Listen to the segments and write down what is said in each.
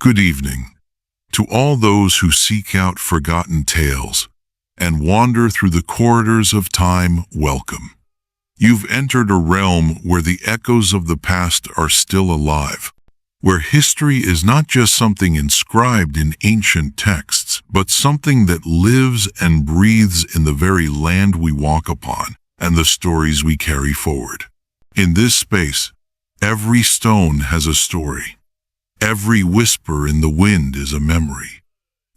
Good evening. To all those who seek out forgotten tales and wander through the corridors of time, welcome. You've entered a realm where the echoes of the past are still alive, where history is not just something inscribed in ancient texts, but something that lives and breathes in the very land we walk upon and the stories we carry forward. In this space, every stone has a story. Every whisper in the wind is a memory,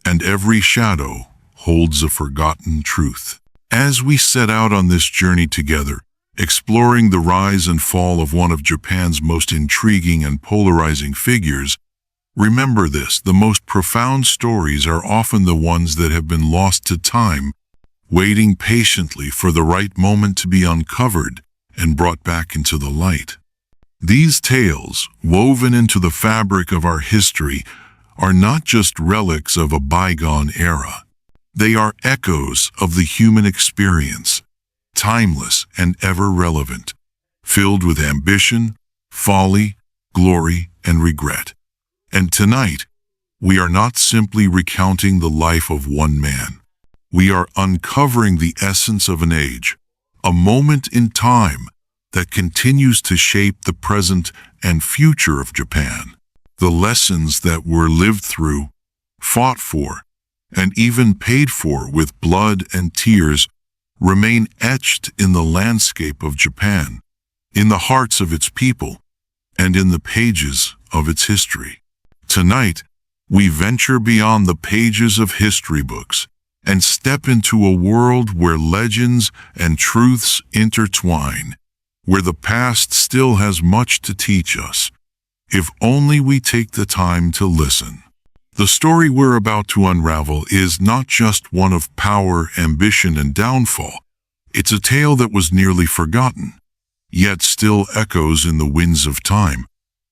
and every shadow holds a forgotten truth. As we set out on this journey together, exploring the rise and fall of one of Japan's most intriguing and polarizing figures, remember this: the most profound stories are often the ones that have been lost to time, waiting patiently for the right moment to be uncovered and brought back into the light. These tales, woven into the fabric of our history, are not just relics of a bygone era. They are echoes of the human experience, timeless and ever relevant, filled with ambition, folly, glory, and regret. And tonight, we are not simply recounting the life of one man. We are uncovering the essence of an age, a moment in time that continues to shape the present and future of Japan. The lessons that were lived through, fought for, and even paid for with blood and tears remain etched in the landscape of Japan, in the hearts of its people, and in the pages of its history. Tonight, we venture beyond the pages of history books and step into a world where legends and truths intertwine, where the past still has much to teach us, if only we take the time to listen. The story we're about to unravel is not just one of power, ambition, and downfall. It's a tale that was nearly forgotten, yet still echoes in the winds of time,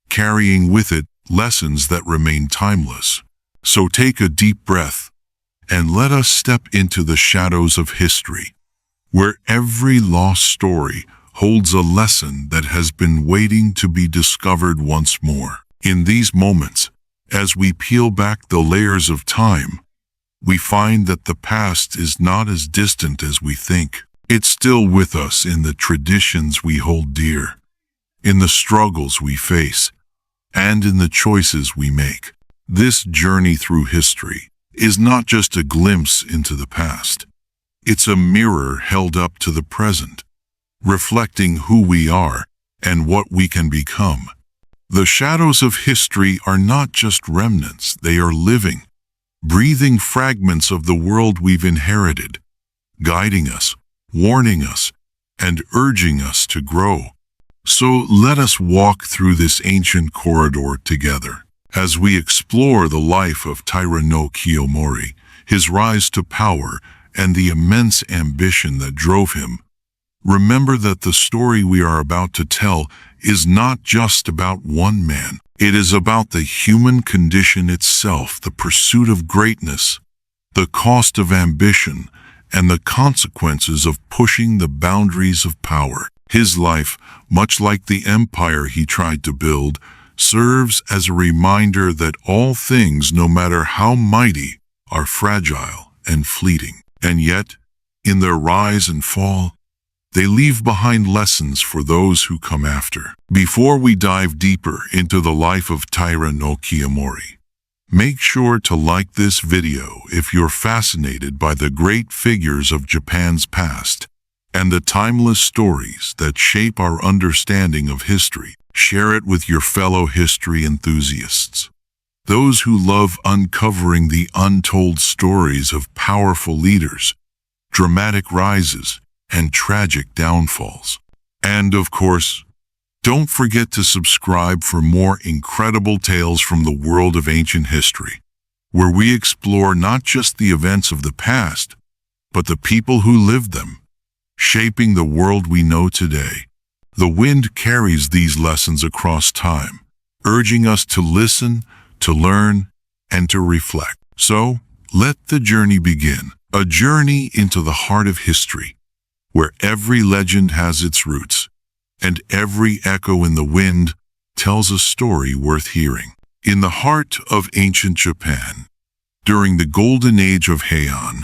carrying with it lessons that remain timeless. So take a deep breath, and let us step into the shadows of history, where every lost story holds a lesson that has been waiting to be discovered once more. In these moments, as we peel back the layers of time, we find that the past is not as distant as we think. It's still with us in the traditions we hold dear, in the struggles we face, and in the choices we make. This journey through history is not just a glimpse into the past. It's a mirror held up to the present, reflecting who we are and what we can become. The shadows of history are not just remnants, they are living, breathing fragments of the world we've inherited, guiding us, warning us, and urging us to grow. So let us walk through this ancient corridor together as we explore the life of Taira no Kiyomori, his rise to power, and the immense ambition that drove him. Remember that the story we are about to tell is not just about one man. It is about the human condition itself, the pursuit of greatness, the cost of ambition, and the consequences of pushing the boundaries of power. His life, much like the empire he tried to build, serves as a reminder that all things, no matter how mighty, are fragile and fleeting. And yet, in their rise and fall, they leave behind lessons for those who come after. Before we dive deeper into the life of Taira no Kiyomori, make sure to like this video if you're fascinated by the great figures of Japan's past and the timeless stories that shape our understanding of history. Share it with your fellow history enthusiasts, those who love uncovering the untold stories of powerful leaders, dramatic rises, and tragic downfalls. And of course, don't forget to subscribe for more incredible tales from the world of ancient history, where we explore not just the events of the past, but the people who lived them, shaping the world we know today. The wind carries these lessons across time, urging us to listen, to learn, and to reflect. So, let the journey begin, a journey into the heart of history, where every legend has its roots, and every echo in the wind tells a story worth hearing. In the heart of ancient Japan, during the golden age of Heian,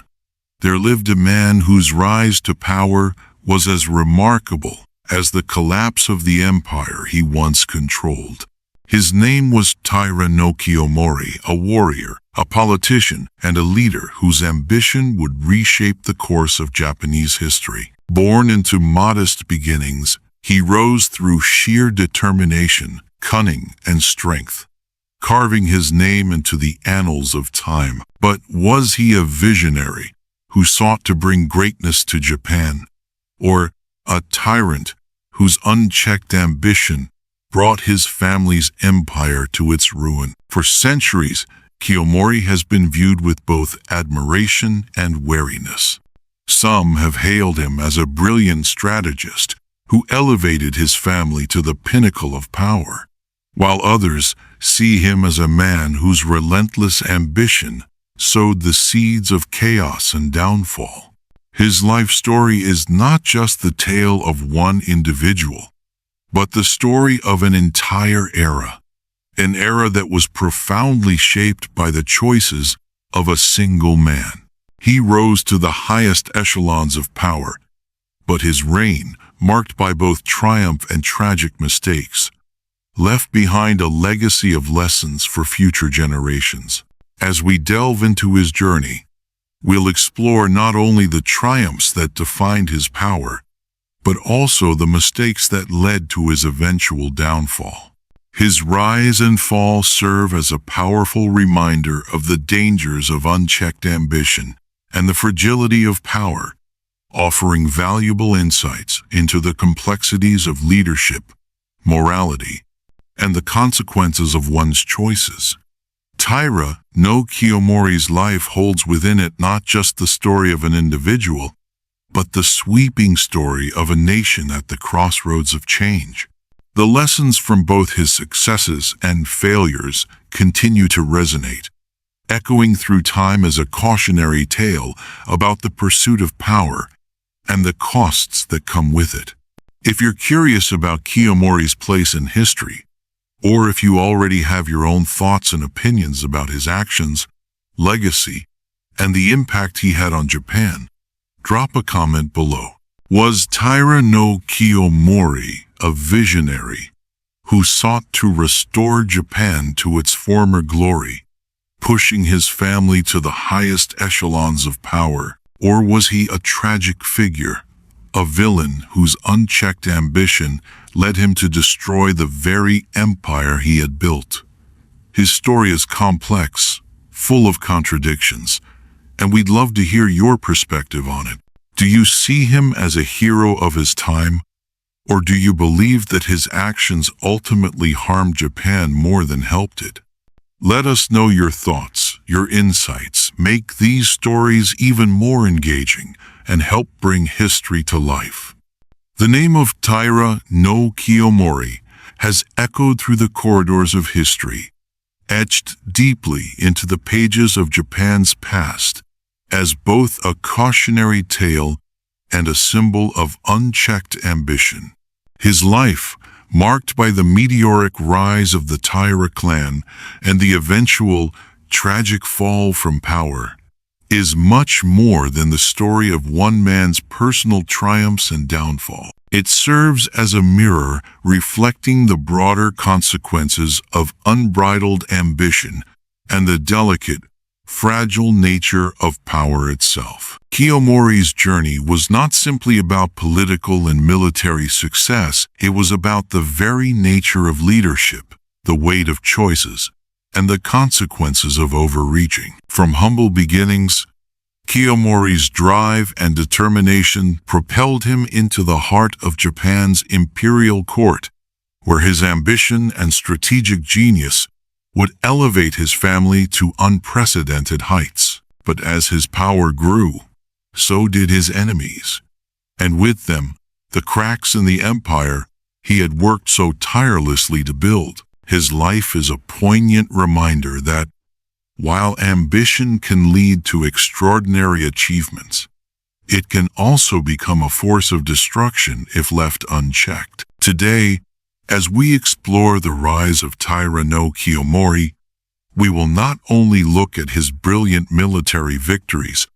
there lived a man whose rise to power was as remarkable as the collapse of the empire he once controlled. His name was Taira no Kiyomori, a warrior, a politician, and a leader whose ambition would reshape the course of Japanese history. Born into modest beginnings, he rose through sheer determination, cunning, and strength, carving his name into the annals of time. But was he a visionary who sought to bring greatness to Japan, or a tyrant whose unchecked ambition brought his family's empire to its ruin? For centuries, Kiyomori has been viewed with both admiration and wariness. Some have hailed him as a brilliant strategist who elevated his family to the pinnacle of power, while others see him as a man whose relentless ambition sowed the seeds of chaos and downfall. His life story is not just the tale of one individual, but the story of an entire era, an era that was profoundly shaped by the choices of a single man. He rose to the highest echelons of power, but his reign, marked by both triumph and tragic mistakes, left behind a legacy of lessons for future generations. As we delve into his journey, we'll explore not only the triumphs that defined his power, but also the mistakes that led to his eventual downfall. His rise and fall serve as a powerful reminder of the dangers of unchecked ambition and the fragility of power, offering valuable insights into the complexities of leadership, morality, and the consequences of one's choices. Taira no Kiyomori's life holds within it not just the story of an individual, but the sweeping story of a nation at the crossroads of change. The lessons from both his successes and failures continue to resonate, echoing through time as a cautionary tale about the pursuit of power and the costs that come with it. If you're curious about Kiyomori's place in history, or if you already have your own thoughts and opinions about his actions, legacy, and the impact he had on Japan, drop a comment below. Was Taira no Kiyomori a visionary who sought to restore Japan to its former glory, pushing his family to the highest echelons of power? Or was he a tragic figure, a villain whose unchecked ambition led him to destroy the very empire he had built? His story is complex, full of contradictions, and we'd love to hear your perspective on it. Do you see him as a hero of his time, or do you believe that his actions ultimately harmed Japan more than helped it? Let us know your thoughts, your insights. Make these stories even more engaging and help bring history to life. The name of Taira no Kiyomori has echoed through the corridors of history, etched deeply into the pages of Japan's past as both a cautionary tale and a symbol of unchecked ambition. His life, marked by the meteoric rise of the Taira clan and the eventual tragic fall from power, is much more than the story of one man's personal triumphs and downfall. It serves as a mirror reflecting the broader consequences of unbridled ambition and the delicate, fragile nature of power itself. Kiyomori's journey was not simply about political and military success. It was about the very nature of leadership, the weight of choices, and the consequences of overreaching. From humble beginnings, Kiyomori's drive and determination propelled him into the heart of Japan's imperial court, where his ambition and strategic genius would elevate his family to unprecedented heights. But as his power grew, so did his enemies, and with them, the cracks in the empire he had worked so tirelessly to build. His life is a poignant reminder that, while ambition can lead to extraordinary achievements, it can also become a force of destruction if left unchecked. Today, As we explore the rise of Taira no Kiyomori, we will not only look at his brilliant military victories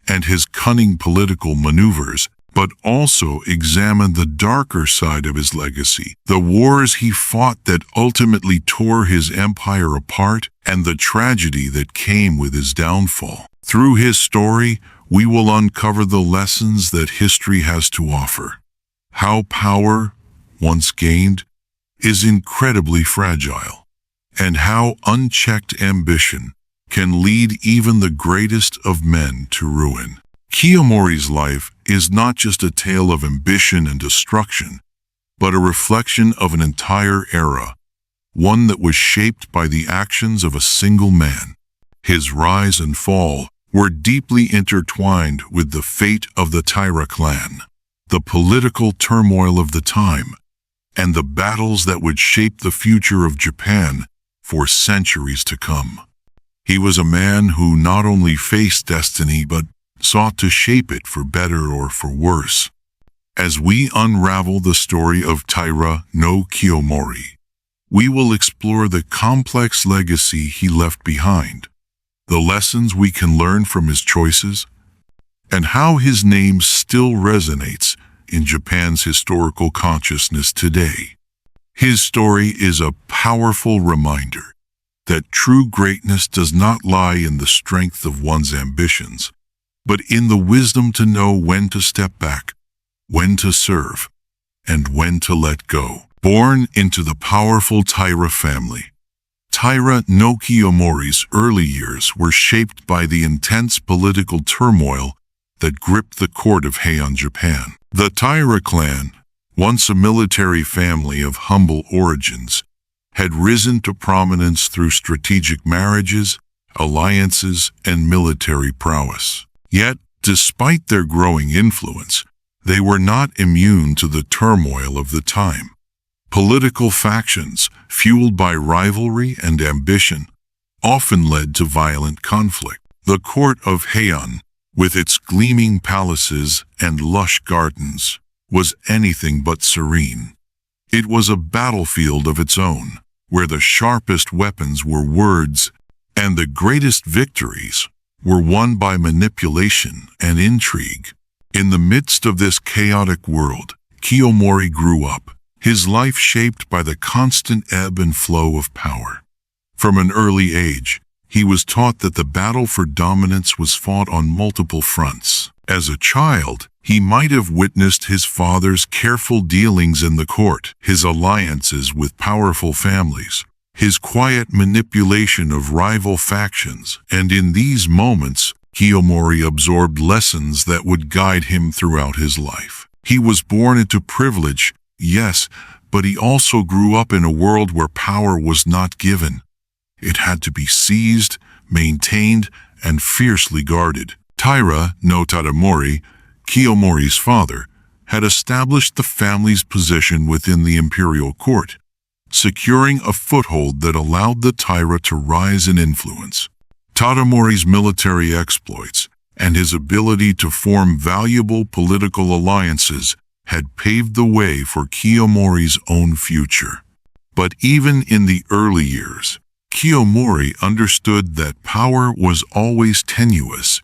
and his cunning political maneuvers, but also examine the darker side of his legacy, the wars he fought that ultimately tore his empire apart, and the tragedy that came with his downfall. Through his story, we will uncover the lessons that history has to offer. How power, once gained, is incredibly fragile, and how unchecked ambition can lead even the greatest of men to ruin. Kiyomori's life is not just a tale of ambition and destruction, but a reflection of an entire era, one that was shaped by the actions of a single man. His rise and fall were deeply intertwined with the fate of the Taira clan, the political turmoil of the time, and the battles that would shape the future of Japan for centuries to come. He was a man who not only faced destiny but sought to shape it for better or for worse. As we unravel the story of Taira no Kiyomori, we will explore the complex legacy he left behind, the lessons we can learn from his choices, and how his name still resonates in Japan's historical consciousness today. His story is a powerful reminder that true greatness does not lie in the strength of one's ambitions, but in the wisdom to know when to step back, when to serve, and when to let go. Born into the powerful Taira family, Taira no Kiyomori's early years were shaped by the intense political turmoil that gripped the court of Heian Japan. The Taira clan, once a military family of humble origins, had risen to prominence through strategic marriages, alliances, and military prowess. Yet, despite their growing influence, they were not immune to the turmoil of the time. Political factions, fueled by rivalry and ambition, often led to violent conflict. The court of Heian, with its gleaming palaces and lush gardens, was anything but serene. It was a battlefield of its own, where the sharpest weapons were words, and the greatest victories were won by manipulation and intrigue. In the midst of this chaotic world, Kiyomori grew up, his life shaped by the constant ebb and flow of power. From an early age, he was taught that the battle for dominance was fought on multiple fronts. As a child, he might have witnessed his father's careful dealings in the court, his alliances with powerful families, his quiet manipulation of rival factions, and in these moments, Kiyomori absorbed lessons that would guide him throughout his life. He was born into privilege, yes, but he also grew up in a world where power was not given. It had to be seized, maintained, and fiercely guarded. Taira no Tadamori, Kiyomori's father, had established the family's position within the imperial court, securing a foothold that allowed the Taira to rise in influence. Tadamori's military exploits and his ability to form valuable political alliances had paved the way for Kiyomori's own future. But even in the early years, Kiyomori understood that power was always tenuous,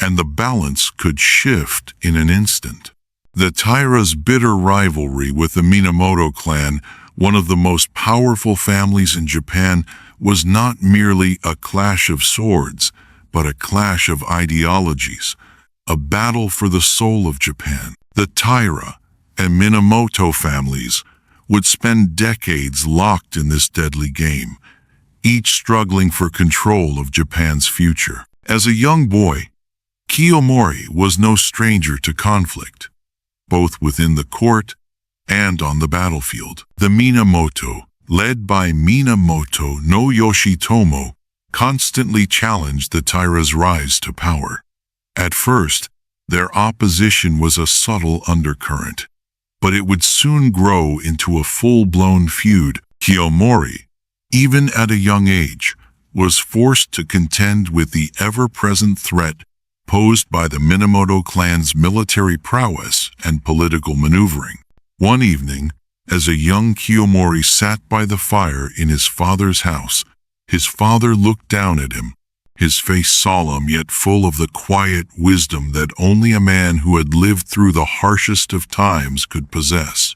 and the balance could shift in an instant. The Taira's bitter rivalry with the Minamoto clan, one of the most powerful families in Japan, was not merely a clash of swords, but a clash of ideologies, a battle for the soul of Japan. The Taira and Minamoto families would spend decades locked in this deadly game, each struggling for control of Japan's future. As a young boy, Kiyomori was no stranger to conflict, both within the court and on the battlefield. The Minamoto, led by Minamoto no Yoshitomo, constantly challenged the Taira's rise to power. At first, their opposition was a subtle undercurrent, but it would soon grow into a full-blown feud. Kiyomori, even at a young age, was forced to contend with the ever-present threat posed by the Minamoto clan's military prowess and political maneuvering. One evening, As a young Kiyomori sat by the fire in his father's house, his father looked down at him, his face solemn yet full of the quiet wisdom that only a man who had lived through the harshest of times could possess.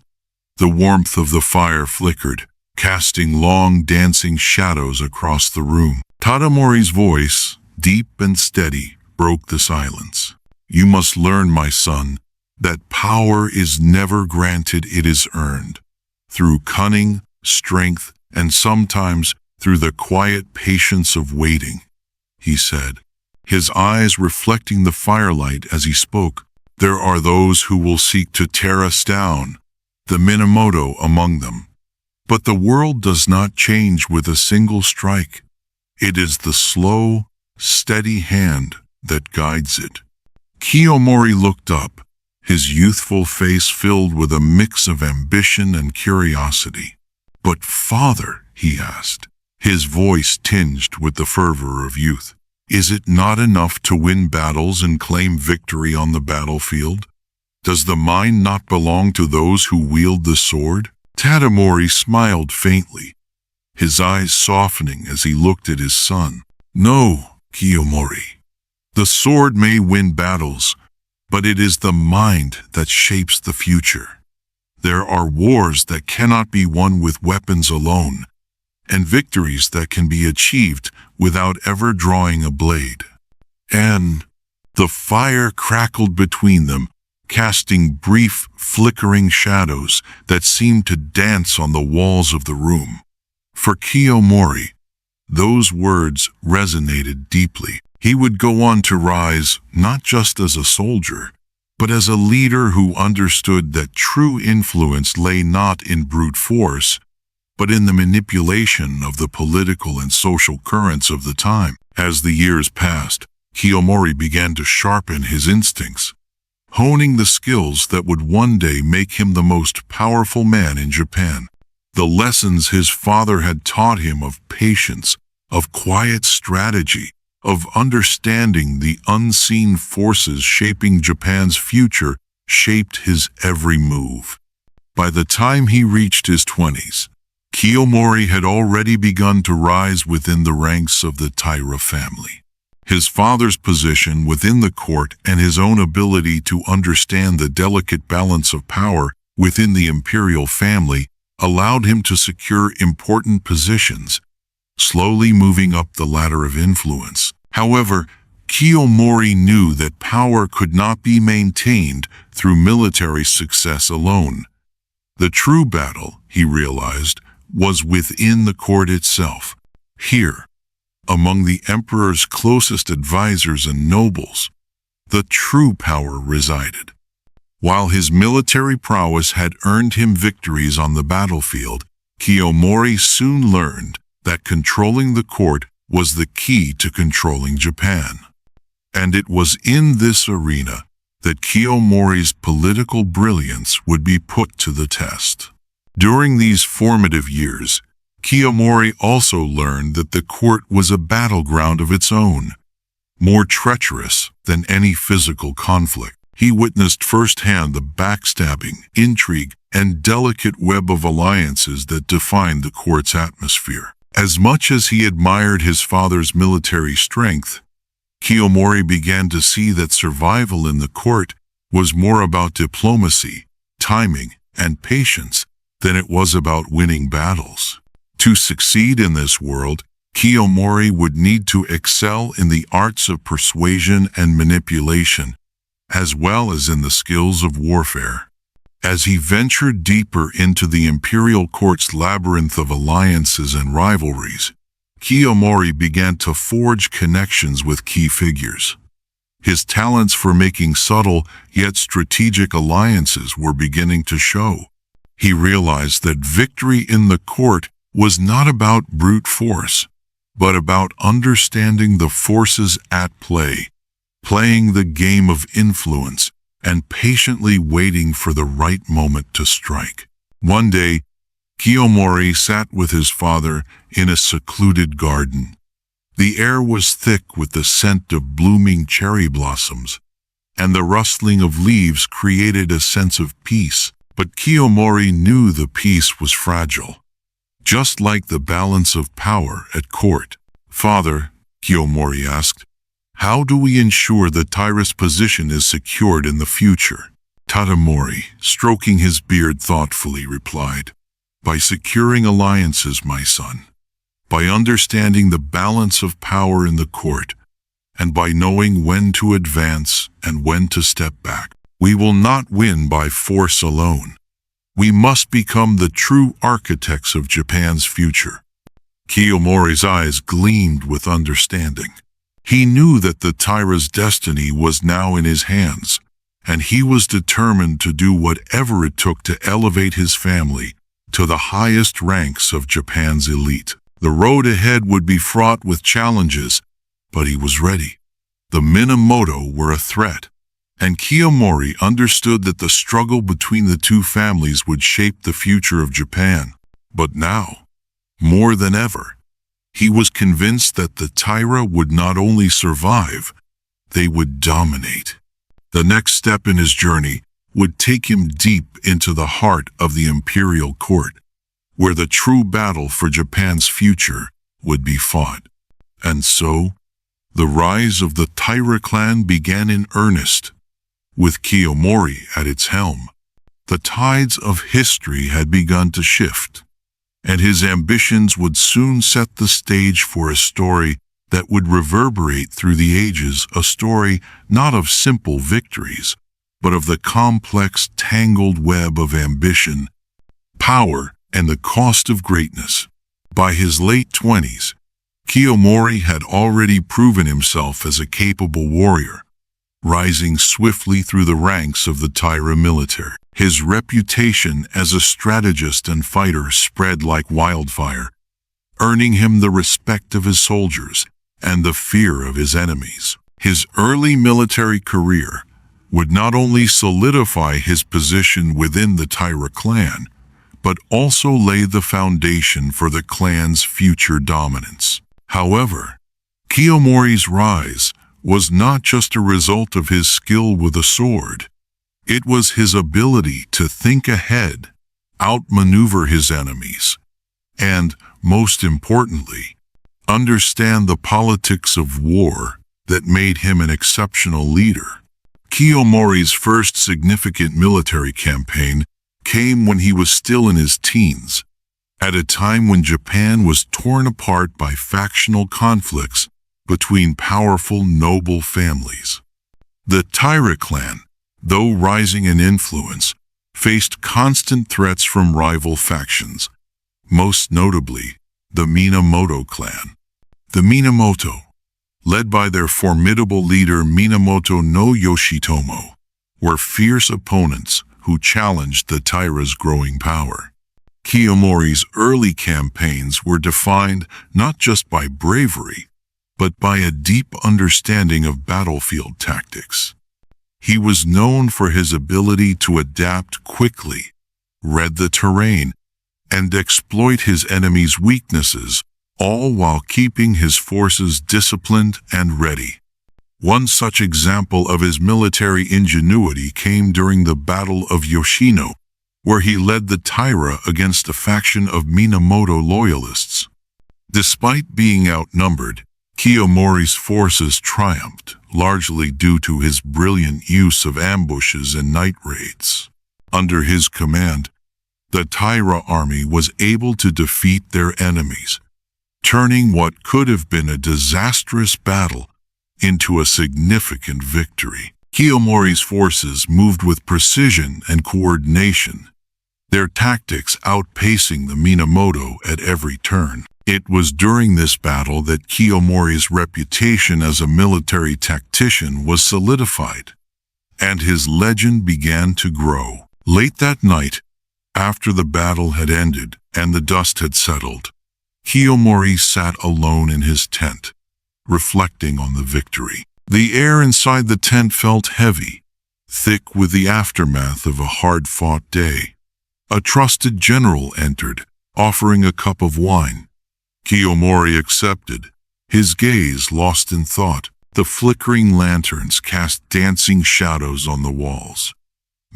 The warmth of the fire flickered, casting long dancing shadows across the room. Tadamori's voice, deep and steady, broke the silence. "You must learn, my son, that power is never granted, it is earned. Through cunning, strength, and sometimes through the quiet patience of waiting," he said, his eyes reflecting the firelight as he spoke. "There are those who will seek to tear us down, the Minamoto among them. But the world does not change with a single strike. It is the slow, steady hand that guides it." Kiyomori looked up, his youthful face filled with a mix of ambition and curiosity. "But father," he asked, his voice tinged with the fervor of youth, "is it not enough to win battles and claim victory on the battlefield? Does the mind not belong to those who wield the sword?" Tadamori smiled faintly, his eyes softening as he looked at his son. "No, Kiyomori. The sword may win battles, but it is the mind that shapes the future. There are wars that cannot be won with weapons alone, and victories that can be achieved without ever drawing a blade." And the fire crackled between them, casting brief, flickering shadows that seemed to dance on the walls of the room. For Kiyomori, those words resonated deeply. He would go on to rise not just as a soldier, but as a leader who understood that true influence lay not in brute force, but in the manipulation of the political and social currents of the time. As the years passed, Kiyomori began to sharpen his instincts, honing the skills that would one day make him the most powerful man in Japan. The lessons his father had taught him of patience, of quiet strategy, of understanding the unseen forces shaping Japan's future shaped his every move. By the time he reached his 20s, Kiyomori had already begun to rise within the ranks of the Taira family. His father's position within the court and his own ability to understand the delicate balance of power within the imperial family allowed him to secure important positions, slowly moving up the ladder of influence. However, Kiyomori knew that power could not be maintained through military success alone. The true battle, he realized, was within the court itself. Here, among the emperor's closest advisors and nobles, the true power resided. While his military prowess had earned him victories on the battlefield, Kiyomori soon learned that controlling the court was the key to controlling Japan. And it was in this arena that Kiyomori's political brilliance would be put to the test. During these formative years, Kiyomori also learned that the court was a battleground of its own, more treacherous than any physical conflict. He witnessed firsthand the backstabbing, intrigue, and delicate web of alliances that defined the court's atmosphere. As much as he admired his father's military strength, Kiyomori began to see that survival in the court was more about diplomacy, timing, and patience than it was about winning battles. To succeed in this world, Kiyomori would need to excel in the arts of persuasion and manipulation, as well as in the skills of warfare. As he ventured deeper into the imperial court's labyrinth of alliances and rivalries, Kiyomori began to forge connections with key figures. His talents for making subtle yet strategic alliances were beginning to show. He realized that victory in the court was not about brute force, but about understanding the forces at play, playing the game of influence, and patiently waiting for the right moment to strike. One day, Kiyomori sat with his father in a secluded garden. The air was thick with the scent of blooming cherry blossoms, and the rustling of leaves created a sense of peace. But Kiyomori knew the peace was fragile, just like the balance of power at court. "Father," Kiyomori asked, "how do we ensure that Taira's position is secured in the future?" Tadamori, stroking his beard thoughtfully, replied, "By securing alliances, my son. By understanding the balance of power in the court, and by knowing when to advance and when to step back. We will not win by force alone. We must become the true architects of Japan's future." Kiyomori's eyes gleamed with understanding. He knew that the Taira's destiny was now in his hands, and he was determined to do whatever it took to elevate his family to the highest ranks of Japan's elite. The road ahead would be fraught with challenges, but he was ready. The Minamoto were a threat, and Kiyomori understood that the struggle between the two families would shape the future of Japan. But now, more than ever, he was convinced that the Taira would not only survive, they would dominate. The next step in his journey would take him deep into the heart of the imperial court, where the true battle for Japan's future would be fought. And so, the rise of the Taira clan began in earnest, with Kiyomori at its helm. The tides of history had begun to shift, and his ambitions would soon set the stage for a story that would reverberate through the ages, a story not of simple victories, but of the complex, tangled web of ambition, power, and the cost of greatness. By his late 20s, Kiyomori had already proven himself as a capable warrior, rising swiftly through the ranks of the Taira military. His reputation as a strategist and fighter spread like wildfire, earning him the respect of his soldiers and the fear of his enemies. His early military career would not only solidify his position within the Taira clan, but also lay the foundation for the clan's future dominance. However, Kiyomori's rise was not just a result of his skill with a sword. It was his ability to think ahead, outmaneuver his enemies, and, most importantly, understand the politics of war that made him an exceptional leader. Kiyomori's first significant military campaign came when he was still in his teens, at a time when Japan was torn apart by factional conflicts between powerful noble families. The Taira clan, though rising in influence, faced constant threats from rival factions, most notably the Minamoto clan. The Minamoto, led by their formidable leader Minamoto no Yoshitomo, were fierce opponents who challenged the Taira's growing power. Kiyomori's early campaigns were defined not just by bravery, but by a deep understanding of battlefield tactics. He was known for his ability to adapt quickly, read the terrain, and exploit his enemy's weaknesses, all while keeping his forces disciplined and ready. One such example of his military ingenuity came during the Battle of Yoshino, where he led the Taira against a faction of Minamoto loyalists. Despite being outnumbered, Kiyomori's forces triumphed, largely due to his brilliant use of ambushes and night raids. Under his command, the Taira army was able to defeat their enemies, turning what could have been a disastrous battle into a significant victory. Kiyomori's forces moved with precision and coordination, their tactics outpacing the Minamoto at every turn. It was during this battle that Kiyomori's reputation as a military tactician was solidified, and his legend began to grow. Late that night, after the battle had ended and the dust had settled, Kiyomori sat alone in his tent, reflecting on the victory. The air inside the tent felt heavy, thick with the aftermath of a hard-fought day. A trusted general entered, offering a cup of wine. Kiyomori accepted, his gaze lost in thought. The flickering lanterns cast dancing shadows on the walls,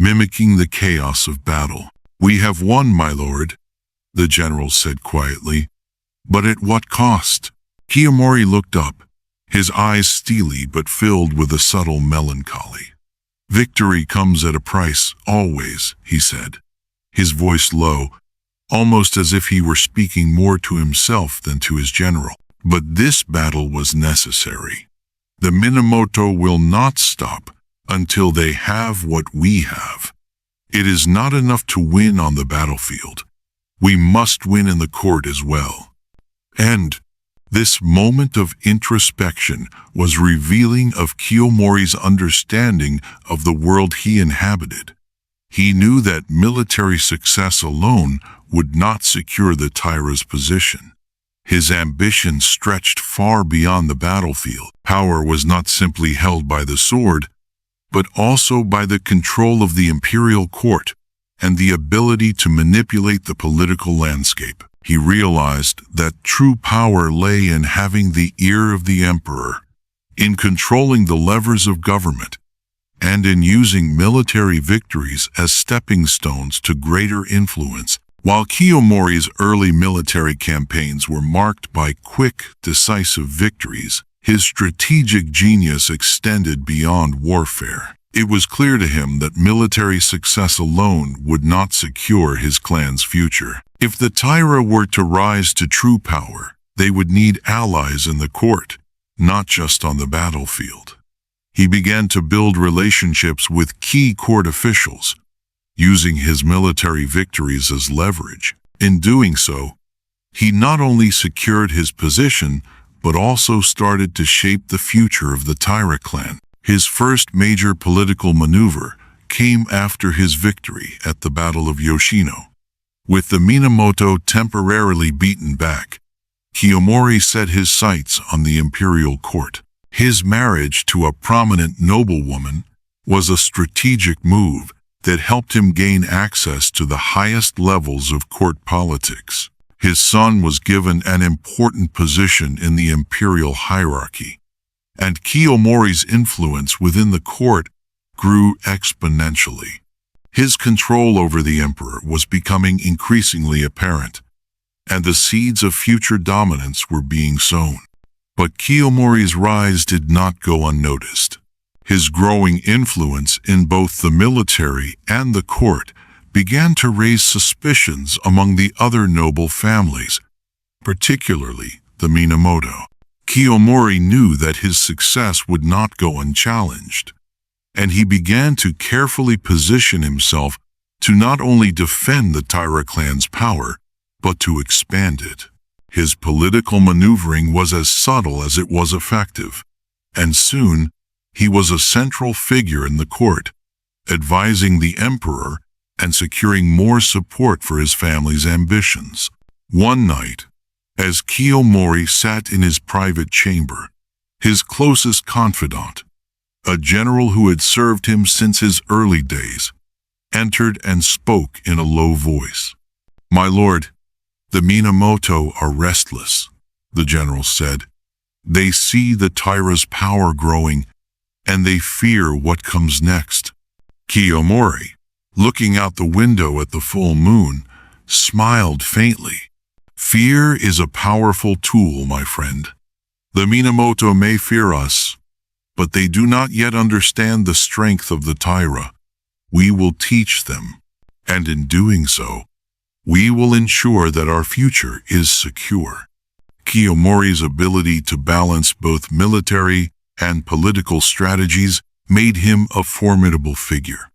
mimicking the chaos of battle. "We have won, my lord," the general said quietly. "But at what cost?" Kiyomori looked up, his eyes steely but filled with a subtle melancholy. "Victory comes at a price, always," he said, his voice low, almost as if he were speaking more to himself than to his general. "But this battle was necessary. The Minamoto will not stop until they have what we have. It is not enough to win on the battlefield. We must win in the court as well." And this moment of introspection was revealing of Kiyomori's understanding of the world he inhabited. He knew that military success alone would not secure the Taira's position. His ambition stretched far beyond the battlefield. Power was not simply held by the sword, but also by the control of the imperial court and the ability to manipulate the political landscape. He realized that true power lay in having the ear of the emperor, in controlling the levers of government, and in using military victories as stepping stones to greater influence. While Kiyomori's early military campaigns were marked by quick, decisive victories, his strategic genius extended beyond warfare. It was clear to him that military success alone would not secure his clan's future. If the Taira were to rise to true power, they would need allies in the court, not just on the battlefield. He began to build relationships with key court officials, using his military victories as leverage. In doing so, he not only secured his position, but also started to shape the future of the Taira clan. His first major political maneuver came after his victory at the Battle of Yoshino. With the Minamoto temporarily beaten back, Kiyomori set his sights on the imperial court. His marriage to a prominent noblewoman was a strategic move that helped him gain access to the highest levels of court politics. His son was given an important position in the imperial hierarchy, and Kiyomori's influence within the court grew exponentially. His control over the emperor was becoming increasingly apparent, and the seeds of future dominance were being sown. But Kiyomori's rise did not go unnoticed. His growing influence in both the military and the court began to raise suspicions among the other noble families, particularly the Minamoto. Kiyomori knew that his success would not go unchallenged, and he began to carefully position himself to not only defend the Taira clan's power, but to expand it. His political maneuvering was as subtle as it was effective, and soon he was a central figure in the court, advising the emperor and securing more support for his family's ambitions. One night, as Kiyomori sat in his private chamber, his closest confidant, a general who had served him since his early days, entered and spoke in a low voice. "My lord, the Minamoto are restless," the general said. "They see the Taira's power growing, and they fear what comes next." Kiyomori, looking out the window at the full moon, smiled faintly. "Fear is a powerful tool, my friend. The Minamoto may fear us, but they do not yet understand the strength of the Taira. We will teach them, and in doing so, we will ensure that our future is secure." Kiyomori's ability to balance both military and political strategies made him a formidable figure.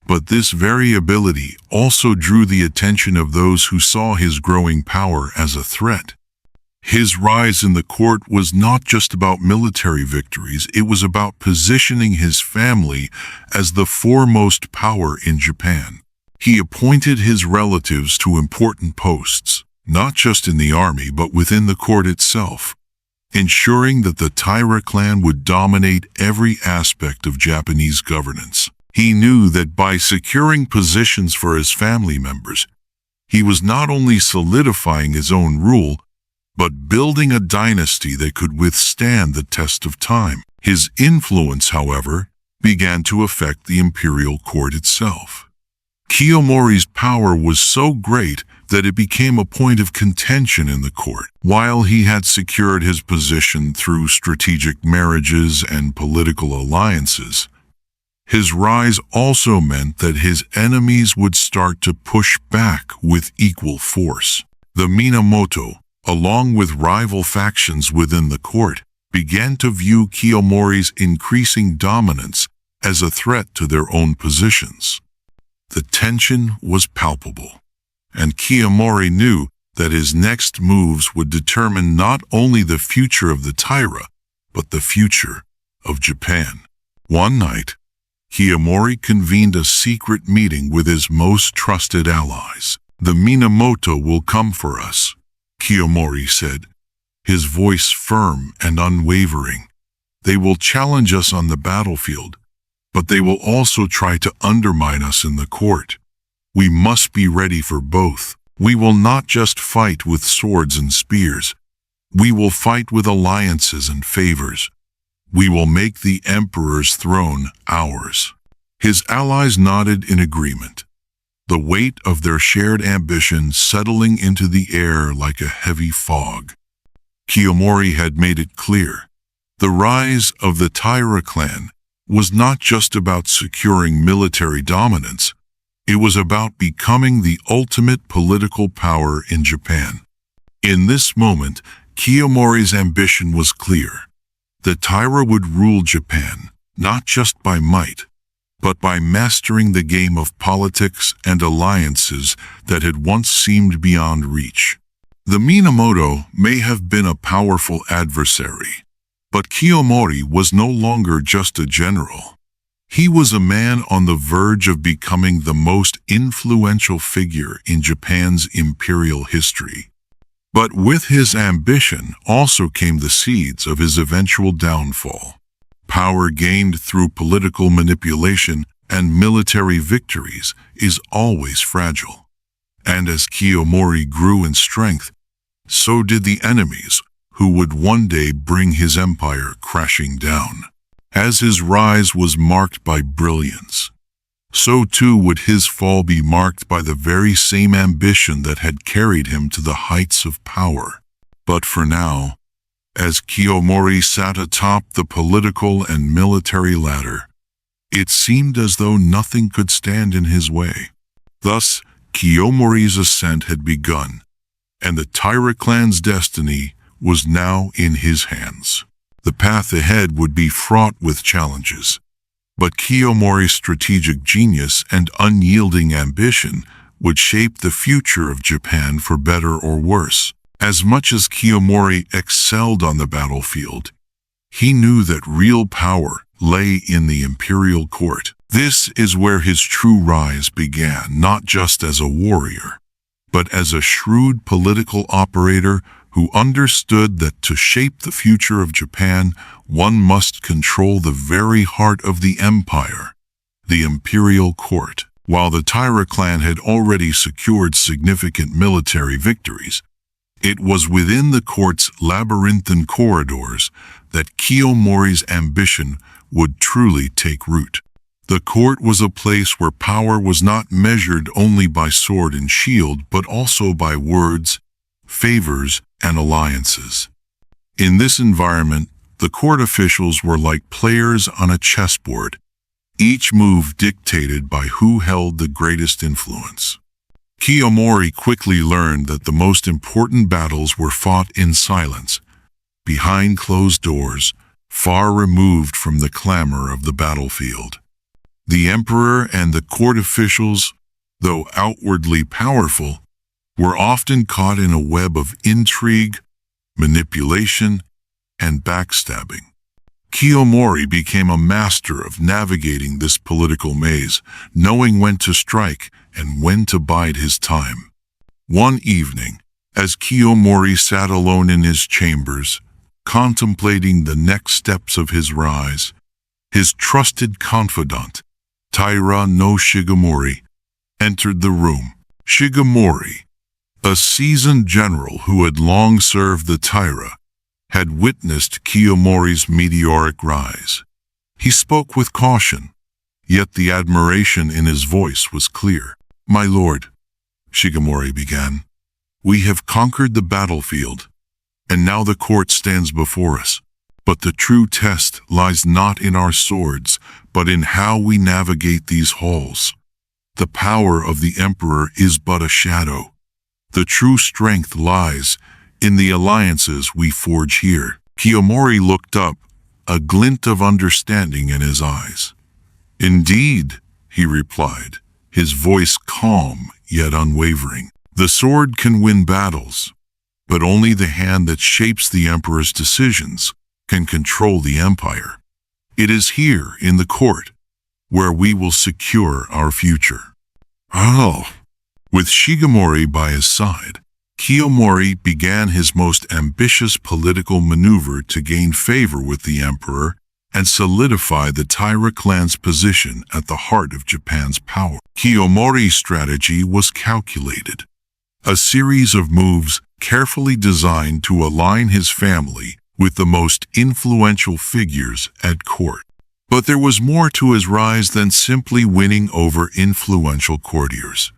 But this very ability also drew the attention of those who saw his growing power as a threat. His rise in the court was not just about military victories, it was about positioning his family as the foremost power in Japan. He appointed his relatives to important posts, not just in the army but within the court itself, ensuring that the Taira clan would dominate every aspect of Japanese governance. He knew that by securing positions for his family members, he was not only solidifying his own rule, but building a dynasty that could withstand the test of time. His influence, however, began to affect the imperial court itself. Kiyomori's power was so great that it became a point of contention in the court. While he had secured his position through strategic marriages and political alliances, his rise also meant that his enemies would start to push back with equal force. The Minamoto, along with rival factions within the court, began to view Kiyomori's increasing dominance as a threat to their own positions. The tension was palpable, and Kiyomori knew that his next moves would determine not only the future of the Taira, but the future of Japan. One night, Kiyomori convened a secret meeting with his most trusted allies. "The Minamoto will come for us," Kiyomori said, his voice firm and unwavering. "They will challenge us on the battlefield, but they will also try to undermine us in the court. We must be ready for both. We will not just fight with swords and spears. We will fight with alliances and favors. We will make the emperor's throne ours." His allies nodded in agreement, the weight of their shared ambition settling into the air like a heavy fog. Kiyomori had made it clear. The rise of the Taira clan was not just about securing military dominance. It was about becoming the ultimate political power in Japan. In this moment, Kiyomori's ambition was clear. The Taira would rule Japan, not just by might, but by mastering the game of politics and alliances that had once seemed beyond reach. The Minamoto may have been a powerful adversary, but Kiyomori was no longer just a general. He was a man on the verge of becoming the most influential figure in Japan's imperial history. But with his ambition also came the seeds of his eventual downfall. Power gained through political manipulation and military victories is always fragile. And as Kiyomori grew in strength, so did the enemies who would one day bring his empire crashing down. As his rise was marked by brilliance, so too would his fall be marked by the very same ambition that had carried him to the heights of power. But for now, as Kiyomori sat atop the political and military ladder, it seemed as though nothing could stand in his way. Thus, Kiyomori's ascent had begun, and the Taira clan's destiny was now in his hands. The path ahead would be fraught with challenges, but Kiyomori's strategic genius and unyielding ambition would shape the future of Japan for better or worse. As much as Kiyomori excelled on the battlefield, he knew that real power lay in the imperial court. This is where his true rise began, not just as a warrior, but as a shrewd political operator who understood that to shape the future of Japan, one must control the very heart of the empire, the imperial court. While the Taira clan had already secured significant military victories, it was within the court's labyrinthine corridors that Kiyomori's ambition would truly take root. The court was a place where power was not measured only by sword and shield, but also by words, favors, and alliances. In this environment, the court officials were like players on a chessboard, each move dictated by who held the greatest influence. Kiyomori quickly learned that the most important battles were fought in silence, behind closed doors, far removed from the clamor of the battlefield. The emperor and the court officials, though outwardly powerful, were often caught in a web of intrigue, manipulation, and backstabbing. Kiyomori became a master of navigating this political maze, knowing when to strike and when to bide his time. One evening, as Kiyomori sat alone in his chambers, contemplating the next steps of his rise, his trusted confidant, Taira no Shigemori, entered the room. Shigemori, a seasoned general who had long served the Taira, had witnessed Kiyomori's meteoric rise. He spoke with caution, yet the admiration in his voice was clear. "My lord," Shigemori began, "we have conquered the battlefield, and now the court stands before us. But the true test lies not in our swords, but in how we navigate these halls. The power of the emperor is but a shadow. The true strength lies in the alliances we forge here." Kiyomori looked up, a glint of understanding in his eyes. "Indeed," he replied, his voice calm yet unwavering. "The sword can win battles, but only the hand that shapes the emperor's decisions can control the empire. It is here in the court where we will secure our future." Oh! With Shigemori by his side, Kiyomori began his most ambitious political maneuver to gain favor with the emperor and solidify the Taira clan's position at the heart of Japan's power. Kiyomori's strategy was calculated, a series of moves carefully designed to align his family with the most influential figures at court. But there was more to his rise than simply winning over influential courtiers.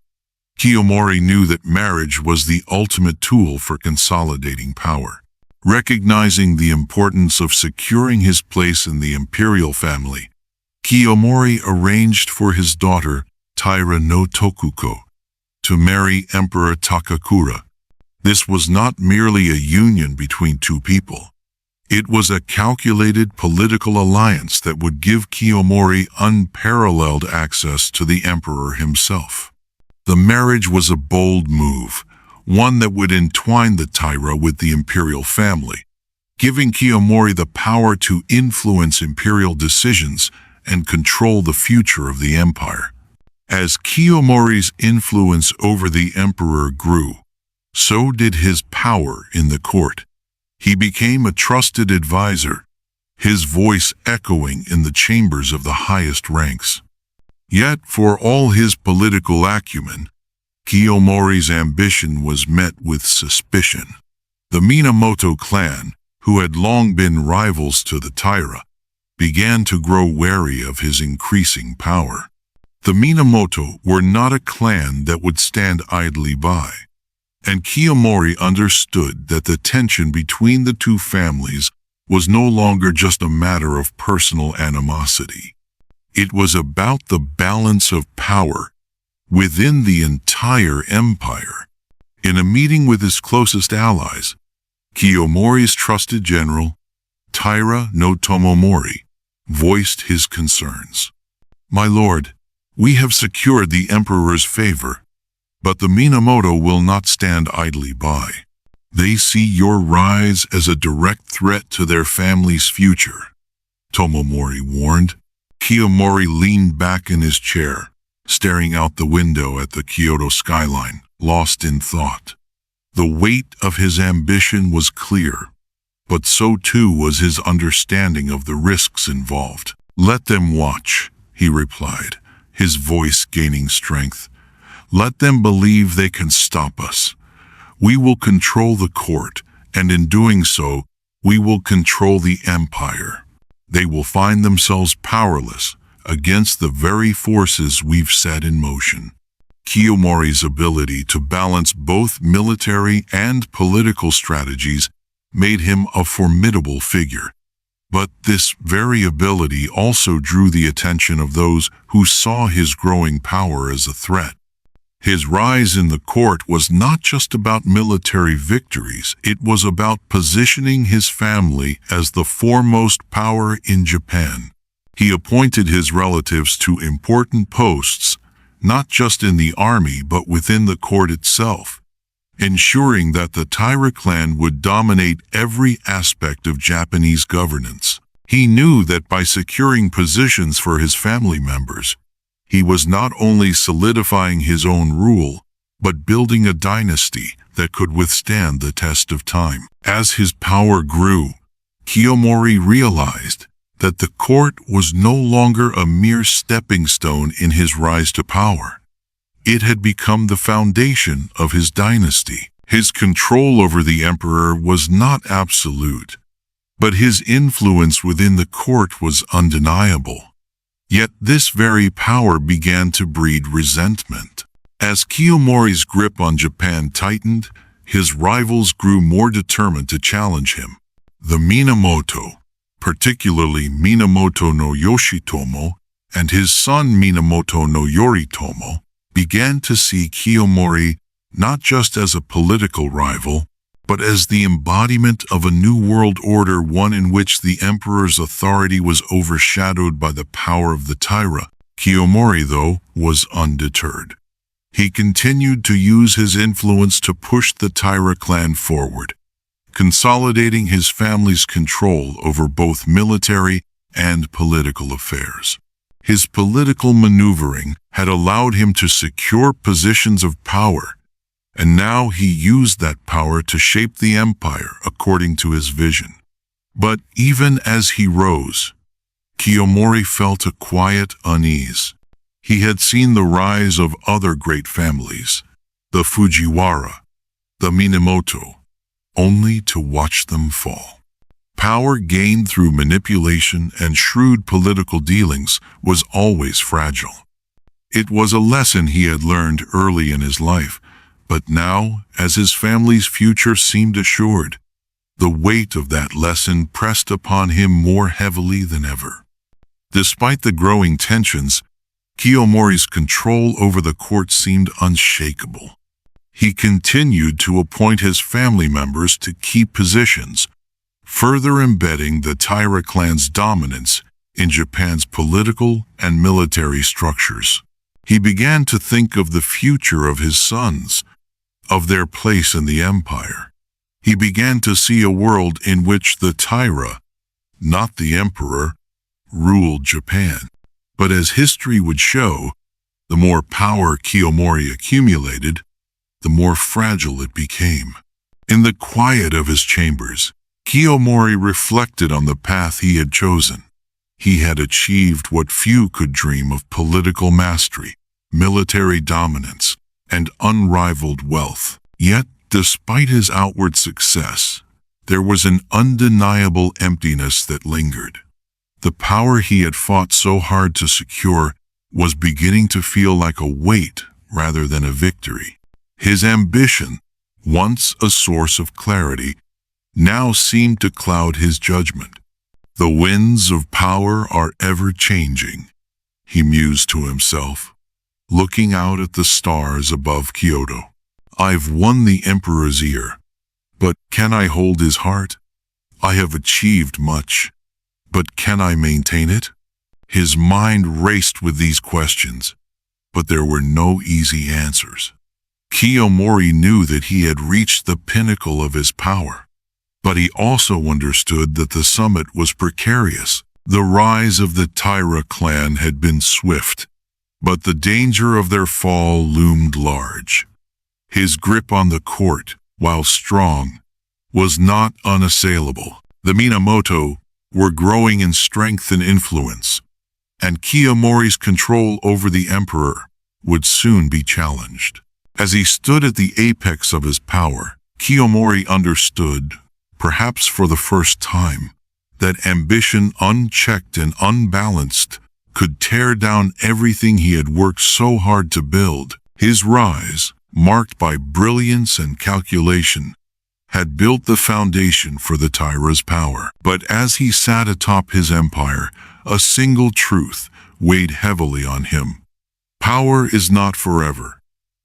Kiyomori knew that marriage was the ultimate tool for consolidating power. Recognizing the importance of securing his place in the imperial family, Kiyomori arranged for his daughter, Taira no Tokuko, to marry Emperor Takakura. This was not merely a union between two people. It was a calculated political alliance that would give Kiyomori unparalleled access to the emperor himself. The marriage was a bold move, one that would entwine the Taira with the imperial family, giving Kiyomori the power to influence imperial decisions and control the future of the empire. As Kiyomori's influence over the emperor grew, so did his power in the court. He became a trusted advisor, his voice echoing in the chambers of the highest ranks. Yet, for all his political acumen, Kiyomori's ambition was met with suspicion. The Minamoto clan, who had long been rivals to the Taira, began to grow wary of his increasing power. The Minamoto were not a clan that would stand idly by, and Kiyomori understood that the tension between the two families was no longer just a matter of personal animosity. It was about the balance of power within the entire empire. In a meeting with his closest allies, Kiyomori's trusted general, Taira no Tomomori, voiced his concerns. "My lord, we have secured the emperor's favor, but the Minamoto will not stand idly by. They see your rise as a direct threat to their family's future," Tomomori warned. Kiyomori leaned back in his chair, staring out the window at the Kyoto skyline, lost in thought. The weight of his ambition was clear, but so too was his understanding of the risks involved. "Let them watch," he replied, his voice gaining strength. "Let them believe they can stop us. We will control the court, and in doing so, we will control the empire. They will find themselves powerless against the very forces we've set in motion." Kiyomori's ability to balance both military and political strategies made him a formidable figure. But this very ability also drew the attention of those who saw his growing power as a threat. His rise in the court was not just about military victories, it was about positioning his family as the foremost power in Japan. He appointed his relatives to important posts, not just in the army but within the court itself, ensuring that the Taira clan would dominate every aspect of Japanese governance. He knew that by securing positions for his family members, he was not only solidifying his own rule, but building a dynasty that could withstand the test of time. As his power grew, Kiyomori realized that the court was no longer a mere stepping stone in his rise to power. It had become the foundation of his dynasty. His control over the emperor was not absolute, But his influence within the court was undeniable. Yet this very power began to breed resentment. As Kiyomori's grip on Japan tightened, his rivals grew more determined to challenge him. The Minamoto, particularly Minamoto no Yoshitomo and his son Minamoto no Yoritomo, began to see Kiyomori not just as a political rival, but as the embodiment of a new world order, one in which the emperor's authority was overshadowed by the power of the Taira. Kiyomori, though, was undeterred. He continued to use his influence to push the Taira clan forward, consolidating his family's control over both military and political affairs. His political maneuvering had allowed him to secure positions of power, and now he used that power to shape the empire according to his vision. But even as he rose, Kiyomori felt a quiet unease. He had seen the rise of other great families, the Fujiwara, the Minamoto, only to watch them fall. Power gained through manipulation and shrewd political dealings was always fragile. It was a lesson he had learned early in his life, but now, as his family's future seemed assured, the weight of that lesson pressed upon him more heavily than ever. Despite the growing tensions, Kiyomori's control over the court seemed unshakable. He continued to appoint his family members to key positions, further embedding the Taira clan's dominance in Japan's political and military structures. He began to think of the future of his sons, of their place in the empire. He began to see a world in which the Taira, not the emperor, ruled Japan. But as history would show, the more power Kiyomori accumulated, the more fragile it became. In the quiet of his chambers, Kiyomori reflected on the path he had chosen. He had achieved what few could dream of: political mastery, military dominance, and unrivaled wealth. Yet, despite his outward success, there was an undeniable emptiness that lingered. The power he had fought so hard to secure was beginning to feel like a weight rather than a victory. His ambition, once a source of clarity, now seemed to cloud his judgment. The winds of power are ever-changing, he mused to himself, looking out at the stars above Kyoto. I've won the emperor's ear, but can I hold his heart? I have achieved much, but can I maintain it? His mind raced with these questions, but there were no easy answers. Kiyomori knew that he had reached the pinnacle of his power, but he also understood that the summit was precarious. The rise of the Taira clan had been swift, but the danger of their fall loomed large. His grip on the court, while strong, was not unassailable. The Minamoto were growing in strength and influence, and Kiyomori's control over the emperor would soon be challenged. As he stood at the apex of his power, Kiyomori understood, perhaps for the first time, that ambition unchecked and unbalanced could tear down everything he had worked so hard to build. His rise, marked by brilliance and calculation, had built the foundation for the Taira's power. But as he sat atop his empire, a single truth weighed heavily on him. Power is not forever,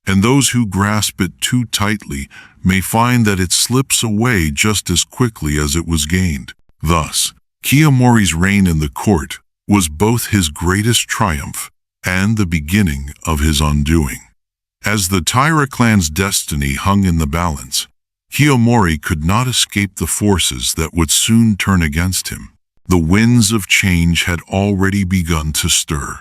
and those who grasp it too tightly may find that it slips away just as quickly as it was gained. Thus, Kiyomori's reign in the court was both his greatest triumph and the beginning of his undoing. As the Taira clan's destiny hung in the balance, Kiyomori could not escape the forces that would soon turn against him. The winds of change had already begun to stir,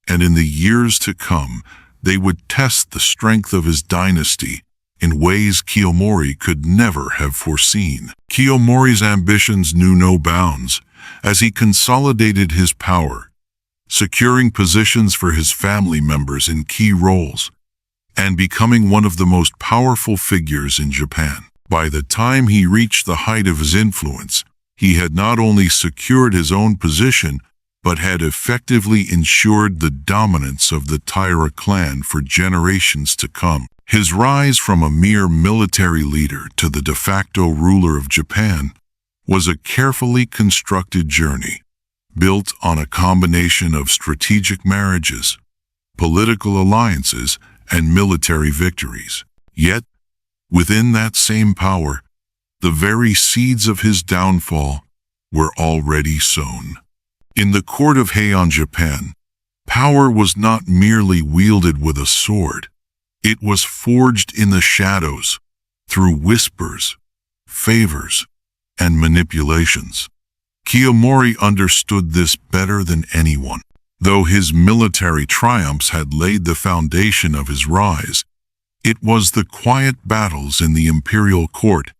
and in the years to come, they would test the strength of his dynasty in ways Kiyomori could never have foreseen. Kiyomori's ambitions knew no bounds as he consolidated his power, securing positions for his family members in key roles, and becoming one of the most powerful figures in Japan. By the time he reached the height of his influence, He had not only secured his own position, but had effectively ensured the dominance of the Taira clan for generations to come. His rise from a mere military leader to the de facto ruler of Japan was a carefully constructed journey, built on a combination of strategic marriages, political alliances, and military victories. Yet, within that same power, the very seeds of his downfall were already sown. In the court of Heian, Japan, power was not merely wielded with a sword. It was forged in the shadows, through whispers, favors, and manipulations. Kiyomori understood this better than anyone. Though his military triumphs had laid the foundation of his rise, it was the quiet battles in the imperial court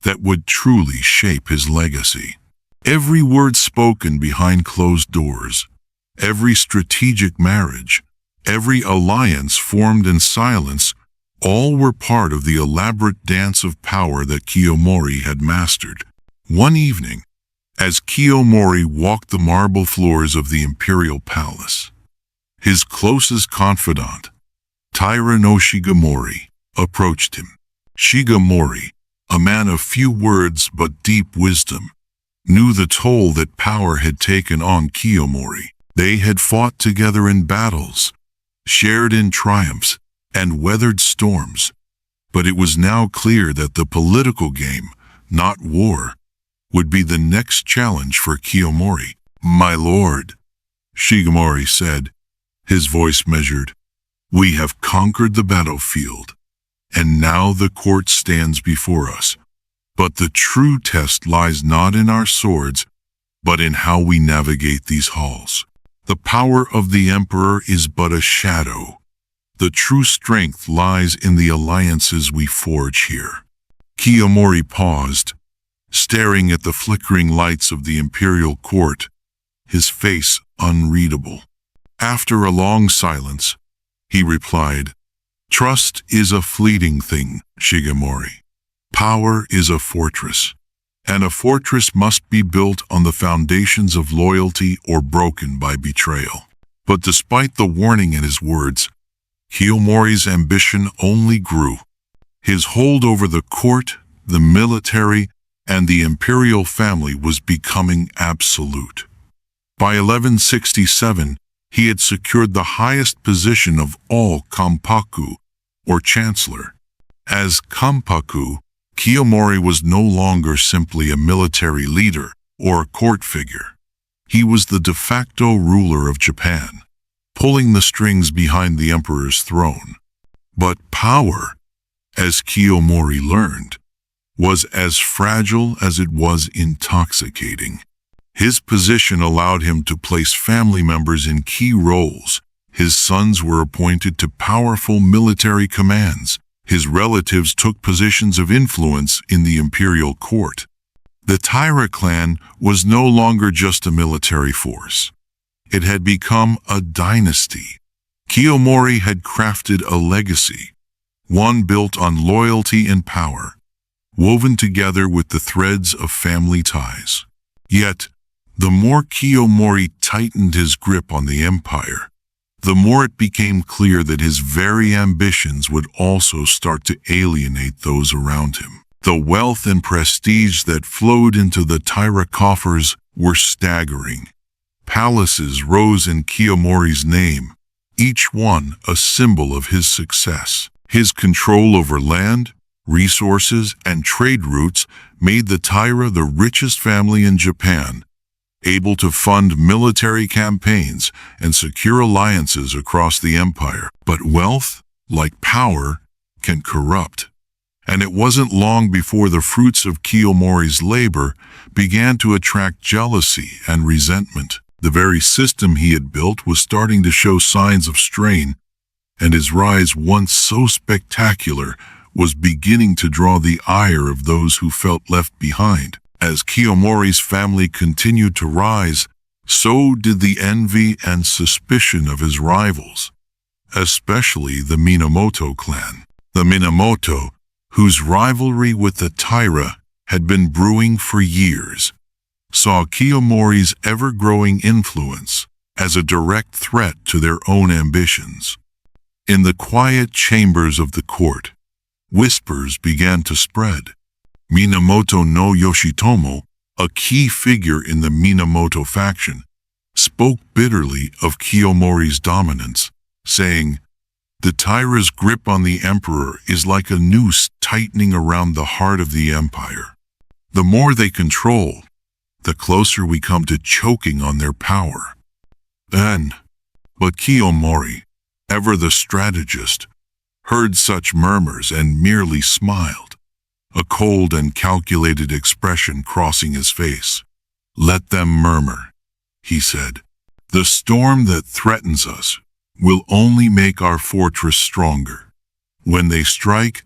that would truly shape his legacy. Every word spoken behind closed doors, every strategic marriage, every alliance formed in silence, all were part of the elaborate dance of power that Kiyomori had mastered. One evening, as Kiyomori walked the marble floors of the imperial palace, his closest confidant, Taira no Shigemori, approached him. Shigemori, a man of few words but deep wisdom, knew the toll that power had taken on Kiyomori. They had fought together in battles, shared in triumphs, and weathered storms. But it was now clear that the political game, not war, would be the next challenge for Kiyomori. "My lord," Shigemori said, his voice measured, "we have conquered the battlefield, and now the court stands before us. But the true test lies not in our swords, but in how we navigate these halls. The power of the emperor is but a shadow. The true strength lies in the alliances we forge here." Kiyomori paused, staring at the flickering lights of the imperial court, his face unreadable. After a long silence, he replied, "Trust is a fleeting thing, Shigemori. Power is a fortress, and a fortress must be built on the foundations of loyalty or broken by betrayal." But despite the warning in his words, Kiyomori's ambition only grew. His hold over the court, the military, and the imperial family was becoming absolute. By 1167, he had secured the highest position of all Kampaku, or chancellor. As Kampaku, Kiyomori was no longer simply a military leader or a court figure. He was the de facto ruler of Japan, pulling the strings behind the emperor's throne. But power, as Kiyomori learned, was as fragile as it was intoxicating. His position allowed him to place family members in key roles. His sons were appointed to powerful military commands. His relatives took positions of influence in the imperial court. The Taira clan was no longer just a military force. It had become a dynasty. Kiyomori had crafted a legacy, one built on loyalty and power, woven together with the threads of family ties. Yet, the more Kiyomori tightened his grip on the empire, the more it became clear that his very ambitions would also start to alienate those around him. The wealth and prestige that flowed into the Taira coffers were staggering. Palaces rose in Kiyomori's name, each one a symbol of his success. His control over land, resources, and trade routes made the Taira the richest family in Japan, able to fund military campaigns and secure alliances across the empire. But wealth, like power, can corrupt. And it wasn't long before the fruits of Kiyomori's labor began to attract jealousy and resentment. The very system he had built was starting to show signs of strain, and his rise, once so spectacular, was beginning to draw the ire of those who felt left behind. As Kiyomori's family continued to rise, so did the envy and suspicion of his rivals, especially the Minamoto clan. The Minamoto, whose rivalry with the Taira had been brewing for years, saw Kiyomori's ever-growing influence as a direct threat to their own ambitions. In the quiet chambers of the court, whispers began to spread. Minamoto no Yoshitomo, a key figure in the Minamoto faction, spoke bitterly of Kiyomori's dominance, saying, "The Taira's grip on the emperor is like a noose tightening around the heart of the empire. The more they control, the closer we come to choking on their power." But Kiyomori, ever the strategist, heard such murmurs and merely smiled, a cold and calculated expression crossing his face. "Let them murmur," he said. "The storm that threatens us will only make our fortress stronger. When they strike,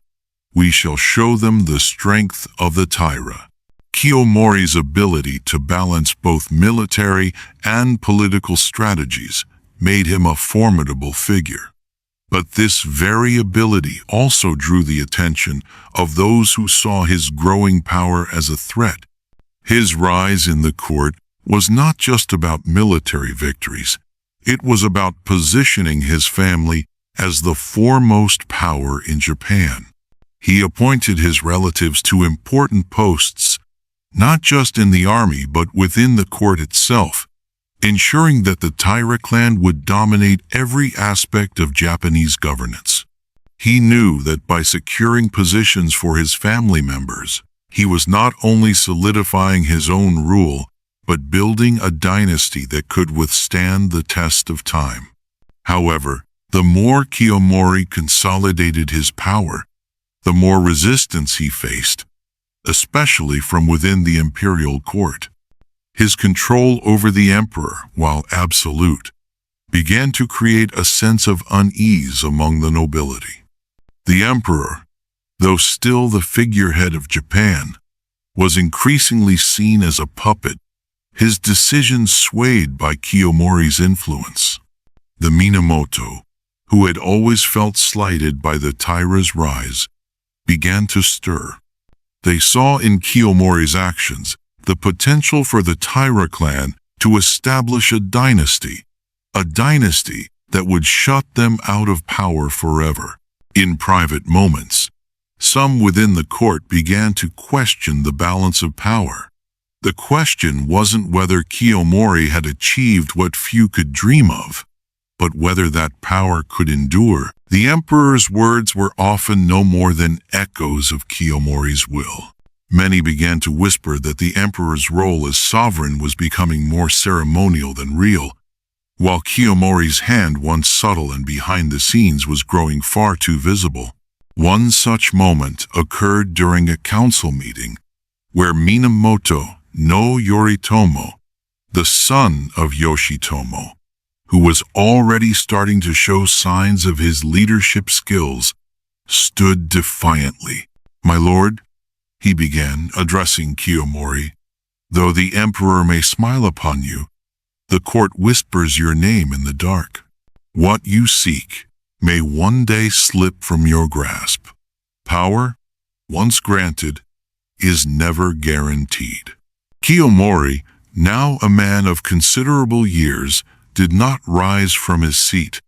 we shall show them the strength of the Taira." Kiyomori's ability to balance both military and political strategies made him a formidable figure. But this very ability also drew the attention of those who saw his growing power as a threat. His rise in the court was not just about military victories. It was about positioning his family as the foremost power in Japan. He appointed his relatives to important posts, not just in the army but within the court itself, ensuring that the Taira clan would dominate every aspect of Japanese governance. He knew that by securing positions for his family members, he was not only solidifying his own rule, but building a dynasty that could withstand the test of time. However, the more Kiyomori consolidated his power, the more resistance he faced, especially from within the imperial court. His control over the emperor, while absolute, began to create a sense of unease among the nobility. The emperor, though still the figurehead of Japan, was increasingly seen as a puppet, his decisions swayed by Kiyomori's influence. The Minamoto, who had always felt slighted by the Taira's rise, began to stir. They saw in Kiyomori's actions the potential for the Taira clan to establish a dynasty that would shut them out of power forever. In private moments, some within the court began to question the balance of power. The question wasn't whether Kiyomori had achieved what few could dream of, but whether that power could endure. The emperor's words were often no more than echoes of Kiyomori's will. Many began to whisper that the emperor's role as sovereign was becoming more ceremonial than real, while Kiyomori's hand, once subtle and behind the scenes, was growing far too visible. One such moment occurred during a council meeting where Minamoto no Yoritomo, the son of Yoshitomo, who was already starting to show signs of his leadership skills, stood defiantly. "My lord," he began, addressing Kiyomori, "though the emperor may smile upon you, the court whispers your name in the dark. What you seek may one day slip from your grasp. Power, once granted, is never guaranteed." Kiyomori, now a man of considerable years, did not rise from his seat,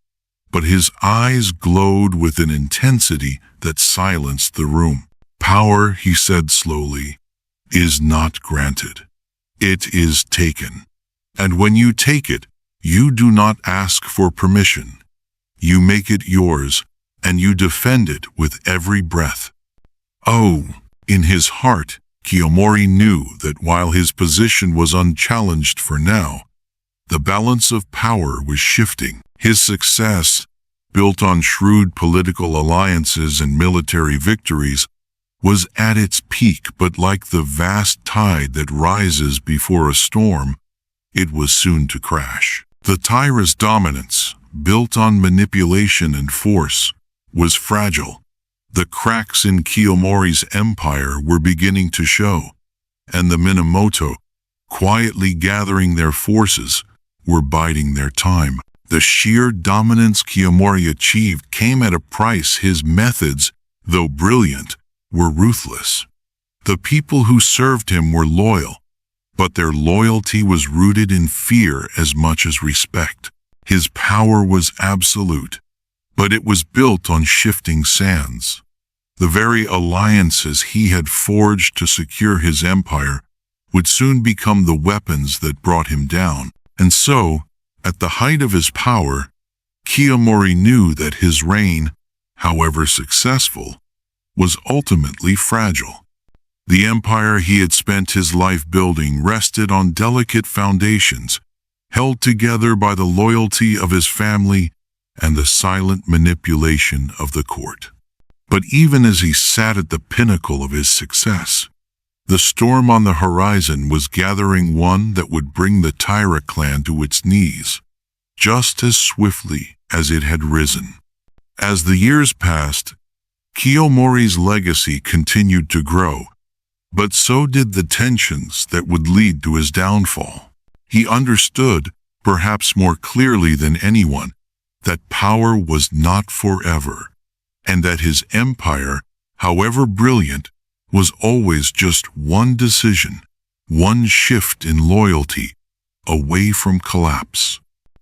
but his eyes glowed with an intensity that silenced the room. "Power," he said slowly, "is not granted. It is taken. And when you take it, you do not ask for permission. You make it yours, and you defend it with every breath." Oh, in his heart, Kiyomori knew that while his position was unchallenged for now, the balance of power was shifting. His success, built on shrewd political alliances and military victories, was at its peak, but like the vast tide that rises before a storm, it was soon to crash. The Taira's dominance, built on manipulation and force, was fragile. The cracks in Kiyomori's empire were beginning to show, and the Minamoto, quietly gathering their forces, were biding their time. The sheer dominance Kiyomori achieved came at a price. His methods, though brilliant, were ruthless. The people who served him were loyal, but their loyalty was rooted in fear as much as respect. His power was absolute, but it was built on shifting sands. The very alliances he had forged to secure his empire would soon become the weapons that brought him down. And so, at the height of his power, Kiyomori knew that his reign, however successful, was ultimately fragile. The empire he had spent his life building rested on delicate foundations, held together by the loyalty of his family and the silent manipulation of the court. But even as he sat at the pinnacle of his success, the storm on the horizon was gathering, one that would bring the Taira clan to its knees, just as swiftly as it had risen. As the years passed, Kiyomori's legacy continued to grow, but so did the tensions that would lead to his downfall. He understood, perhaps more clearly than anyone, that power was not forever, and that his empire, however brilliant, was always just one decision, one shift in loyalty, away from collapse.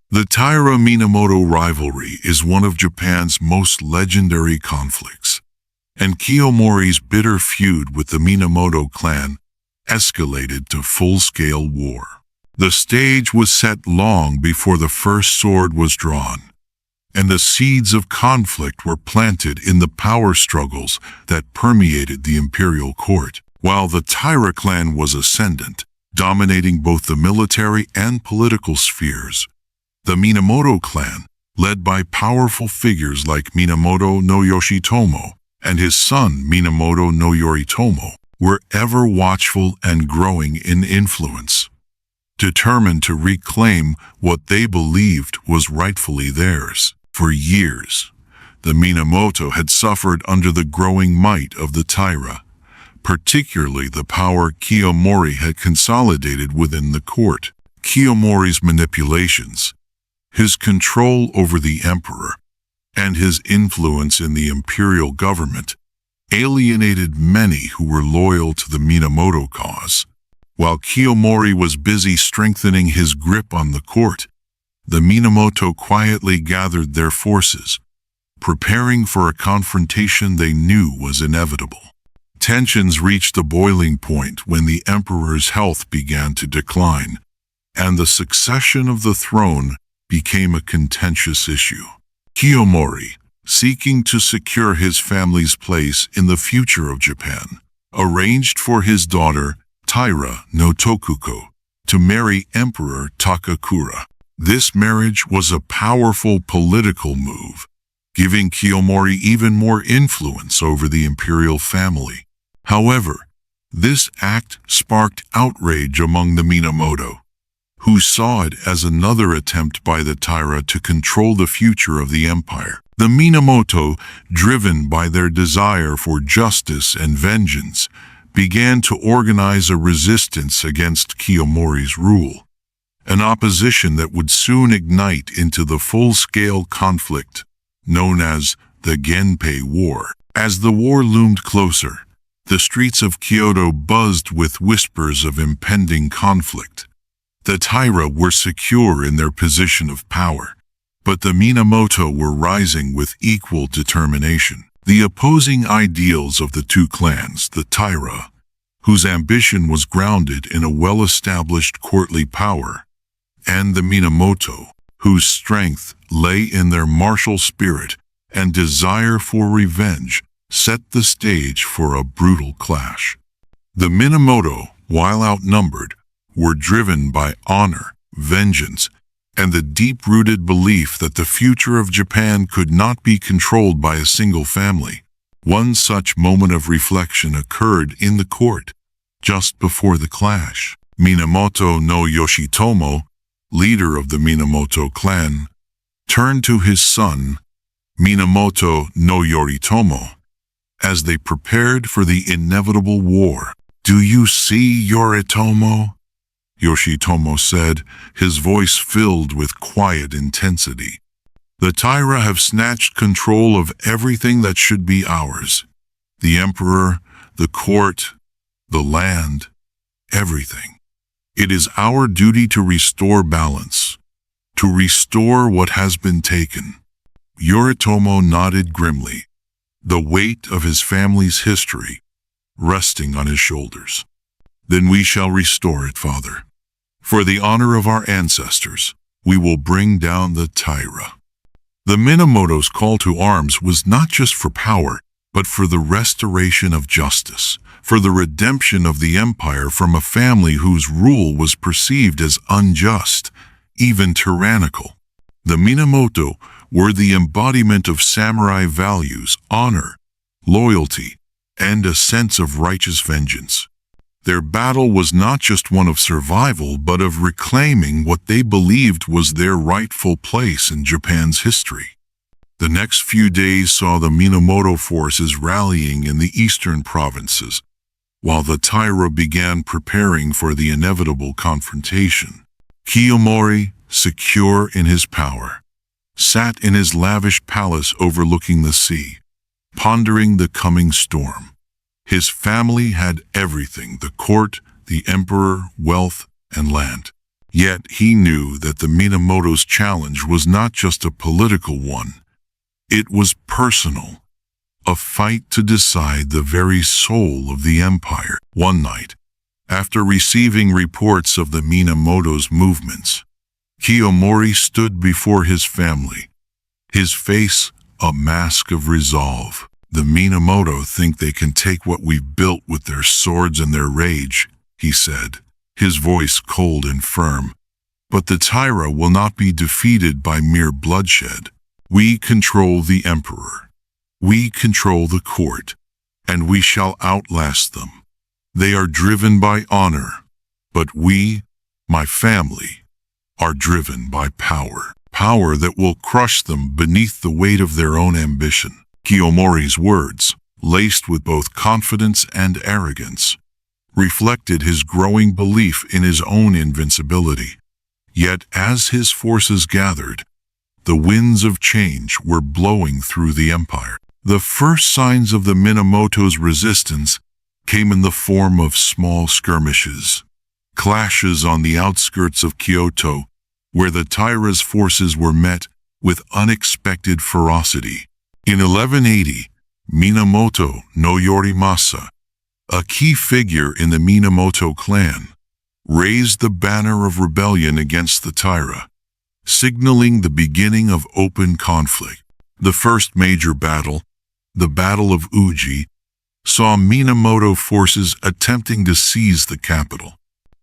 The Taira-Minamoto rivalry is one of Japan's most legendary conflicts, and Kiyomori's bitter feud with the Minamoto clan escalated to full-scale war. The stage was set long before the first sword was drawn, and the seeds of conflict were planted in the power struggles that permeated the imperial court. While the Taira clan was ascendant, dominating both the military and political spheres, the Minamoto clan, led by powerful figures like Minamoto no Yoshitomo and his son Minamoto no Yoritomo, were ever watchful and growing in influence, determined to reclaim what they believed was rightfully theirs. For years, the Minamoto had suffered under the growing might of the Taira, particularly the power Kiyomori had consolidated within the court. Kiyomori's manipulations, his control over the emperor, and his influence in the imperial government alienated many who were loyal to the Minamoto cause. While Kiyomori was busy strengthening his grip on the court, the Minamoto quietly gathered their forces, preparing for a confrontation they knew was inevitable. Tensions reached a boiling point when the emperor's health began to decline, and the succession of the throne became a contentious issue. Kiyomori, seeking to secure his family's place in the future of Japan, arranged for his daughter, Taira no Tokuko, to marry Emperor Takakura. This marriage was a powerful political move, giving Kiyomori even more influence over the imperial family. However, this act sparked outrage among the Minamoto, who saw it as another attempt by the Taira to control the future of the empire. The Minamoto, driven by their desire for justice and vengeance, began to organize a resistance against Kiyomori's rule, an opposition that would soon ignite into the full-scale conflict known as the Genpei War. As the war loomed closer, the streets of Kyoto buzzed with whispers of impending conflict. The Taira were secure in their position of power, but the Minamoto were rising with equal determination. The opposing ideals of the two clans, the Taira, whose ambition was grounded in a well-established courtly power, and the Minamoto, whose strength lay in their martial spirit and desire for revenge, set the stage for a brutal clash. The Minamoto, while outnumbered, were driven by honor, vengeance, and the deep-rooted belief that the future of Japan could not be controlled by a single family. One such moment of reflection occurred in the court, just before the clash. Minamoto no Yoshitomo, leader of the Minamoto clan, turned to his son, Minamoto no Yoritomo, as they prepared for the inevitable war. "Do you see, Yoritomo?" Yoshitomo said, his voice filled with quiet intensity. "The Taira have snatched control of everything that should be ours. The emperor, the court, the land, everything. It is our duty to restore balance, to restore what has been taken. Yoritomo nodded grimly, the weight of his family's history resting on his shoulders. Then we shall restore it, Father. For the honor of our ancestors, we will bring down the Taira. The Minamoto's call to arms was not just for power, but for the restoration of justice, for the redemption of the empire from a family whose rule was perceived as unjust, even tyrannical. The Minamoto were the embodiment of samurai values, honor, loyalty, and a sense of righteous vengeance. Their battle was not just one of survival, but of reclaiming what they believed was their rightful place in Japan's history. The next few days saw the Minamoto forces rallying in the eastern provinces, while the Taira began preparing for the inevitable confrontation. Kiyomori, secure in his power, sat in his lavish palace overlooking the sea, pondering the coming storm. His family had everything: the court, the emperor, wealth, and land. Yet he knew that the Minamoto's challenge was not just a political one. It was personal, a fight to decide the very soul of the empire. One night, after receiving reports of the Minamoto's movements, Kiyomori stood before his family, his face a mask of resolve. The Minamoto think they can take what we've built with their swords and their rage, he said, his voice cold and firm. But the Taira will not be defeated by mere bloodshed. We control the emperor. We control the court, and we shall outlast them. They are driven by honor, but we, my family, are driven by power. Power that will crush them beneath the weight of their own ambition. Kiyomori's words, laced with both confidence and arrogance, reflected his growing belief in his own invincibility. Yet as his forces gathered, the winds of change were blowing through the empire. The first signs of the Minamoto's resistance came in the form of small skirmishes, clashes on the outskirts of Kyoto, where the Taira's forces were met with unexpected ferocity. In 1180, Minamoto no Yorimasa, a key figure in the Minamoto clan, raised the banner of rebellion against the Taira, signaling the beginning of open conflict. The first major battle, the Battle of Uji, saw Minamoto forces attempting to seize the capital.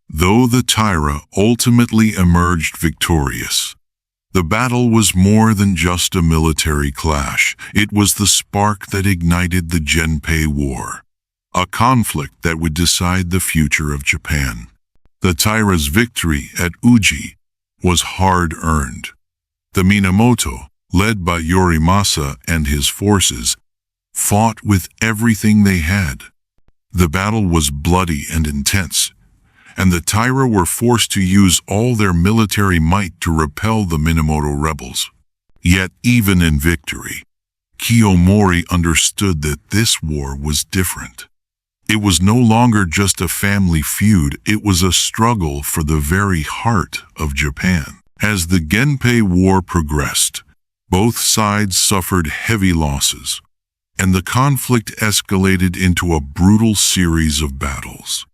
Though the Taira ultimately emerged victorious, the battle was more than just a military clash. It was the spark that ignited the Genpei War, a conflict that would decide the future of Japan. The Taira's victory at Uji was hard-earned. The Minamoto, led by Yorimasa and his forces, fought with everything they had. The battle was bloody and intense, and the Taira were forced to use all their military might to repel the Minamoto rebels. Yet even in victory, Kiyomori understood that this war was different. It was no longer just a family feud, it was a struggle for the very heart of Japan. As the Genpei War progressed, both sides suffered heavy losses, and the conflict escalated into a brutal series of battles.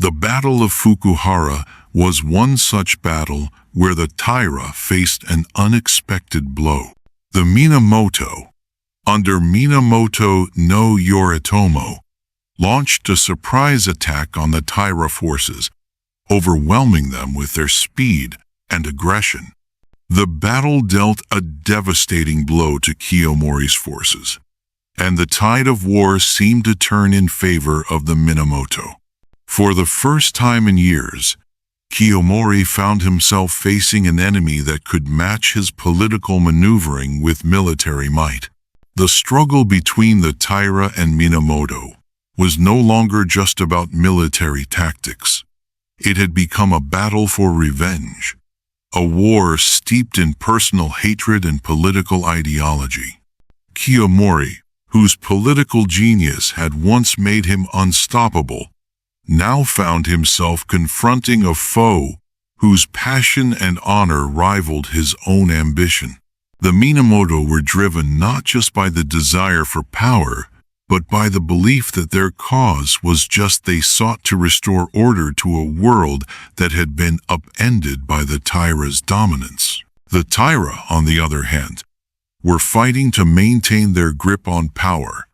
The Battle of Fukuhara was one such battle where the Taira faced an unexpected blow. The Minamoto, under Minamoto no Yoritomo, launched a surprise attack on the Taira forces, overwhelming them with their speed and aggression. The battle dealt a devastating blow to Kiyomori's forces, and the tide of war seemed to turn in favor of the Minamoto. For the first time in years, Kiyomori found himself facing an enemy that could match his political maneuvering with military might. The struggle between the Taira and Minamoto was no longer just about military tactics. It had become a battle for revenge, a war steeped in personal hatred and political ideology. Kiyomori, whose political genius had once made him unstoppable, now found himself confronting a foe whose passion and honor rivaled his own ambition. The Minamoto were driven not just by the desire for power, but by the belief that their cause was just. They sought to restore order to a world that had been upended by the Taira's dominance. The Taira, on the other hand, were fighting to maintain their grip on power,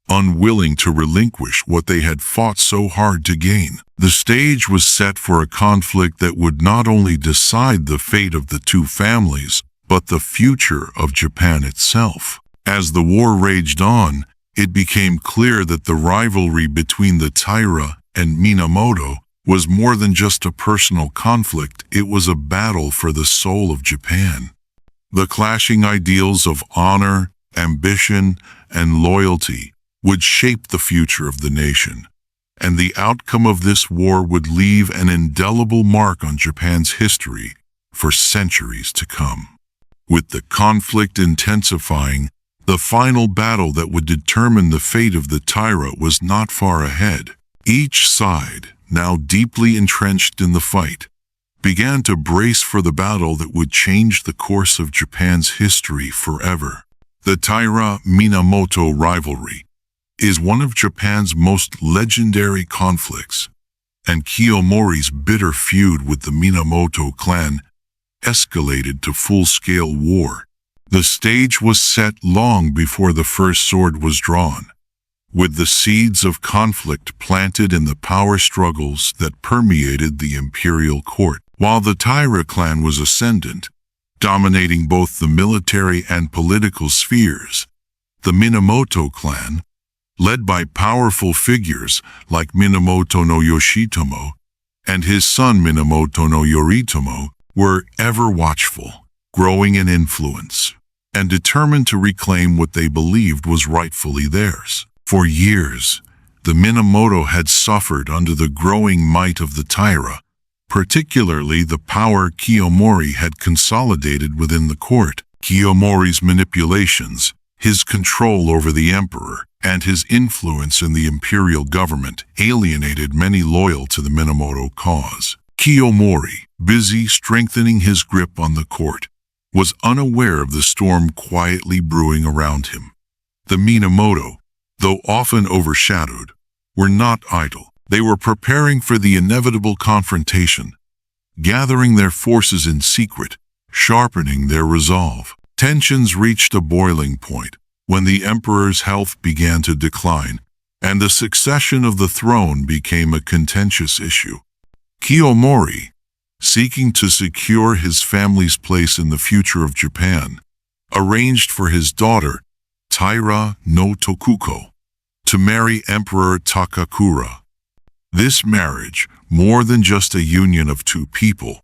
unwilling to relinquish what they had fought so hard to gain. The stage was set for a conflict that would not only decide the fate of the two families, but the future of Japan itself. As the war raged on, it became clear that the rivalry between the Taira and Minamoto was more than just a personal conflict. It was a battle for the soul of Japan. The clashing ideals of honor, ambition, and loyalty would shape the future of the nation, and the outcome of this war would leave an indelible mark on Japan's history for centuries to come. With the conflict intensifying, the final battle that would determine the fate of the Taira was not far ahead. Each side, now deeply entrenched in the fight, began to brace for the battle that would change the course of Japan's history forever. The Taira-Minamoto rivalry is one of Japan's most legendary conflicts, and Kiyomori's bitter feud with the Minamoto clan escalated to full-scale war. The stage was set long before the first sword was drawn, with the seeds of conflict planted in the power struggles that permeated the imperial court. While the Taira clan was ascendant, dominating both the military and political spheres, the Minamoto clan, led by powerful figures like Minamoto no Yoshitomo and his son Minamoto no Yoritomo, were ever watchful, growing in influence, and determined to reclaim what they believed was rightfully theirs. For years, the Minamoto had suffered under the growing might of the Taira, particularly the power Kiyomori had consolidated within the court. Kiyomori's manipulations, his control over the emperor, and his influence in the imperial government alienated many loyal to the Minamoto cause. Kiyomori, busy strengthening his grip on the court, was unaware of the storm quietly brewing around him. The Minamoto, though often overshadowed, were not idle. They were preparing for the inevitable confrontation, gathering their forces in secret, sharpening their resolve. Tensions reached a boiling point when the emperor's health began to decline, and the succession of the throne became a contentious issue. Kiyomori, seeking to secure his family's place in the future of Japan, arranged for his daughter, Taira no Tokuko, to marry Emperor Takakura. This marriage, more than just a union of two people,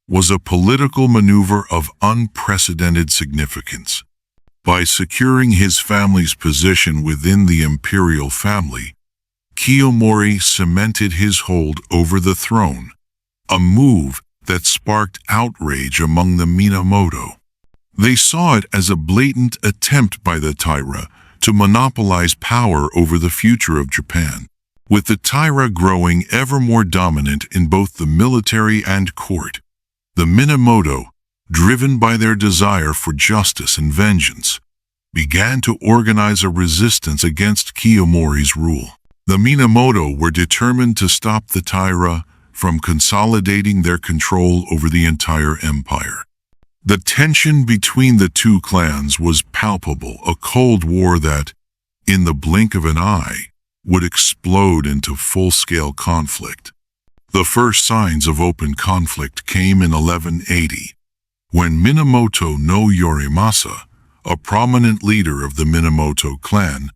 was a political maneuver of unprecedented significance. By securing his family's position within the imperial family, Kiyomori cemented his hold over the throne, a move that sparked outrage among the Minamoto. They saw it as a blatant attempt by the Taira to monopolize power over the future of Japan. With the Taira growing ever more dominant in both the military and court, the Minamoto, driven by their desire for justice and vengeance, began to organize a resistance against Kiyomori's rule. The Minamoto were determined to stop the Taira from consolidating their control over the entire empire. The tension between the two clans was palpable, a cold war that, in the blink of an eye, would explode into full-scale conflict. The first signs of open conflict came in 1180, when Minamoto no Yorimasa, a prominent leader of the Minamoto clan,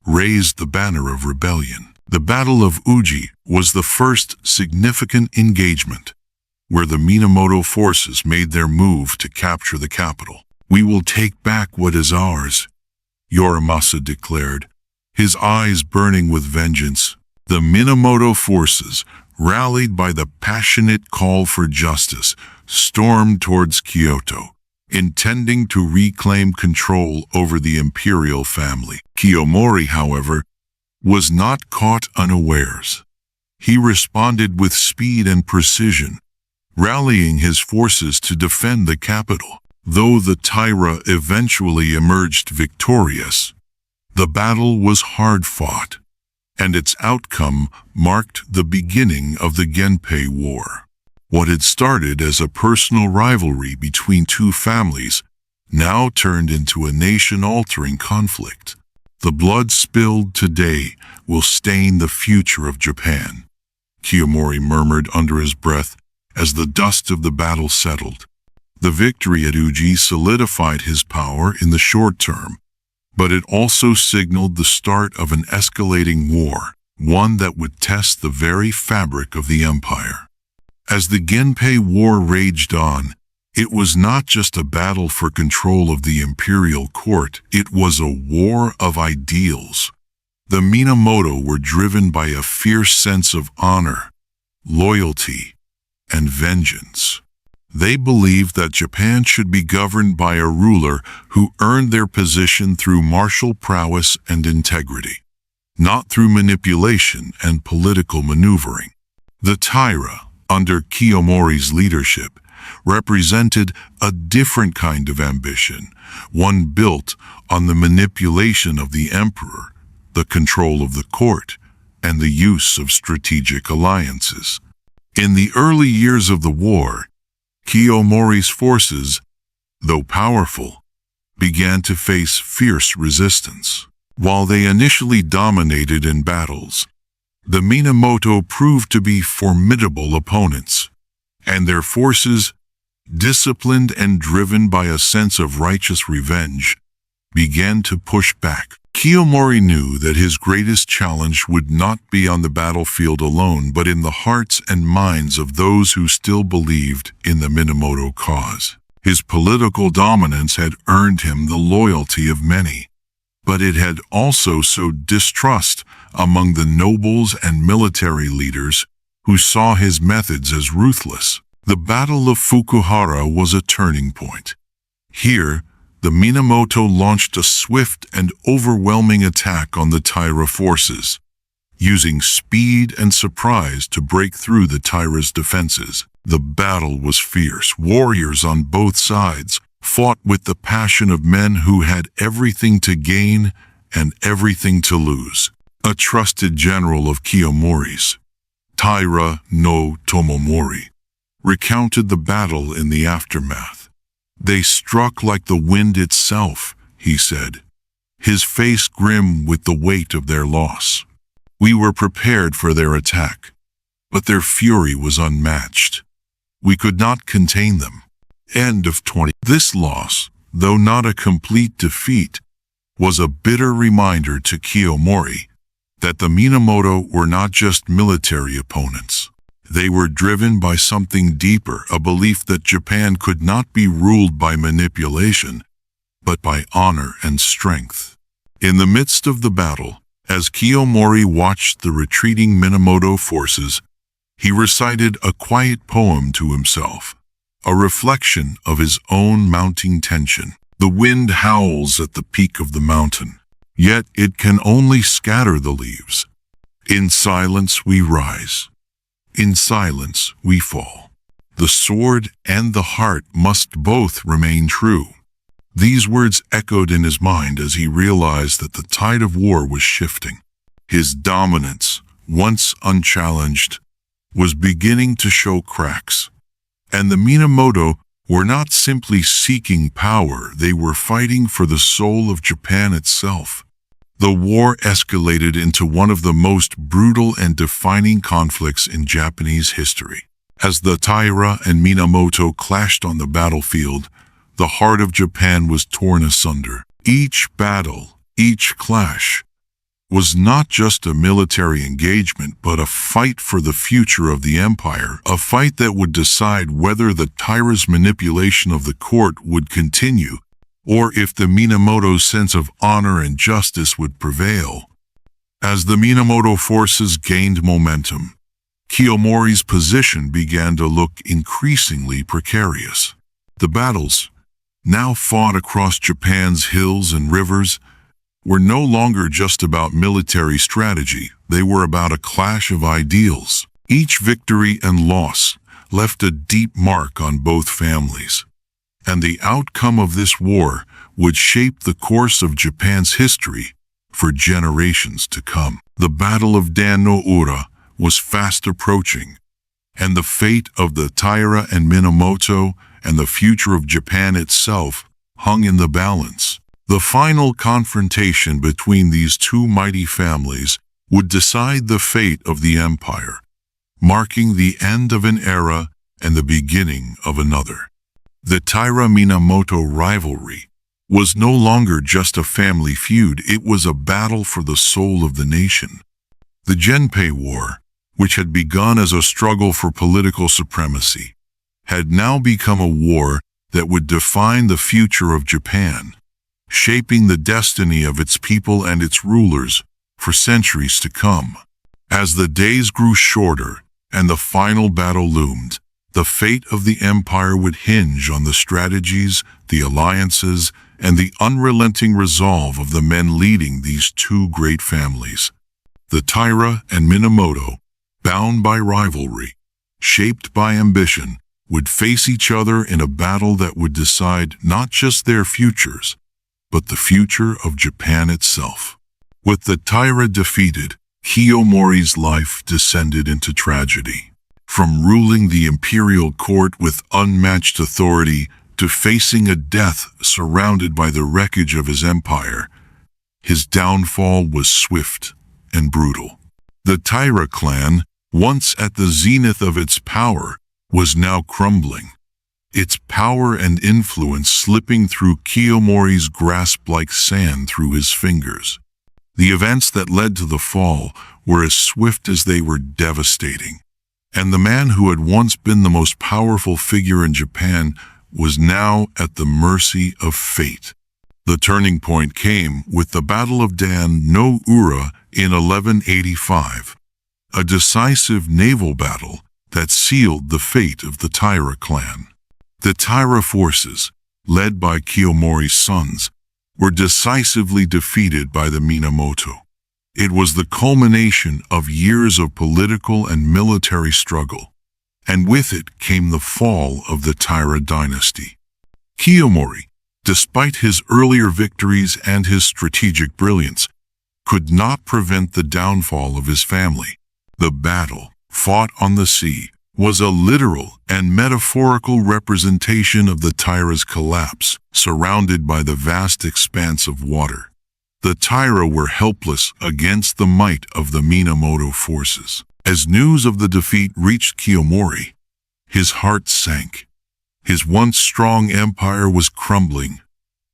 raised the banner of rebellion. The Battle of Uji was the first significant engagement, where the Minamoto forces made their move to capture the capital. "We will take back what is ours," Yorimasa declared, his eyes burning with vengeance. The Minamoto forces, rallied by the passionate call for justice, stormed towards Kyoto, intending to reclaim control over the imperial family. Kiyomori, however, was not caught unawares. He responded with speed and precision, rallying his forces to defend the capital. Though the Taira eventually emerged victorious, the battle was hard-fought, and its outcome marked the beginning of the Genpei War. What had started as a personal rivalry between two families now turned into a nation-altering conflict. The blood spilled today will stain the future of Japan, Kiyomori murmured under his breath as the dust of the battle settled. The victory at Uji solidified his power in the short term, but it also signaled the start of an escalating war, one that would test the very fabric of the empire. As the Genpei War raged on, it was not just a battle for control of the imperial court, it was a war of ideals. The Minamoto were driven by a fierce sense of honor, loyalty, and vengeance. They believed that Japan should be governed by a ruler who earned their position through martial prowess and integrity, not through manipulation and political maneuvering. The Taira, under Kiyomori's leadership, represented a different kind of ambition, one built on the manipulation of the emperor, the control of the court, and the use of strategic alliances. In the early years of the war, Kiyomori's forces, though powerful, began to face fierce resistance. While they initially dominated in battles, the Minamoto proved to be formidable opponents, and their forces, disciplined and driven by a sense of righteous revenge, began to push back. Kiyomori knew that his greatest challenge would not be on the battlefield alone, but in the hearts and minds of those who still believed in the Minamoto cause. His political dominance had earned him the loyalty of many, but it had also sowed distrust among the nobles and military leaders who saw his methods as ruthless. The Battle of Fukuhara was a turning point. Here, the Minamoto launched a swift and overwhelming attack on the Taira forces, using speed and surprise to break through the Taira's defenses. The battle was fierce. Warriors on both sides fought with the passion of men who had everything to gain and everything to lose. A trusted general of Kiyomori's, Taira no Tomomori, recounted the battle in the aftermath. "They struck like the wind itself," he said, his face grim with the weight of their loss. "We were prepared for their attack, but their fury was unmatched. We could not contain them." End of 20. This loss, though not a complete defeat, was a bitter reminder to Kiyomori that the Minamoto were not just military opponents. They were driven by something deeper, a belief that Japan could not be ruled by manipulation, but by honor and strength. In the midst of the battle, as Kiyomori watched the retreating Minamoto forces, he recited a quiet poem to himself, a reflection of his own mounting tension. "The wind howls at the peak of the mountain, yet it can only scatter the leaves. In silence we rise. In silence we fall. The sword and the heart must both remain true." These words echoed in his mind as he realized that the tide of war was shifting. His dominance, once unchallenged, was beginning to show cracks. And the Minamoto were not simply seeking power, they were fighting for the soul of Japan itself. The war escalated into one of the most brutal and defining conflicts in Japanese history. As the Taira and Minamoto clashed on the battlefield, the heart of Japan was torn asunder. Each battle, each clash, was not just a military engagement, but a fight for the future of the empire, a fight that would decide whether the Taira's manipulation of the court would continue, or if the Minamoto's sense of honor and justice would prevail. As the Minamoto forces gained momentum, Kiyomori's position began to look increasingly precarious. The battles, now fought across Japan's hills and rivers, were no longer just about military strategy. They were about a clash of ideals. Each victory and loss left a deep mark on both families, and the outcome of this war would shape the course of Japan's history for generations to come. The Battle of Dan no Ura was fast approaching, and the fate of the Taira and Minamoto and the future of Japan itself hung in the balance. The final confrontation between these two mighty families would decide the fate of the empire, marking the end of an era and the beginning of another. The Taira-Minamoto rivalry was no longer just a family feud, it was a battle for the soul of the nation. The Genpei War, which had begun as a struggle for political supremacy, had now become a war that would define the future of Japan, shaping the destiny of its people and its rulers for centuries to come. As the days grew shorter and the final battle loomed, the fate of the empire would hinge on the strategies, the alliances, and the unrelenting resolve of the men leading these two great families. The Taira and Minamoto, bound by rivalry, shaped by ambition, would face each other in a battle that would decide not just their futures, but the future of Japan itself. With the Taira defeated, Kiyomori's life descended into tragedy. From ruling the imperial court with unmatched authority to facing a death surrounded by the wreckage of his empire, his downfall was swift and brutal. The Taira clan, once at the zenith of its power, was now crumbling, its power and influence slipping through Kiyomori's grasp like sand through his fingers. The events that led to the fall were as swift as they were devastating, and the man who had once been the most powerful figure in Japan was now at the mercy of fate. The turning point came with the Battle of Dan no Ura in 1185, a decisive naval battle that sealed the fate of the Taira clan. The Taira forces, led by Kiyomori's sons, were decisively defeated by the Minamoto. It was the culmination of years of political and military struggle, and with it came the fall of the Taira dynasty. Kiyomori, despite his earlier victories and his strategic brilliance, could not prevent the downfall of his family. The battle, fought on the sea, was a literal and metaphorical representation of the Taira's collapse, surrounded by the vast expanse of water. The Taira were helpless against the might of the Minamoto forces. As news of the defeat reached Kiyomori, his heart sank. His once strong empire was crumbling,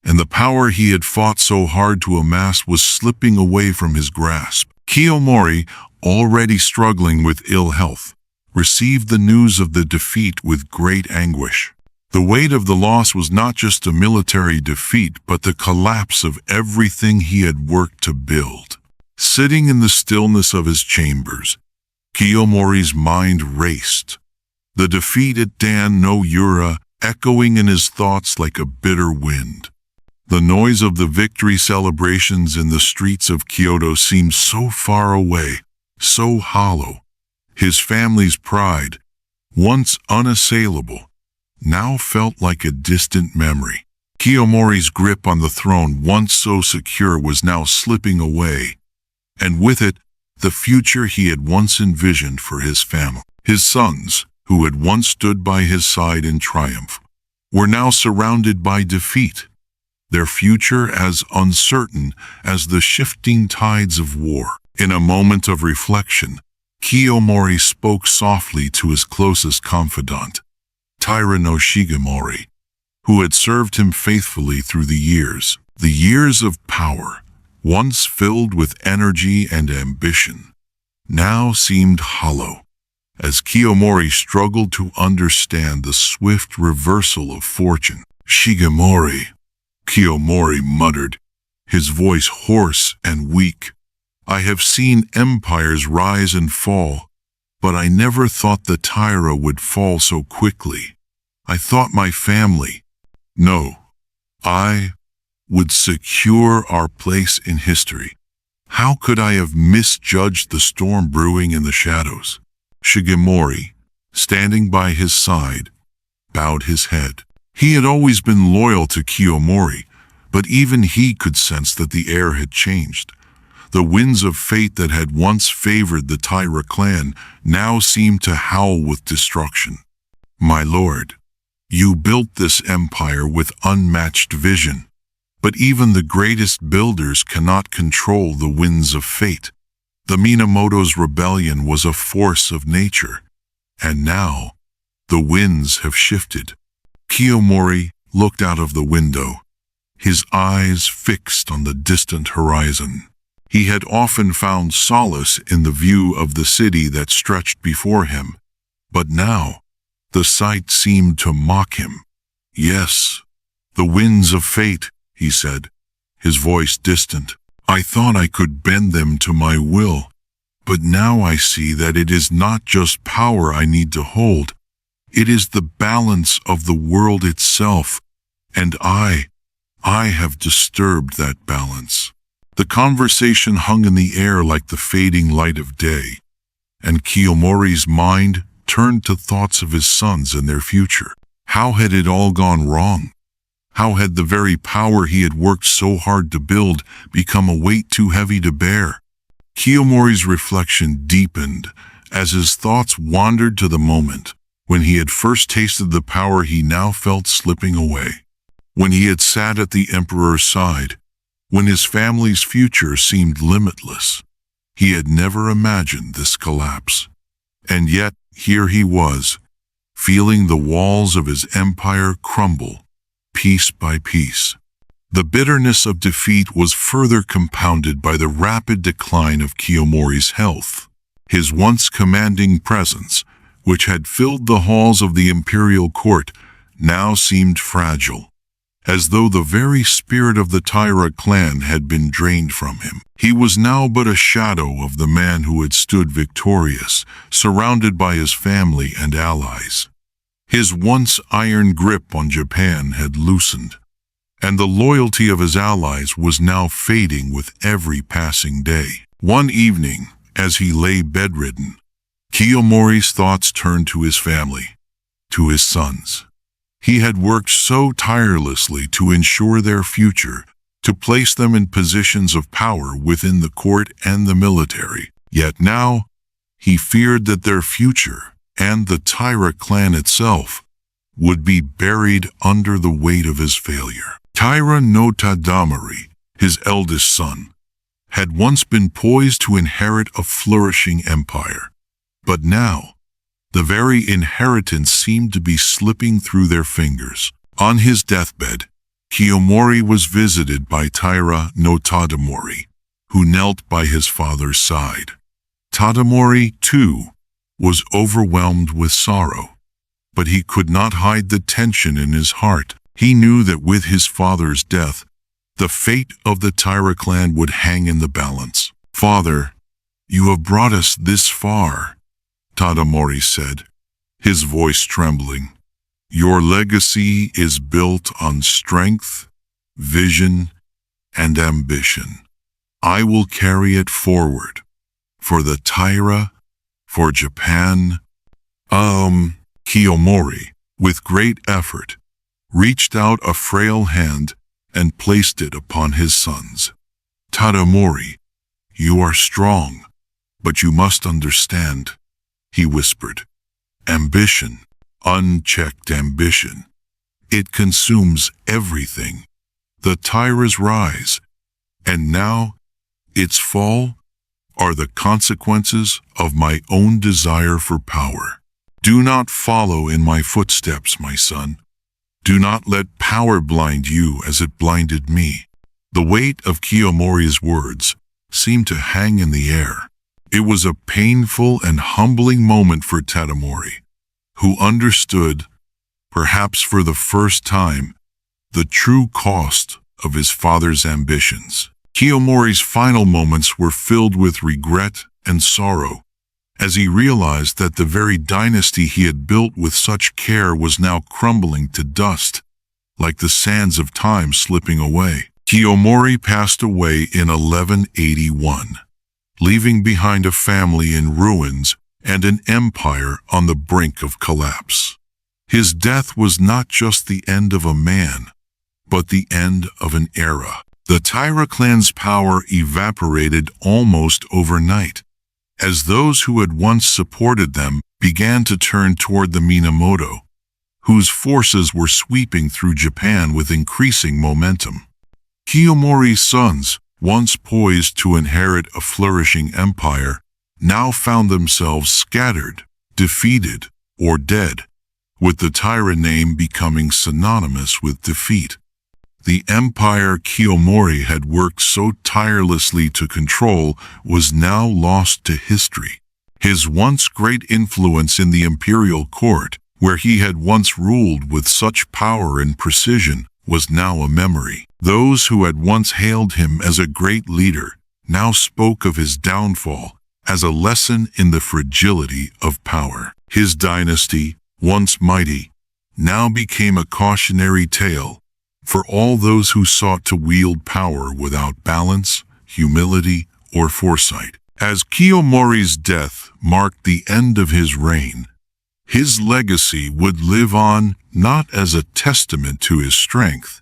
and the power he had fought so hard to amass was slipping away from his grasp. Kiyomori, already struggling with ill health, received the news of the defeat with great anguish. The weight of the loss was not just a military defeat, but the collapse of everything he had worked to build. Sitting in the stillness of his chambers, Kiyomori's mind raced, the defeat at Dan no Ura echoing in his thoughts like a bitter wind. The noise of the victory celebrations in the streets of Kyoto seemed so far away, so hollow. His family's pride, once unassailable, now felt like a distant memory. Kiyomori's grip on the throne, once so secure, was now slipping away, and with it, the future he had once envisioned for his family. His sons, who had once stood by his side in triumph, were now surrounded by defeat, their future as uncertain as the shifting tides of war. In a moment of reflection, Kiyomori spoke softly to his closest confidant, Taira no Shigemori, who had served him faithfully through the years of power, once filled with energy and ambition, now seemed hollow, as Kiyomori struggled to understand the swift reversal of fortune. Shigemori, Kiyomori muttered, his voice hoarse and weak. I have seen empires rise and fall, but I never thought the Taira would fall so quickly. I thought my family. No, would secure our place in history. How could I have misjudged the storm brewing in the shadows? Shigemori, standing by his side, bowed his head. He had always been loyal to Kiyomori, but even he could sense that the air had changed. The winds of fate that had once favored the Taira clan now seemed to howl with destruction. My lord, you built this empire with unmatched vision, but even the greatest builders cannot control the winds of fate. The Minamoto's rebellion was a force of nature, and now the winds have shifted. Kiyomori looked out of the window, his eyes fixed on the distant horizon. He had often found solace in the view of the city that stretched before him, but now the sight seemed to mock him. Yes, the winds of fate, he said, his voice distant. I thought I could bend them to my will, but now I see that it is not just power I need to hold. It is the balance of the world itself, and I have disturbed that balance. The conversation hung in the air like the fading light of day, and Kiyomori's mind turned to thoughts of his sons and their future. How had it all gone wrong? How had the very power he had worked so hard to build become a weight too heavy to bear? Kiyomori's reflection deepened as his thoughts wandered to the moment when he had first tasted the power he now felt slipping away. When he had sat at the emperor's side, when his family's future seemed limitless. He had never imagined this collapse. And yet, here he was, feeling the walls of his empire crumble, piece by piece. The bitterness of defeat was further compounded by the rapid decline of Kiyomori's health. His once commanding presence, which had filled the halls of the imperial court, now seemed fragile, as though the very spirit of the Taira clan had been drained from him. He was now but a shadow of the man who had stood victorious, surrounded by his family and allies. His once iron grip on Japan had loosened, and the loyalty of his allies was now fading with every passing day. One evening, as he lay bedridden, Kiyomori's thoughts turned to his family, to his sons. He had worked so tirelessly to ensure their future, to place them in positions of power within the court and the military. Yet now, he feared that their future, and the Taira clan itself, would be buried under the weight of his failure. Taira no Tadamori, his eldest son, had once been poised to inherit a flourishing empire, but now, the very inheritance seemed to be slipping through their fingers. On his deathbed, Kiyomori was visited by Taira no Tadamori, who knelt by his father's side. Tadamori, too, was overwhelmed with sorrow, but he could not hide the tension in his heart. He knew that with his father's death, the fate of the Taira clan would hang in the balance. Father, you have brought us this far, Tadamori said, his voice trembling. Your legacy is built on strength, vision, and ambition. I will carry it forward. For the Taira, for Japan. Kiyomori, with great effort, reached out a frail hand and placed it upon his sons. Tadamori, you are strong, but you must understand, he whispered. Ambition, unchecked ambition. It consumes everything. The Taira's rise, and now its fall, are the consequences of my own desire for power. Do not follow in my footsteps, my son. Do not let power blind you as it blinded me. The weight of Kiyomori's words seemed to hang in the air. It was a painful and humbling moment for Tadamori, who understood, perhaps for the first time, the true cost of his father's ambitions. Kiyomori's final moments were filled with regret and sorrow, as he realized that the very dynasty he had built with such care was now crumbling to dust, like the sands of time slipping away. Kiyomori passed away in 1181, leaving behind a family in ruins and an empire on the brink of collapse. His death was not just the end of a man, but the end of an era. The Taira clan's power evaporated almost overnight, as those who had once supported them began to turn toward the Minamoto, whose forces were sweeping through Japan with increasing momentum. Kiyomori's sons, once poised to inherit a flourishing empire, now found themselves scattered, defeated, or dead, with the Taira name becoming synonymous with defeat. The empire Kiyomori had worked so tirelessly to control was now lost to history. His once great influence in the imperial court, where he had once ruled with such power and precision, was now a memory. Those who had once hailed him as a great leader now spoke of his downfall as a lesson in the fragility of power. His dynasty, once mighty, now became a cautionary tale for all those who sought to wield power without balance, humility, or foresight. As Kiyomori's death marked the end of his reign, his legacy would live on not as a testament to his strength,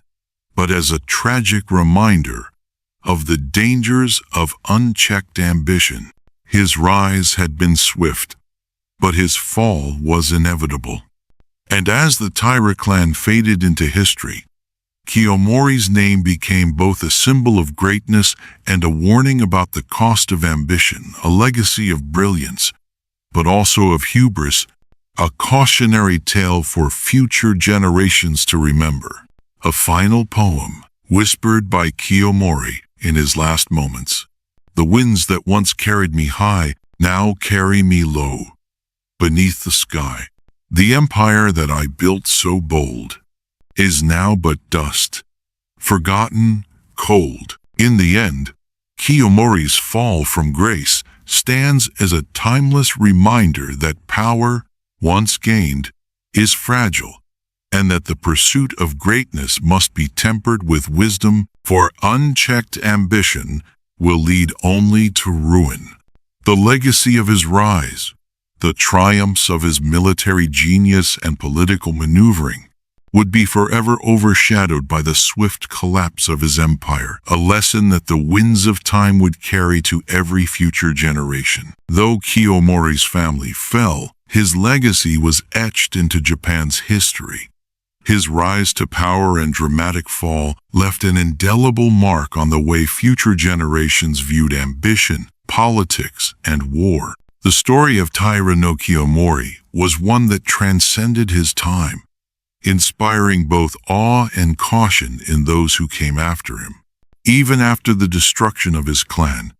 but as a tragic reminder of the dangers of unchecked ambition. His rise had been swift, but his fall was inevitable. And as the Taira clan faded into history, Kiyomori's name became both a symbol of greatness and a warning about the cost of ambition, a legacy of brilliance, but also of hubris, a cautionary tale for future generations to remember. A final poem, whispered by Kiyomori in his last moments. The winds that once carried me high now carry me low, beneath the sky. The empire that I built so bold is now but dust, forgotten, cold. In the end, Kiyomori's fall from grace stands as a timeless reminder that power, once gained, is fragile, and that the pursuit of greatness must be tempered with wisdom, for unchecked ambition will lead only to ruin. The legacy of his rise, the triumphs of his military genius and political maneuvering, would be forever overshadowed by the swift collapse of his empire, a lesson that the winds of time would carry to every future generation. Though Kiyomori's family fell, his legacy was etched into Japan's history. His rise to power and dramatic fall left an indelible mark on the way future generations viewed ambition, politics, and war. The story of Taira no Kiyomori was one that transcended his time, inspiring both awe and caution in those who came after him. Even after the destruction of his clan,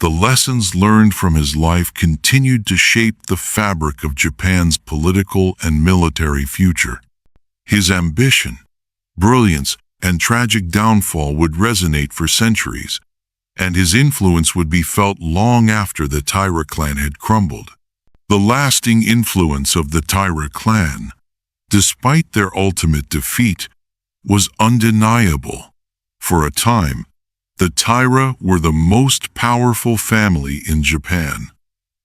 the lessons learned from his life continued to shape the fabric of Japan's political and military future. His ambition, brilliance, and tragic downfall would resonate for centuries, and his influence would be felt long after the Taira clan had crumbled. The lasting influence of the Taira clan, despite their ultimate defeat, was undeniable. For a time, the Taira were the most powerful family in Japan,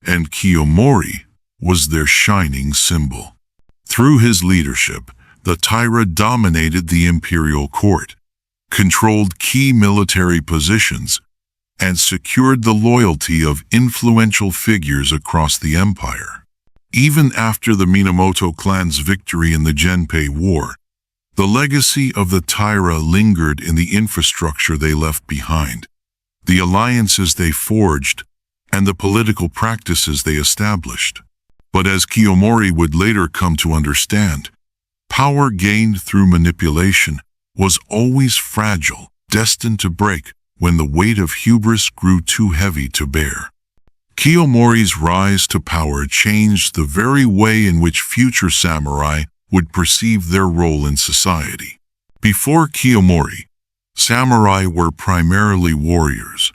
and Kiyomori was their shining symbol. Through his leadership, the Taira dominated the imperial court, controlled key military positions, and secured the loyalty of influential figures across the empire. Even after the Minamoto clan's victory in the Genpei War, the legacy of the Taira lingered in the infrastructure they left behind, the alliances they forged, and the political practices they established. But as Kiyomori would later come to understand, power gained through manipulation was always fragile, destined to break when the weight of hubris grew too heavy to bear. Kiyomori's rise to power changed the very way in which future samurai would perceive their role in society. Before Kiyomori, samurai were primarily warriors,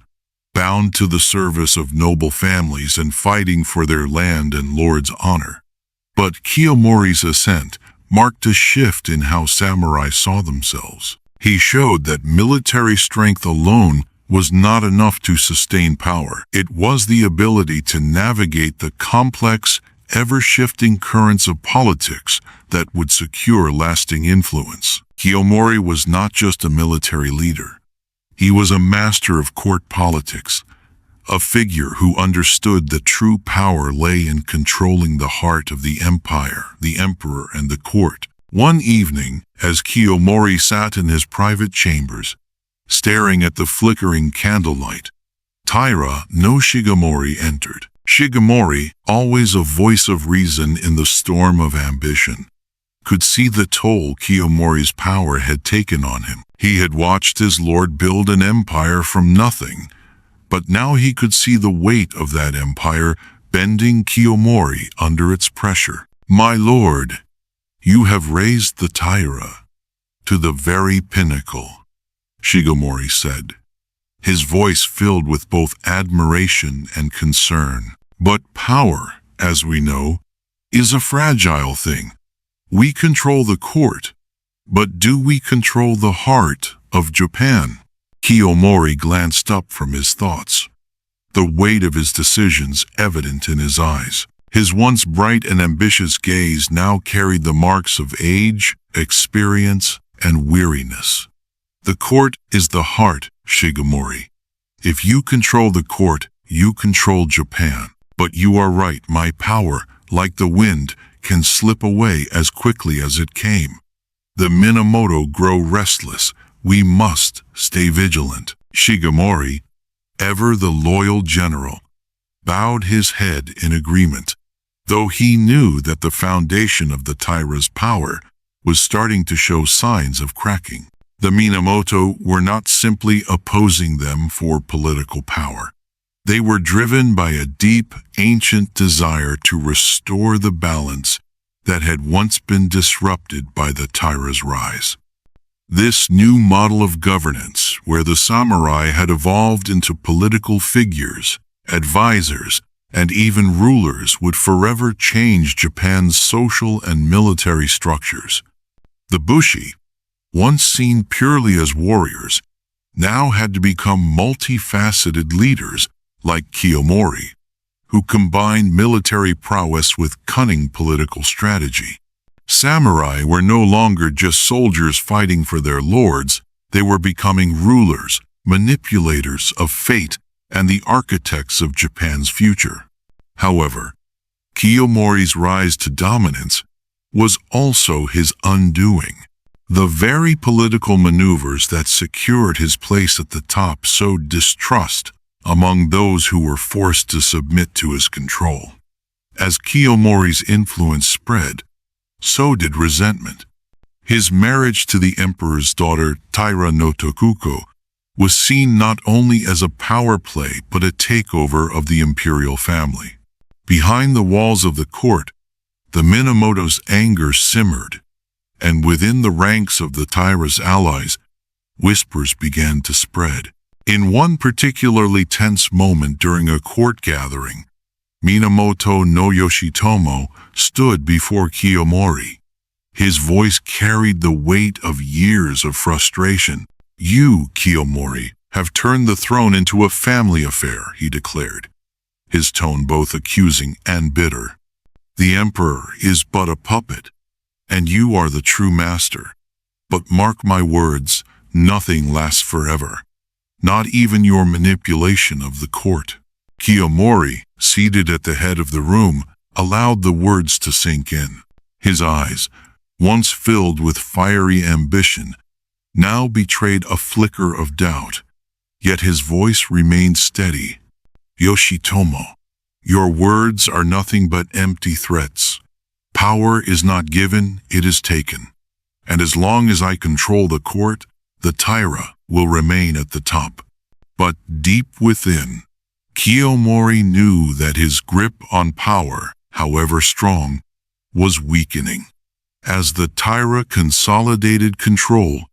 bound to the service of noble families and fighting for their land and lord's honor. But Kiyomori's ascent marked a shift in how samurai saw themselves. He showed that military strength alone was not enough to sustain power. It was the ability to navigate the complex, ever-shifting currents of politics that would secure lasting influence. Kiyomori was not just a military leader. He was a master of court politics, a figure who understood that true power lay in controlling the heart of the empire, the emperor, and the court. One evening, as Kiyomori sat in his private chambers, staring at the flickering candlelight, Taira no Shigemori entered. Shigemori, always a voice of reason in the storm of ambition, could see the toll Kiyomori's power had taken on him. He had watched his lord build an empire from nothing, but now he could see the weight of that empire bending Kiyomori under its pressure. "My lord, you have raised the Taira to the very pinnacle," Shigemori said, his voice filled with both admiration and concern. "But power, as we know, is a fragile thing. We control the court, but do we control the heart of Japan?" Kiyomori glanced up from his thoughts, the weight of his decisions evident in his eyes. His once bright and ambitious gaze now carried the marks of age, experience, and weariness. "The court is the heart, Shigemori. If you control the court, you control Japan. But you are right, my power, like the wind, can slip away as quickly as it came. The Minamoto grow restless. We must stay vigilant." Shigemori, ever the loyal general, bowed his head in agreement, though he knew that the foundation of the Taira's power was starting to show signs of cracking. The Minamoto were not simply opposing them for political power. They were driven by a deep, ancient desire to restore the balance that had once been disrupted by the Taira's rise. This new model of governance, where the samurai had evolved into political figures, advisors, and even rulers, would forever change Japan's social and military structures. The Bushi, once seen purely as warriors, now had to become multifaceted leaders like Kiyomori, who combined military prowess with cunning political strategy. Samurai were no longer just soldiers fighting for their lords. They were becoming rulers, manipulators of fate, and the architects of Japan's future. However, Kiyomori's rise to dominance was also his undoing. The very political maneuvers that secured his place at the top sowed distrust among those who were forced to submit to his control. As Kiyomori's influence spread, so did resentment. His marriage to the emperor's daughter, Taira no Tokuko, was seen not only as a power play but a takeover of the imperial family. Behind the walls of the court, the Minamoto's anger simmered, and within the ranks of the Taira's allies, whispers began to spread. In one particularly tense moment during a court gathering, Minamoto no Yoshitomo stood before Kiyomori. His voice carried the weight of years of frustration. "You, Kiyomori, have turned the throne into a family affair," he declared, his tone both accusing and bitter. "The emperor is but a puppet, and you are the true master. But mark my words, nothing lasts forever, not even your manipulation of the court." Kiyomori, seated at the head of the room, allowed the words to sink in. His eyes, once filled with fiery ambition, now betrayed a flicker of doubt, yet his voice remained steady. "Yoshitomo, your words are nothing but empty threats. Power is not given, it is taken. And as long as I control the court, the Taira will remain at the top." But deep within, Kiyomori knew that his grip on power, however strong, was weakening. As the Taira consolidated control,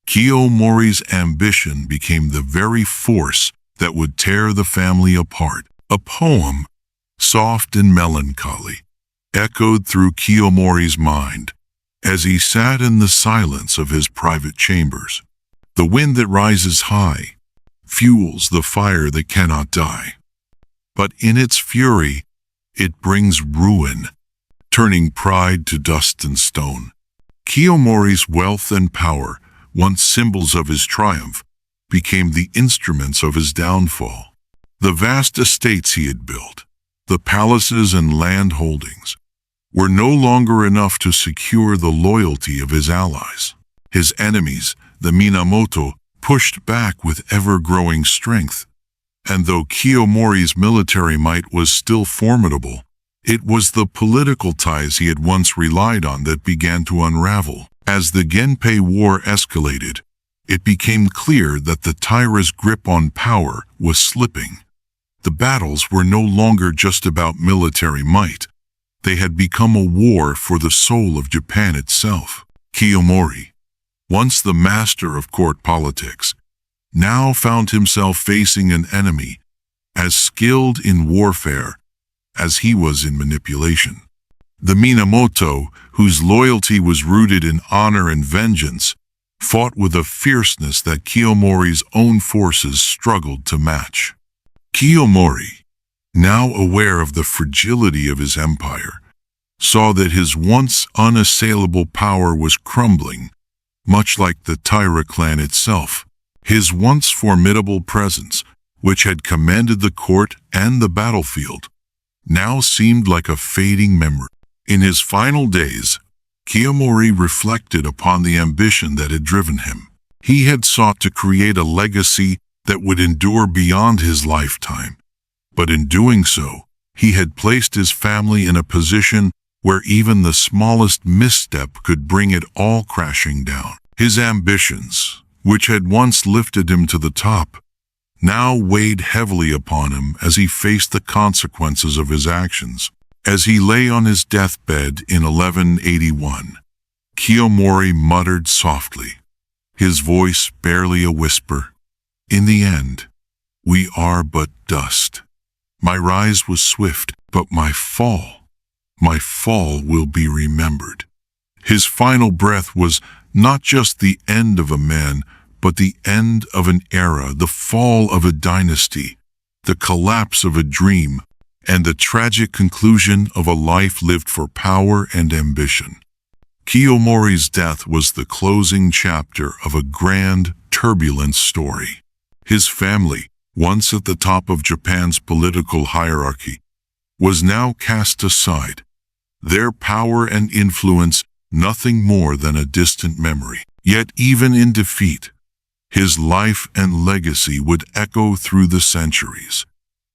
Kiyomori's ambition became the very force that would tear the family apart. A poem, soft and melancholy, echoed through Kiyomori's mind as he sat in the silence of his private chambers. The wind that rises high fuels the fire that cannot die. But in its fury, it brings ruin, turning pride to dust and stone. Kiyomori's wealth and power, once symbols of his triumph, became the instruments of his downfall. The vast estates he had built, the palaces and land holdings, were no longer enough to secure the loyalty of his allies. His enemies, the Minamoto, pushed back with ever-growing strength, and though Kiyomori's military might was still formidable, it was the political ties he had once relied on that began to unravel. As the Genpei War escalated, it became clear that the Taira's grip on power was slipping. The battles were no longer just about military might. They had become a war for the soul of Japan itself. Kiyomori, once the master of court politics, now found himself facing an enemy as skilled in warfare as he was in manipulation. The Minamoto, whose loyalty was rooted in honor and vengeance, fought with a fierceness that Kiyomori's own forces struggled to match. Kiyomori, now aware of the fragility of his empire, saw that his once unassailable power was crumbling, much like the Taira clan itself. His once formidable presence, which had commanded the court and the battlefield, now seemed like a fading memory. In his final days, Kiyomori reflected upon the ambition that had driven him. He had sought to create a legacy that would endure beyond his lifetime, but in doing so, he had placed his family in a position where even the smallest misstep could bring it all crashing down. His ambitions, which had once lifted him to the top, now weighed heavily upon him as he faced the consequences of his actions. As he lay on his deathbed in 1181, Kiyomori muttered softly, his voice barely a whisper, "In the end, we are but dust. My rise was swift, but my fall will be remembered." His final breath was not just the end of a man, but the end of an era, the fall of a dynasty, the collapse of a dream, and the tragic conclusion of a life lived for power and ambition. Kiyomori's death was the closing chapter of a grand, turbulent story. His family, once at the top of Japan's political hierarchy, was now cast aside, their power and influence nothing more than a distant memory. Yet even in defeat, his life and legacy would echo through the centuries,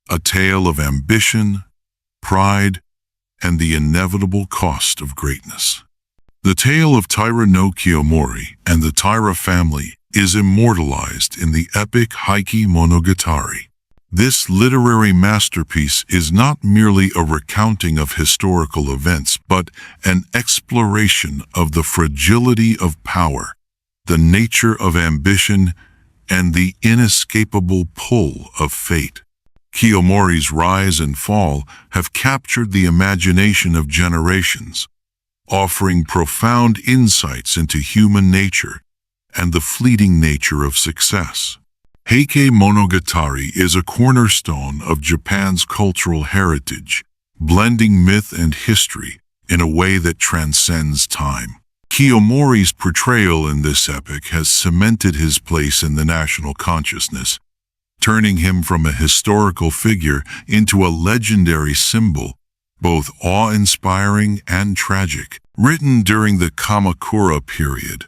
a tale of ambition, pride, and the inevitable cost of greatness. The tale of Taira no Kiyomori and the Taira family is immortalized in the epic Heike Monogatari. This literary masterpiece is not merely a recounting of historical events, but an exploration of the fragility of power, the nature of ambition, and the inescapable pull of fate. Kiyomori's rise and fall have captured the imagination of generations, offering profound insights into human nature and the fleeting nature of success. Heike Monogatari is a cornerstone of Japan's cultural heritage, blending myth and history in a way that transcends time. Kiyomori's portrayal in this epic has cemented his place in the national consciousness, turning him from a historical figure into a legendary symbol, both awe-inspiring and tragic. Written during the Kamakura period,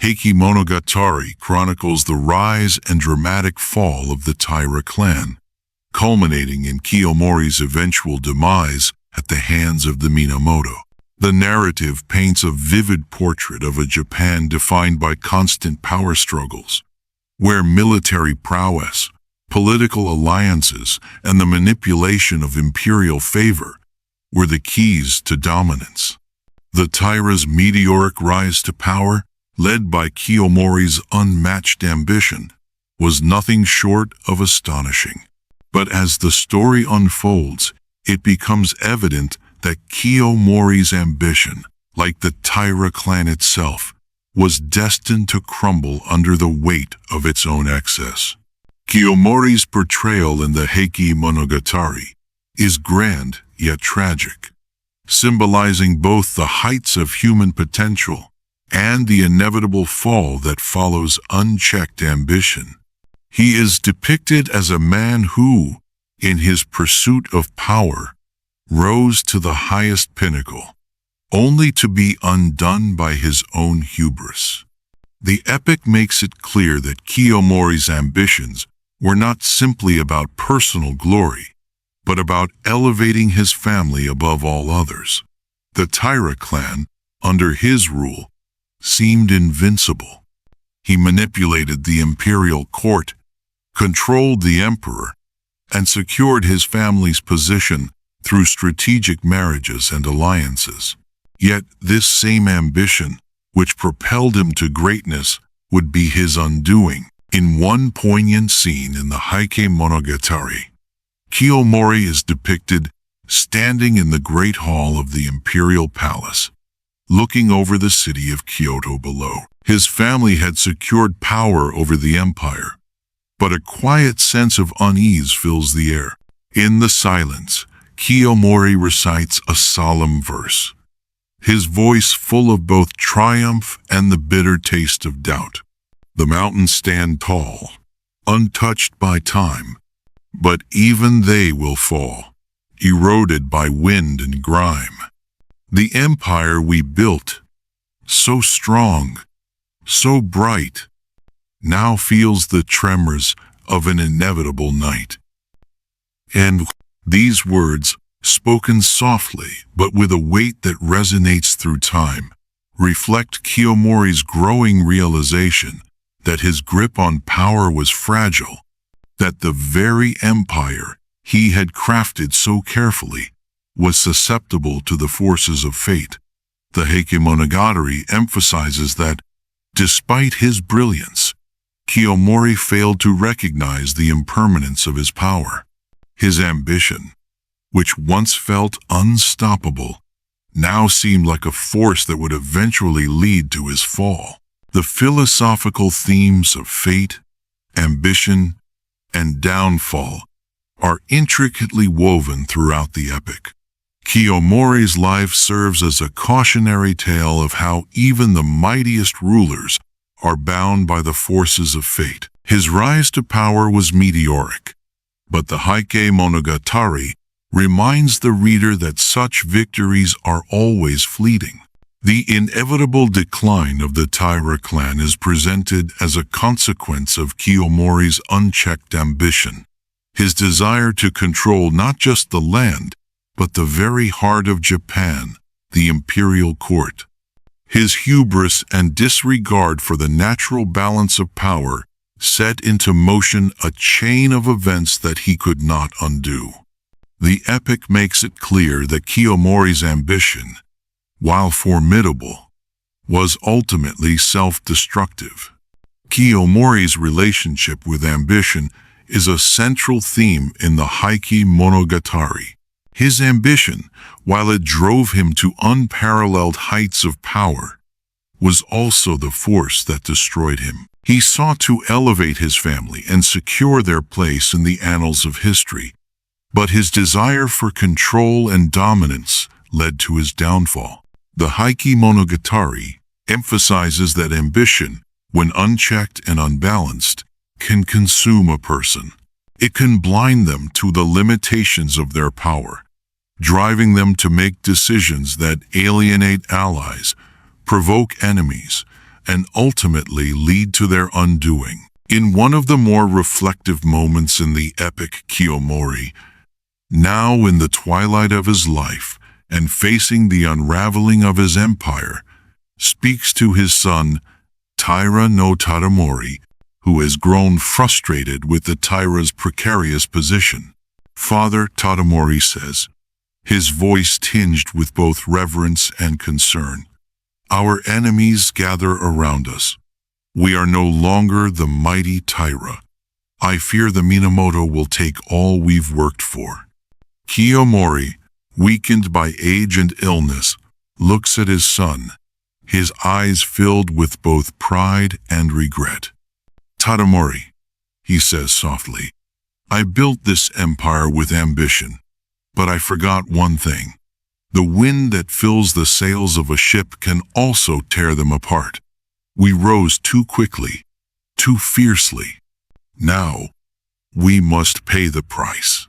Heike Monogatari chronicles the rise and dramatic fall of the Taira clan, culminating in Kiyomori's eventual demise at the hands of the Minamoto. The narrative paints a vivid portrait of a Japan defined by constant power struggles, where military prowess, political alliances, and the manipulation of imperial favor were the keys to dominance. The Taira's meteoric rise to power, led by Kiyomori's unmatched ambition, was nothing short of astonishing. But as the story unfolds, it becomes evident that Kiyomori's ambition, like the Taira clan itself, was destined to crumble under the weight of its own excess. Kiyomori's portrayal in the Heike Monogatari is grand yet tragic, symbolizing both the heights of human potential and the inevitable fall that follows unchecked ambition. He is depicted as a man who, in his pursuit of power, rose to the highest pinnacle, only to be undone by his own hubris. The epic makes it clear that Kiyomori's ambitions were not simply about personal glory, but about elevating his family above all others. The Taira clan, under his rule, seemed invincible. He manipulated the imperial court, controlled the emperor, and secured his family's position through strategic marriages and alliances. Yet this same ambition, which propelled him to greatness, would be his undoing. In one poignant scene in the Heike Monogatari, Kiyomori is depicted standing in the great hall of the imperial palace, looking over the city of Kyoto below. His family had secured power over the empire, but a quiet sense of unease fills the air. In the silence, Kiyomori recites a solemn verse, his voice full of both triumph and the bitter taste of doubt. The mountains stand tall, untouched by time, but even they will fall, eroded by wind and grime. The empire we built, so strong, so bright, now feels the tremors of an inevitable night. And these words, spoken softly but with a weight that resonates through time, reflect Kiyomori's growing realization that his grip on power was fragile, that the very empire he had crafted so carefully was susceptible to the forces of fate. The Heike Monogatari emphasizes that, despite his brilliance, Kiyomori failed to recognize the impermanence of his power. His ambition, which once felt unstoppable, now seemed like a force that would eventually lead to his fall. The philosophical themes of fate, ambition, and downfall are intricately woven throughout the epic. Kiyomori's life serves as a cautionary tale of how even the mightiest rulers are bound by the forces of fate. His rise to power was meteoric, but the Heike Monogatari reminds the reader that such victories are always fleeting. The inevitable decline of the Taira clan is presented as a consequence of Kiyomori's unchecked ambition, his desire to control not just the land, but the very heart of Japan, the imperial court. His hubris and disregard for the natural balance of power set into motion a chain of events that he could not undo. The epic makes it clear that Kiyomori's ambition, while formidable, was ultimately self-destructive. Kiyomori's relationship with ambition is a central theme in the Heike Monogatari. His ambition, while it drove him to unparalleled heights of power, was also the force that destroyed him. He sought to elevate his family and secure their place in the annals of history, but his desire for control and dominance led to his downfall. The Heike Monogatari emphasizes that ambition, when unchecked and unbalanced, can consume a person. It can blind them to the limitations of their power, driving them to make decisions that alienate allies, provoke enemies, and ultimately lead to their undoing. In one of the more reflective moments in the epic, Kiyomori, now in the twilight of his life and facing the unraveling of his empire, speaks to his son, Taira no Tadamori, who has grown frustrated with the Taira's precarious position. Father, Tadamori says, his voice tinged with both reverence and concern, "Our enemies gather around us. We are no longer the mighty Taira. I fear the Minamoto will take all we've worked for." Kiyomori, weakened by age and illness, looks at his son, his eyes filled with both pride and regret. "Tadamori," he says softly, "I built this empire with ambition, but I forgot one thing. The wind that fills the sails of a ship can also tear them apart. We rose too quickly, too fiercely. Now, we must pay the price."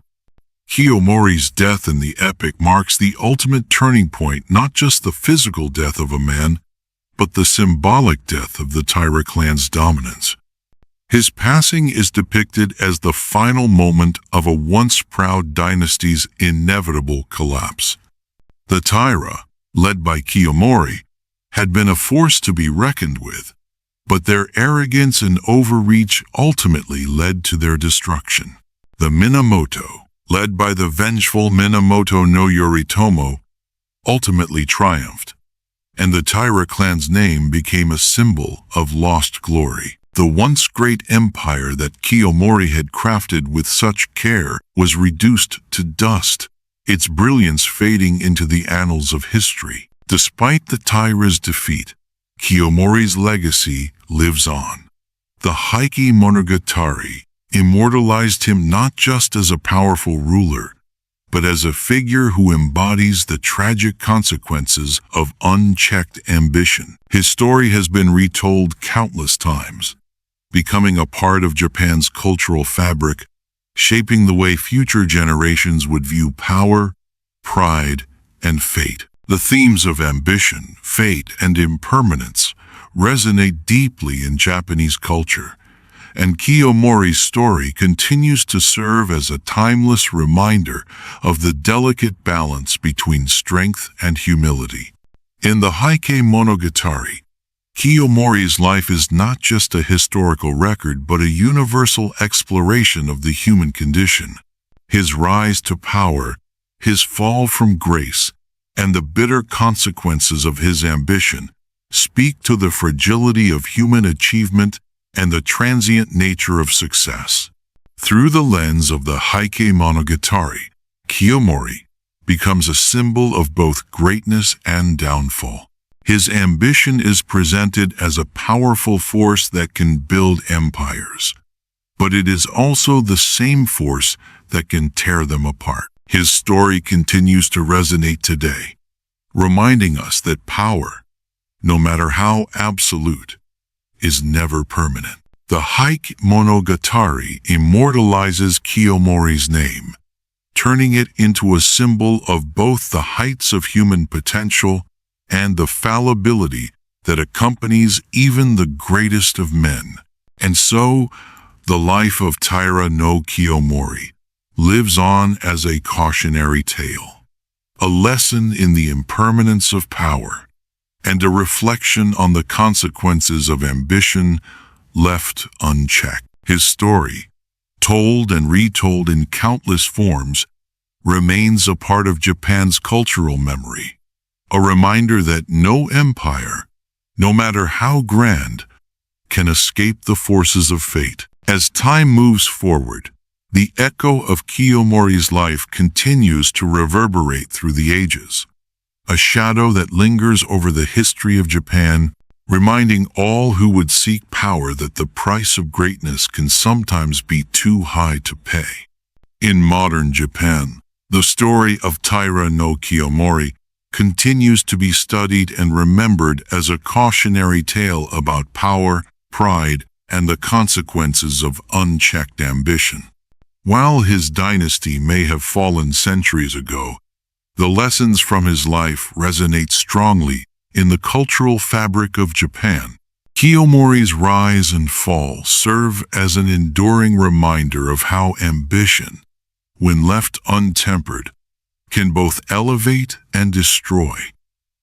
Kiyomori's death in the epic marks the ultimate turning point, not just the physical death of a man, but the symbolic death of the Taira clan's dominance. His passing is depicted as the final moment of a once proud dynasty's inevitable collapse. The Taira, led by Kiyomori, had been a force to be reckoned with, but their arrogance and overreach ultimately led to their destruction. The Minamoto, led by the vengeful Minamoto no Yoritomo, ultimately triumphed, and the Taira clan's name became a symbol of lost glory. The once great empire that Kiyomori had crafted with such care was reduced to dust, its brilliance fading into the annals of history. Despite the Taira's defeat, Kiyomori's legacy lives on. The Heike Monogatari immortalized him not just as a powerful ruler, but as a figure who embodies the tragic consequences of unchecked ambition. His story has been retold countless times, becoming a part of Japan's cultural fabric, shaping the way future generations would view power, pride, and fate. The themes of ambition, fate, and impermanence resonate deeply in Japanese culture, and Kiyomori's story continues to serve as a timeless reminder of the delicate balance between strength and humility. In the Heike Monogatari, Kiyomori's life is not just a historical record but a universal exploration of the human condition. His rise to power, his fall from grace, and the bitter consequences of his ambition speak to the fragility of human achievement and the transient nature of success. Through the lens of the Heike Monogatari, Kiyomori becomes a symbol of both greatness and downfall. His ambition is presented as a powerful force that can build empires, but it is also the same force that can tear them apart. His story continues to resonate today, reminding us that power, no matter how absolute, is never permanent. The Heike Monogatari immortalizes Kiyomori's name, turning it into a symbol of both the heights of human potential and the fallibility that accompanies even the greatest of men. And so, the life of Taira no Kiyomori lives on as a cautionary tale, a lesson in the impermanence of power, and a reflection on the consequences of ambition left unchecked. His story, told and retold in countless forms, remains a part of Japan's cultural memory, a reminder that no empire, no matter how grand, can escape the forces of fate. As time moves forward, the echo of Kiyomori's life continues to reverberate through the ages, a shadow that lingers over the history of Japan, reminding all who would seek power that the price of greatness can sometimes be too high to pay. In modern Japan, the story of Taira no Kiyomori continues to be studied and remembered as a cautionary tale about power, pride, and the consequences of unchecked ambition. While his dynasty may have fallen centuries ago, the lessons from his life resonate strongly in the cultural fabric of Japan. Kiyomori's rise and fall serve as an enduring reminder of how ambition, when left untempered, can both elevate and destroy,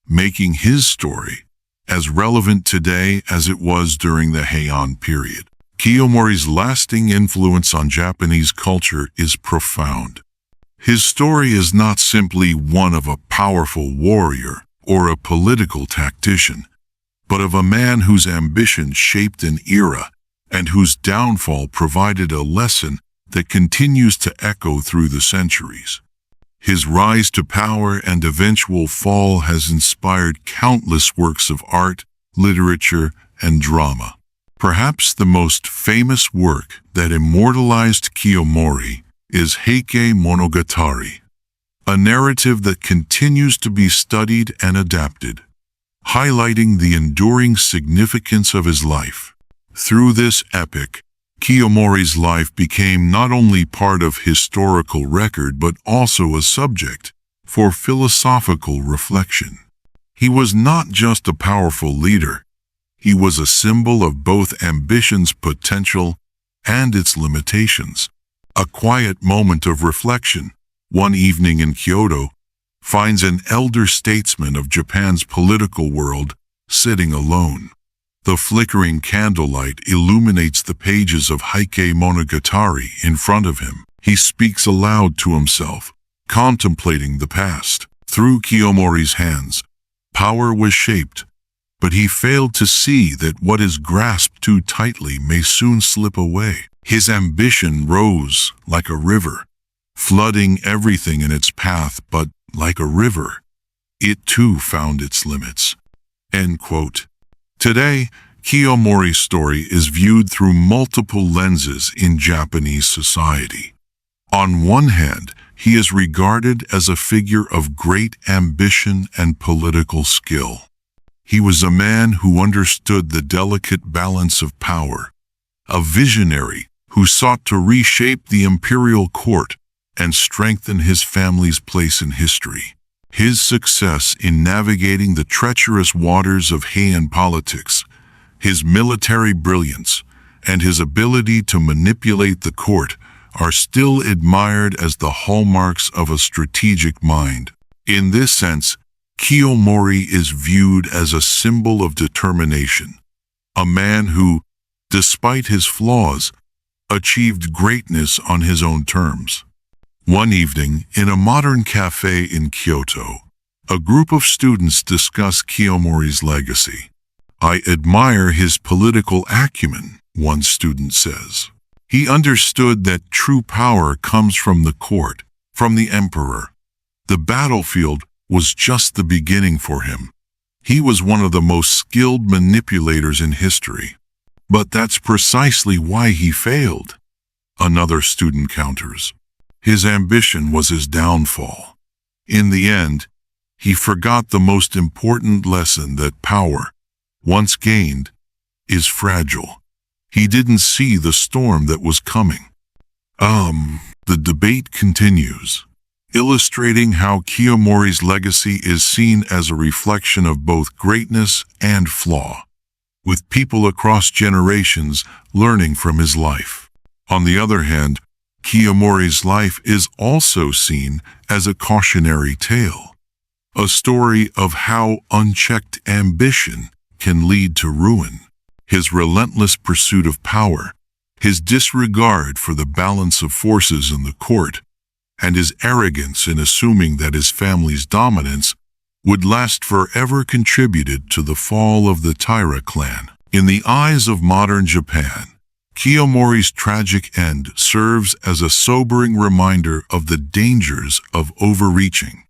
making his story as relevant today as it was during the Heian period. Kiyomori's lasting influence on Japanese culture is profound. His story is not simply one of a powerful warrior or a political tactician, but of a man whose ambition shaped an era and whose downfall provided a lesson that continues to echo through the centuries. His rise to power and eventual fall has inspired countless works of art, literature, and drama. Perhaps the most famous work that immortalized Kiyomori is Heike Monogatari, a narrative that continues to be studied and adapted, highlighting the enduring significance of his life. Through this epic, Kiyomori's life became not only part of historical record but also a subject for philosophical reflection. He was not just a powerful leader, he was a symbol of both ambition's potential and its limitations. A quiet moment of reflection, one evening in Kyoto, finds an elder statesman of Japan's political world sitting alone. The flickering candlelight illuminates the pages of Heike Monogatari in front of him. He speaks aloud to himself, contemplating the past. Through Kiyomori's hands, power was shaped, but he failed to see that what is grasped too tightly may soon slip away. His ambition rose like a river, flooding everything in its path, but like a river, it too found its limits. End quote. Today, Kiyomori's story is viewed through multiple lenses in Japanese society. On one hand, he is regarded as a figure of great ambition and political skill. He was a man who understood the delicate balance of power, a visionary who sought to reshape the imperial court and strengthen his family's place in history. His success in navigating the treacherous waters of Heian politics, his military brilliance, and his ability to manipulate the court are still admired as the hallmarks of a strategic mind. In this sense, Kiyomori is viewed as a symbol of determination, a man who, despite his flaws, achieved greatness on his own terms. One evening, in a modern cafe in Kyoto, a group of students discuss Kiyomori's legacy. "I admire his political acumen," one student says. "He understood that true power comes from the court, from the emperor. The battlefield was just the beginning for him. He was one of the most skilled manipulators in history. But that's precisely why he failed," another student counters. "His ambition was his downfall. In the end, he forgot the most important lesson that power, once gained, is fragile. He didn't see the storm that was coming." The debate continues, illustrating how Kiyomori's legacy is seen as a reflection of both greatness and flaw, with people across generations learning from his life. On the other hand, Kiyomori's life is also seen as a cautionary tale, a story of how unchecked ambition can lead to ruin. His relentless pursuit of power, his disregard for the balance of forces in the court, and his arrogance in assuming that his family's dominance would last forever contributed to the fall of the Taira clan. In the eyes of modern Japan, Kiyomori's tragic end serves as a sobering reminder of the dangers of overreaching,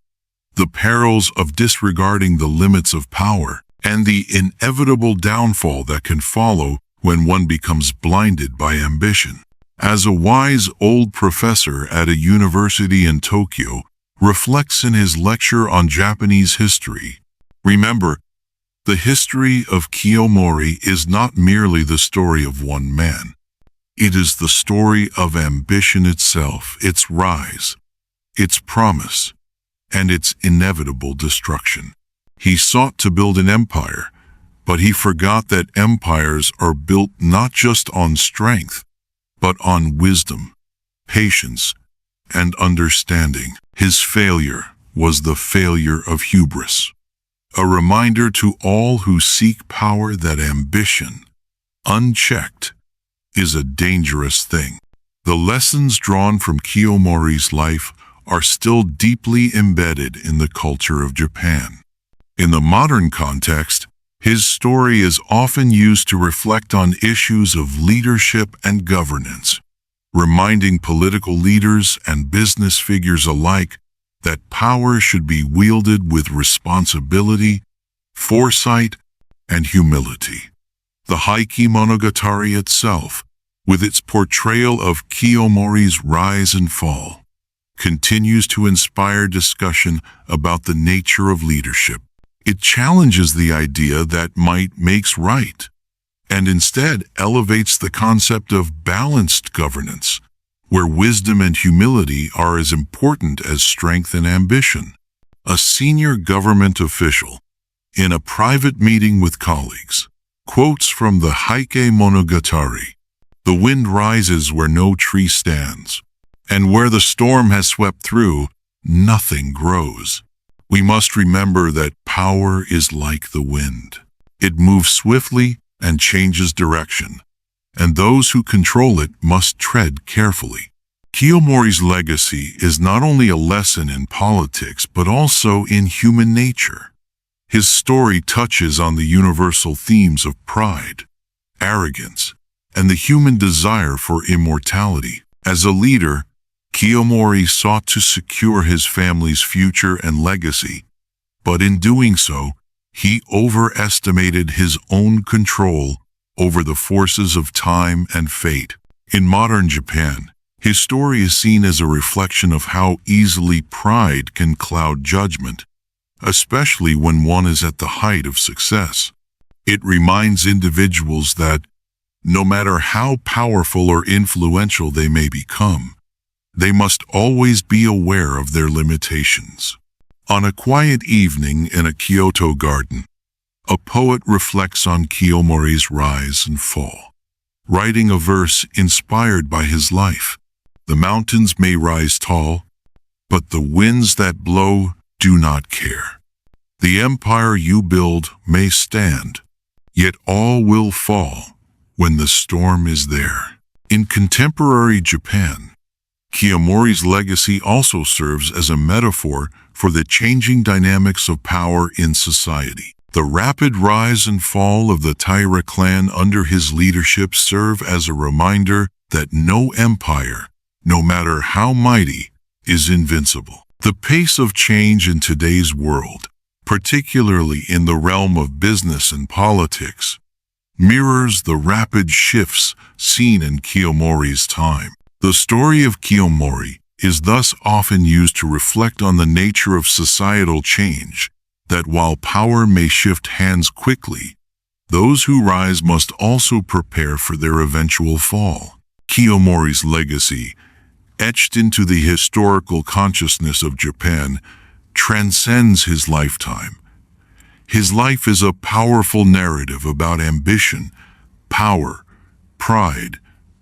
the perils of disregarding the limits of power, and the inevitable downfall that can follow when one becomes blinded by ambition. As a wise old professor at a university in Tokyo reflects in his lecture on Japanese history, remember, the history of Kiyomori is not merely the story of one man. It is the story of ambition itself, its rise, its promise, and its inevitable destruction. He sought to build an empire, but he forgot that empires are built not just on strength, but on wisdom, patience, and understanding. His failure was the failure of hubris, a reminder to all who seek power that ambition, unchecked, is a dangerous thing. The lessons drawn from Kiyomori's life are still deeply embedded in the culture of Japan. In the modern context, his story is often used to reflect on issues of leadership and governance, reminding political leaders and business figures alike that power should be wielded with responsibility, foresight, and humility. The Heike Monogatari itself, with its portrayal of Kiyomori's rise and fall, continues to inspire discussion about the nature of leadership. It challenges the idea that might makes right, and instead elevates the concept of balanced governance, where wisdom and humility are as important as strength and ambition. A senior government official, in a private meeting with colleagues, quotes from the Heike Monogatari, "The wind rises where no tree stands, and where the storm has swept through, nothing grows. We must remember that power is like the wind. It moves swiftly and changes direction, and those who control it must tread carefully." Kiyomori's legacy is not only a lesson in politics but also in human nature. His story touches on the universal themes of pride, arrogance, and the human desire for immortality. As a leader, Kiyomori sought to secure his family's future and legacy, but in doing so, he overestimated his own control over the forces of time and fate. In modern Japan, his story is seen as a reflection of how easily pride can cloud judgment, especially when one is at the height of success. It reminds individuals that, no matter how powerful or influential they may become, they must always be aware of their limitations. On a quiet evening in a Kyoto garden, a poet reflects on Kiyomori's rise and fall, writing a verse inspired by his life. "The mountains may rise tall, but the winds that blow do not care. The empire you build may stand, yet all will fall when the storm is there." In contemporary Japan, Kiyomori's legacy also serves as a metaphor for the changing dynamics of power in society. The rapid rise and fall of the Taira clan under his leadership serve as a reminder that no empire, no matter how mighty, is invincible. The pace of change in today's world, particularly in the realm of business and politics, mirrors the rapid shifts seen in Kiyomori's time. The story of Kiyomori is thus often used to reflect on the nature of societal change, that while power may shift hands quickly, those who rise must also prepare for their eventual fall. Kiyomori's legacy, etched into the historical consciousness of Japan, transcends his lifetime. His life is a powerful narrative about ambition, power, pride,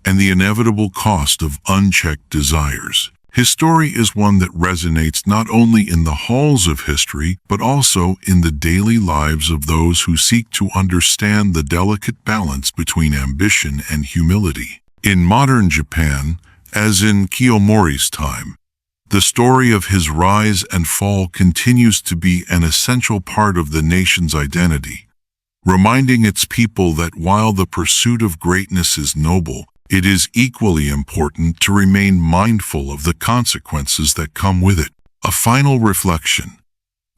and the inevitable cost of unchecked desires. His story is one that resonates not only in the halls of history, but also in the daily lives of those who seek to understand the delicate balance between ambition and humility. In modern Japan, as in Kiyomori's time, the story of his rise and fall continues to be an essential part of the nation's identity, reminding its people that while the pursuit of greatness is noble, it is equally important to remain mindful of the consequences that come with it. A final reflection,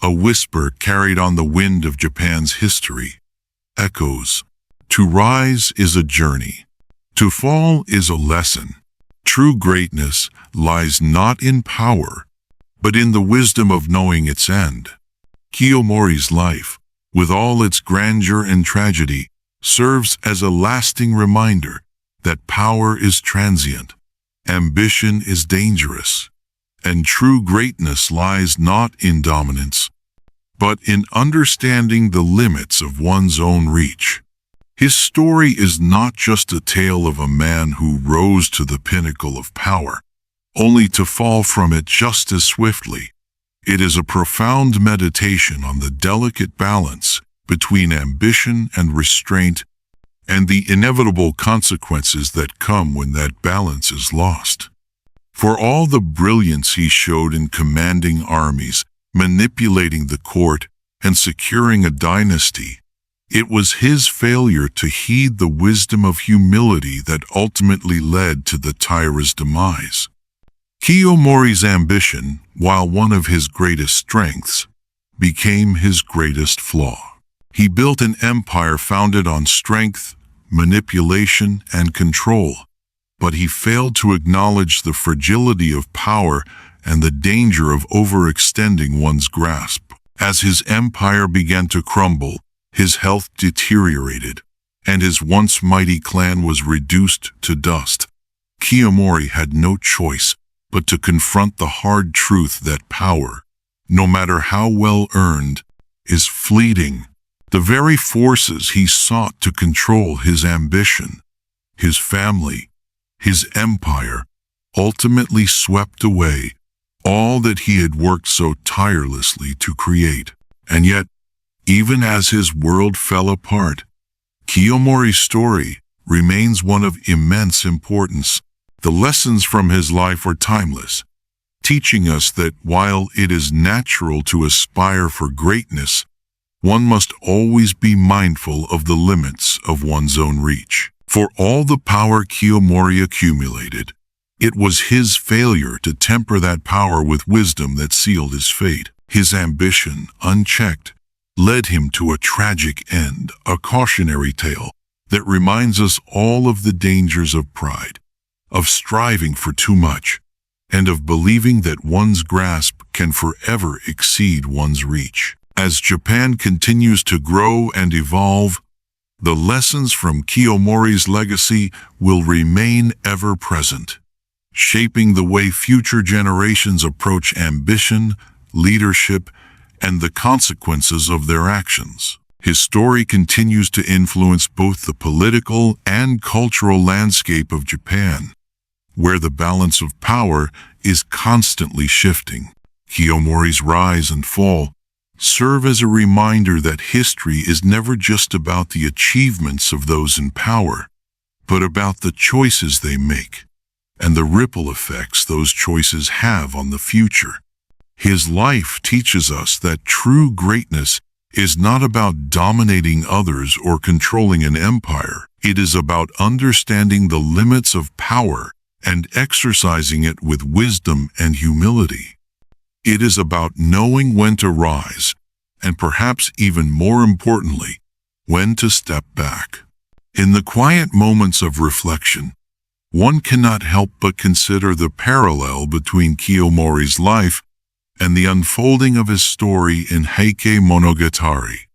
a whisper carried on the wind of Japan's history, echoes, "To rise is a journey. To fall is a lesson. True greatness lies not in power, but in the wisdom of knowing its end." Kiyomori's life, with all its grandeur and tragedy, serves as a lasting reminder that power is transient, ambition is dangerous, and true greatness lies not in dominance, but in understanding the limits of one's own reach. His story is not just a tale of a man who rose to the pinnacle of power, only to fall from it just as swiftly. It is a profound meditation on the delicate balance between ambition and restraint, and the inevitable consequences that come when that balance is lost. For all the brilliance he showed in commanding armies, manipulating the court, and securing a dynasty, it was his failure to heed the wisdom of humility that ultimately led to the Taira's demise. Kiyomori's ambition, while one of his greatest strengths, became his greatest flaw. He built an empire founded on strength, manipulation, and control, but he failed to acknowledge the fragility of power and the danger of overextending one's grasp. As his empire began to crumble, his health deteriorated, and his once mighty clan was reduced to dust. Kiyomori had no choice but to confront the hard truth that power, no matter how well earned, is fleeting. The very forces he sought to control, his ambition, his family, his empire, ultimately swept away all that he had worked so tirelessly to create. And yet, even as his world fell apart, Kiyomori's story remains one of immense importance. The lessons from his life are timeless, teaching us that while it is natural to aspire for greatness, one must always be mindful of the limits of one's own reach. For all the power Kiyomori accumulated, it was his failure to temper that power with wisdom that sealed his fate. His ambition, unchecked, led him to a tragic end, a cautionary tale that reminds us all of the dangers of pride, of striving for too much, and of believing that one's grasp can forever exceed one's reach. As Japan continues to grow and evolve, the lessons from Kiyomori's legacy will remain ever present, shaping the way future generations approach ambition, leadership, and the consequences of their actions. His story continues to influence both the political and cultural landscape of Japan, where the balance of power is constantly shifting. Kiyomori's rise and fall serve as a reminder that history is never just about the achievements of those in power, but about the choices they make and the ripple effects those choices have on the future. His life teaches us that true greatness is not about dominating others or controlling an empire. It is about understanding the limits of power and exercising it with wisdom and humility. It is about knowing when to rise, and perhaps even more importantly, when to step back. In the quiet moments of reflection, one cannot help but consider the parallel between Kiyomori's life and the unfolding of his story in Heike Monogatari,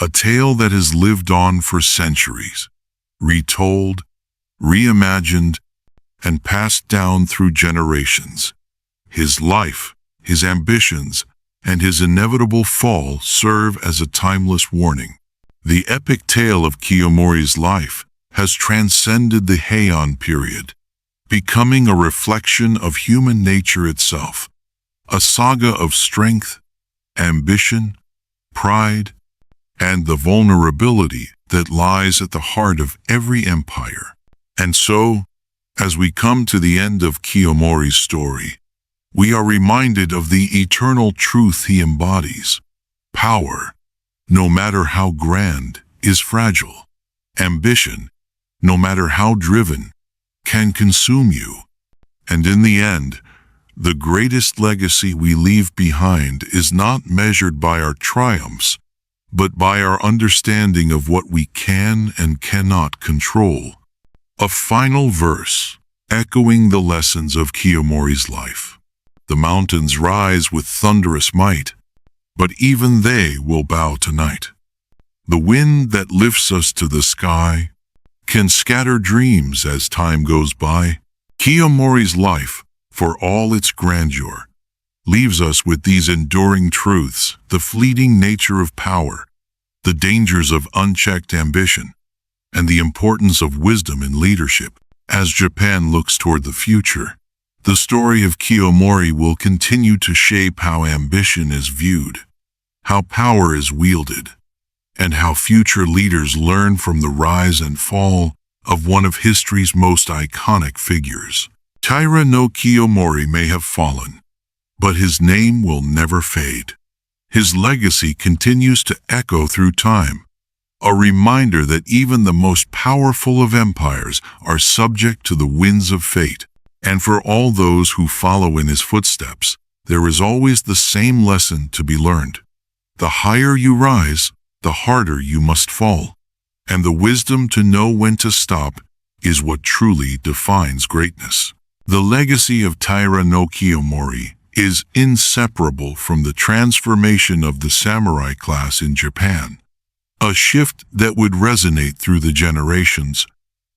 a tale that has lived on for centuries, retold, reimagined, and passed down through generations. His life, his ambitions, and his inevitable fall serve as a timeless warning. The epic tale of Kiyomori's life has transcended the Heian period, becoming a reflection of human nature itself, a saga of strength, ambition, pride, and the vulnerability that lies at the heart of every empire. And so, as we come to the end of Kiyomori's story, we are reminded of the eternal truth he embodies. Power, no matter how grand, is fragile. Ambition, no matter how driven, can consume you. And in the end, the greatest legacy we leave behind is not measured by our triumphs, but by our understanding of what we can and cannot control. A final verse, echoing the lessons of Kiyomori's life. The mountains rise with thunderous might, but even they will bow tonight. The wind that lifts us to the sky can scatter dreams as time goes by. Kiyomori's life, for all its grandeur, leaves us with these enduring truths: the fleeting nature of power, the dangers of unchecked ambition, and the importance of wisdom in leadership. As Japan looks toward the future, the story of Kiyomori will continue to shape how ambition is viewed, how power is wielded, and how future leaders learn from the rise and fall of one of history's most iconic figures. Taira no Kiyomori may have fallen, but his name will never fade. His legacy continues to echo through time, a reminder that even the most powerful of empires are subject to the winds of fate. And for all those who follow in his footsteps, there is always the same lesson to be learned. The higher you rise, the harder you must fall. And the wisdom to know when to stop is what truly defines greatness. The legacy of Taira no Kiyomori is inseparable from the transformation of the samurai class in Japan, a shift that would resonate through the generations,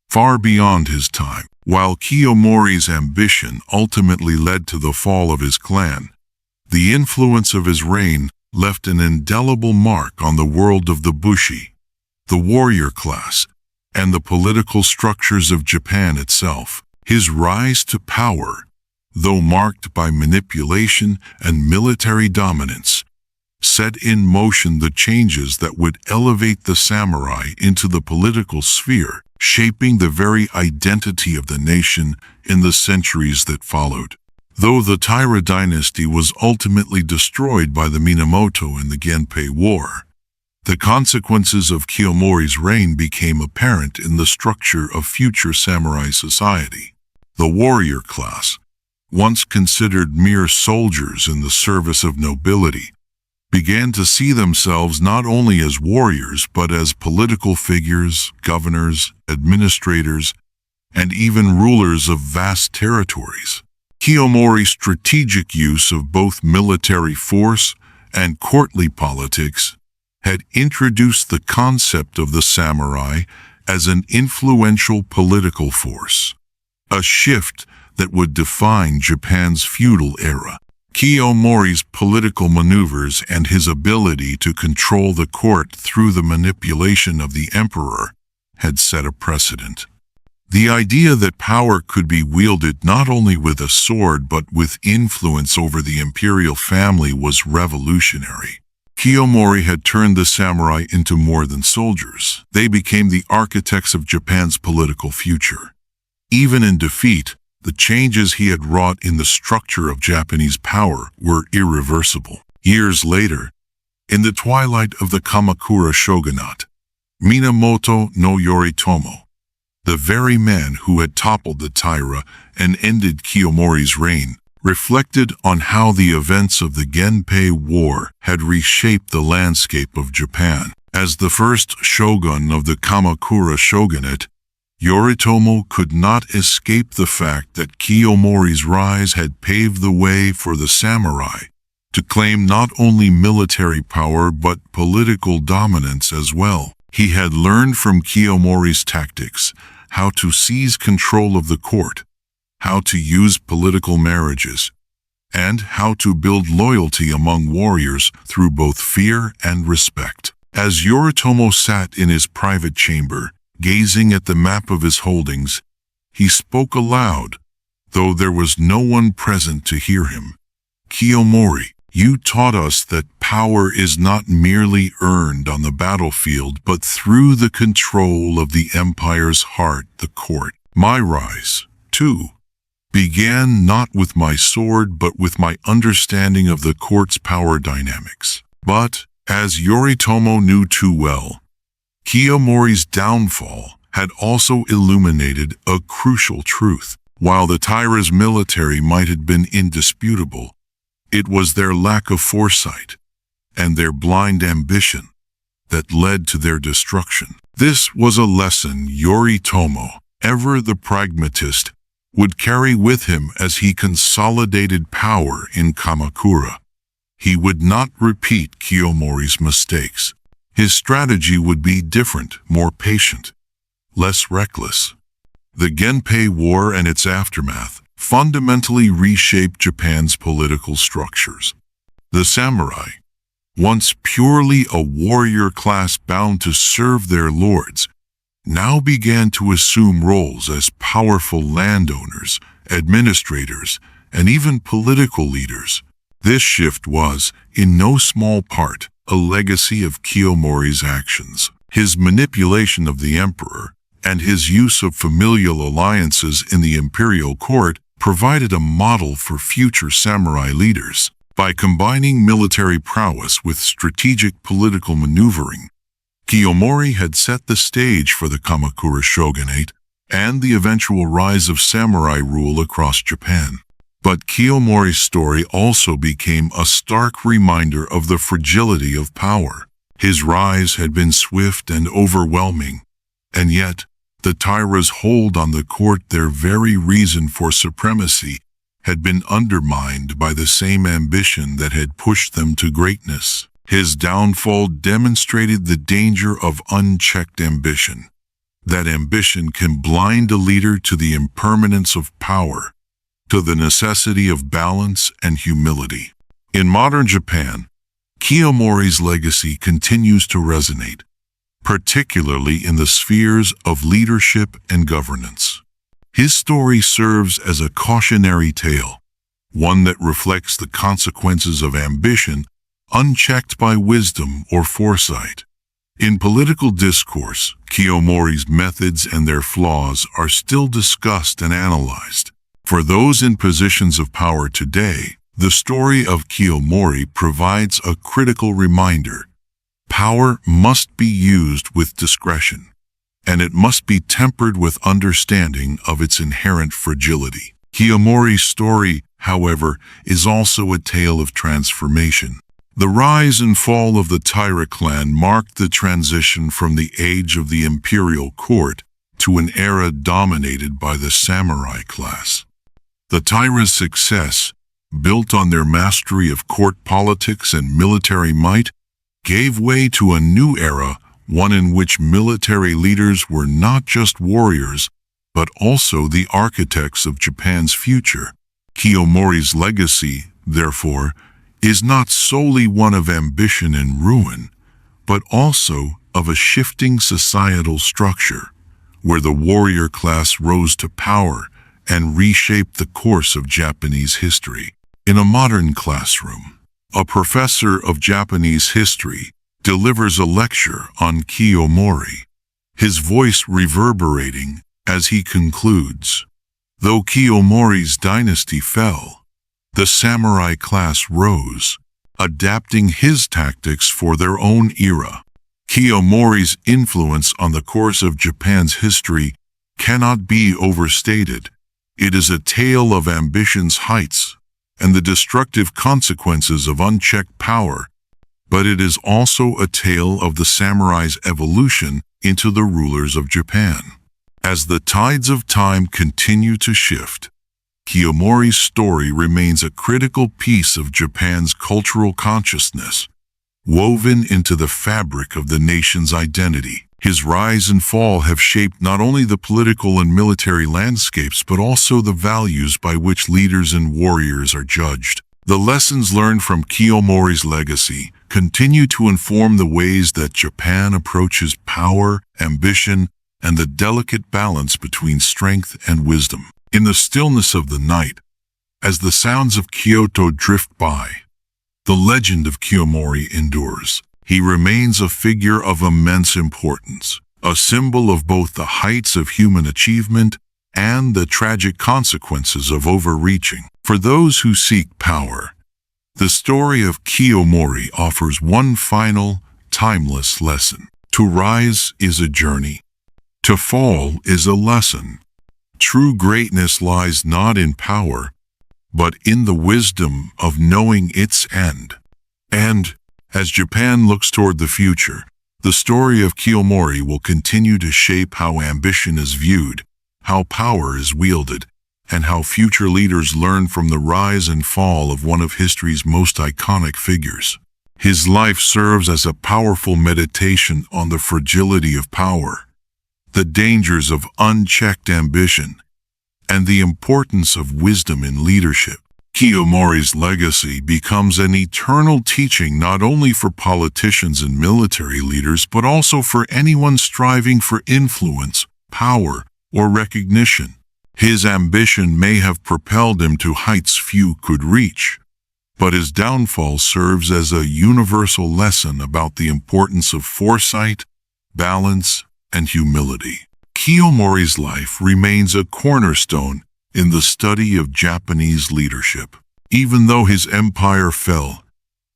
far beyond his time. While Kiyomori's ambition ultimately led to the fall of his clan, the influence of his reign left an indelible mark on the world of the Bushi, the warrior class, and the political structures of Japan itself. His rise to power, though marked by manipulation and military dominance, set in motion the changes that would elevate the samurai into the political sphere, shaping the very identity of the nation in the centuries that followed. Though the Taira dynasty was ultimately destroyed by the Minamoto in the Genpei War, the consequences of Kiyomori's reign became apparent in the structure of future samurai society. The warrior class, once considered mere soldiers in the service of nobility, began to see themselves not only as warriors but as political figures, governors, administrators, and even rulers of vast territories. Kiyomori's strategic use of both military force and courtly politics had introduced the concept of the samurai as an influential political force, a shift that would define Japan's feudal era. Kiyomori's political maneuvers and his ability to control the court through the manipulation of the emperor had set a precedent. The idea that power could be wielded not only with a sword but with influence over the imperial family was revolutionary. Kiyomori had turned the samurai into more than soldiers. They became the architects of Japan's political future. Even in defeat, the changes he had wrought in the structure of Japanese power were irreversible. Years later, in the twilight of the Kamakura shogunate, Minamoto no Yoritomo, the very man who had toppled the Taira and ended Kiyomori's reign, reflected on how the events of the Genpei War had reshaped the landscape of Japan. As the first shogun of the Kamakura shogunate, Yoritomo could not escape the fact that Kiyomori's rise had paved the way for the samurai to claim not only military power but political dominance as well. He had learned from Kiyomori's tactics how to seize control of the court, how to use political marriages, and how to build loyalty among warriors through both fear and respect. As Yoritomo sat in his private chamber, gazing at the map of his holdings, he spoke aloud, though there was no one present to hear him. Kiyomori, you taught us that power is not merely earned on the battlefield but through the control of the empire's heart, the court. My rise, too, began not with my sword but with my understanding of the court's power dynamics. But, as Yoritomo knew too well, Kiyomori's downfall had also illuminated a crucial truth. While the Taira's military might have been indisputable, it was their lack of foresight and their blind ambition that led to their destruction. This was a lesson Yoritomo, ever the pragmatist, would carry with him as he consolidated power in Kamakura. He would not repeat Kiyomori's mistakes. His strategy would be different, more patient, less reckless. The Genpei War and its aftermath fundamentally reshaped Japan's political structures. The samurai, once purely a warrior class bound to serve their lords, now began to assume roles as powerful landowners, administrators, and even political leaders. This shift was, in no small part, a legacy of Kiyomori's actions. His manipulation of the emperor and his use of familial alliances in the imperial court provided a model for future samurai leaders. By combining military prowess with strategic political maneuvering, Kiyomori had set the stage for the Kamakura shogunate, and the eventual rise of samurai rule across Japan. But Kiyomori's story also became a stark reminder of the fragility of power. His rise had been swift and overwhelming, and yet the Taira's hold on the court, their very reason for supremacy, had been undermined by the same ambition that had pushed them to greatness. His downfall demonstrated the danger of unchecked ambition. That ambition can blind a leader to the impermanence of power, to the necessity of balance and humility. In modern Japan, Kiyomori's legacy continues to resonate, particularly in the spheres of leadership and governance. His story serves as a cautionary tale, one that reflects the consequences of ambition unchecked by wisdom or foresight. In political discourse, Kiyomori's methods and their flaws are still discussed and analyzed. For those in positions of power today, the story of Kiyomori provides a critical reminder. Power must be used with discretion, and it must be tempered with understanding of its inherent fragility. Kiyomori's story, however, is also a tale of transformation. The rise and fall of the Taira clan marked the transition from the age of the imperial court to an era dominated by the samurai class. The Taira's success, built on their mastery of court politics and military might, gave way to a new era, one in which military leaders were not just warriors, but also the architects of Japan's future. Kiyomori's legacy, therefore, is not solely one of ambition and ruin, but also of a shifting societal structure, where the warrior class rose to power and reshaped the course of Japanese history. In a modern classroom, a professor of Japanese history delivers a lecture on Kiyomori, his voice reverberating as he concludes, "Though Kiyomori's dynasty fell, the samurai class rose, adapting his tactics for their own era." Kiyomori's influence on the course of Japan's history cannot be overstated. It is a tale of ambition's heights and the destructive consequences of unchecked power, but it is also a tale of the samurai's evolution into the rulers of Japan. As the tides of time continue to shift, Kiyomori's story remains a critical piece of Japan's cultural consciousness, woven into the fabric of the nation's identity. His rise and fall have shaped not only the political and military landscapes, but also the values by which leaders and warriors are judged. The lessons learned from Kiyomori's legacy continue to inform the ways that Japan approaches power, ambition, and the delicate balance between strength and wisdom. In the stillness of the night, as the sounds of Kyoto drift by, the legend of Kiyomori endures. He remains a figure of immense importance, a symbol of both the heights of human achievement and the tragic consequences of overreaching. For those who seek power, the story of Kiyomori offers one final, timeless lesson. To rise is a journey. To fall is a lesson. True greatness lies not in power, but in the wisdom of knowing its end. And, as Japan looks toward the future, the story of Kiyomori will continue to shape how ambition is viewed, how power is wielded, and how future leaders learn from the rise and fall of one of history's most iconic figures. His life serves as a powerful meditation on the fragility of power, the dangers of unchecked ambition, and the importance of wisdom in leadership. Kiyomori's legacy becomes an eternal teaching not only for politicians and military leaders, but also for anyone striving for influence, power, or recognition. His ambition may have propelled him to heights few could reach, but his downfall serves as a universal lesson about the importance of foresight, balance, and humility. Kiyomori's life remains a cornerstone in the study of Japanese leadership. Even though his empire fell,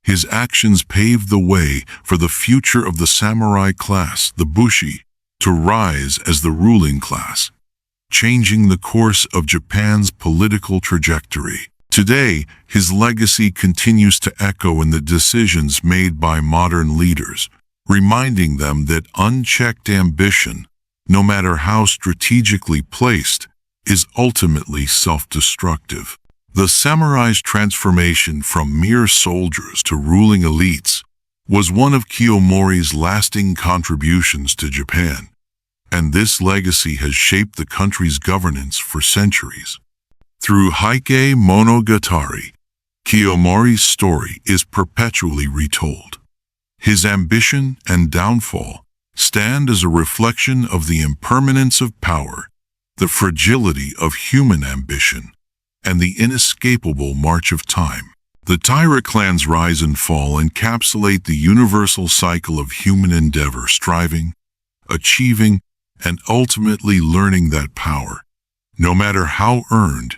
his actions paved the way for the future of the samurai class, the Bushi, to rise as the ruling class. changing the course of Japan's political trajectory. Today, his legacy continues to echo in the decisions made by modern leaders, reminding them that unchecked ambition, no matter how strategically placed, is ultimately self-destructive. The samurai's transformation from mere soldiers to ruling elites was one of Kiyomori's lasting contributions to Japan, and this legacy has shaped the country's governance for centuries. Through Heike Monogatari, Kiyomori's story is perpetually retold. His ambition and downfall stand as a reflection of the impermanence of power, the fragility of human ambition, and the inescapable march of time. The Taira clan's rise and fall encapsulate the universal cycle of human endeavor, striving, achieving, and ultimately learning that power, no matter how earned,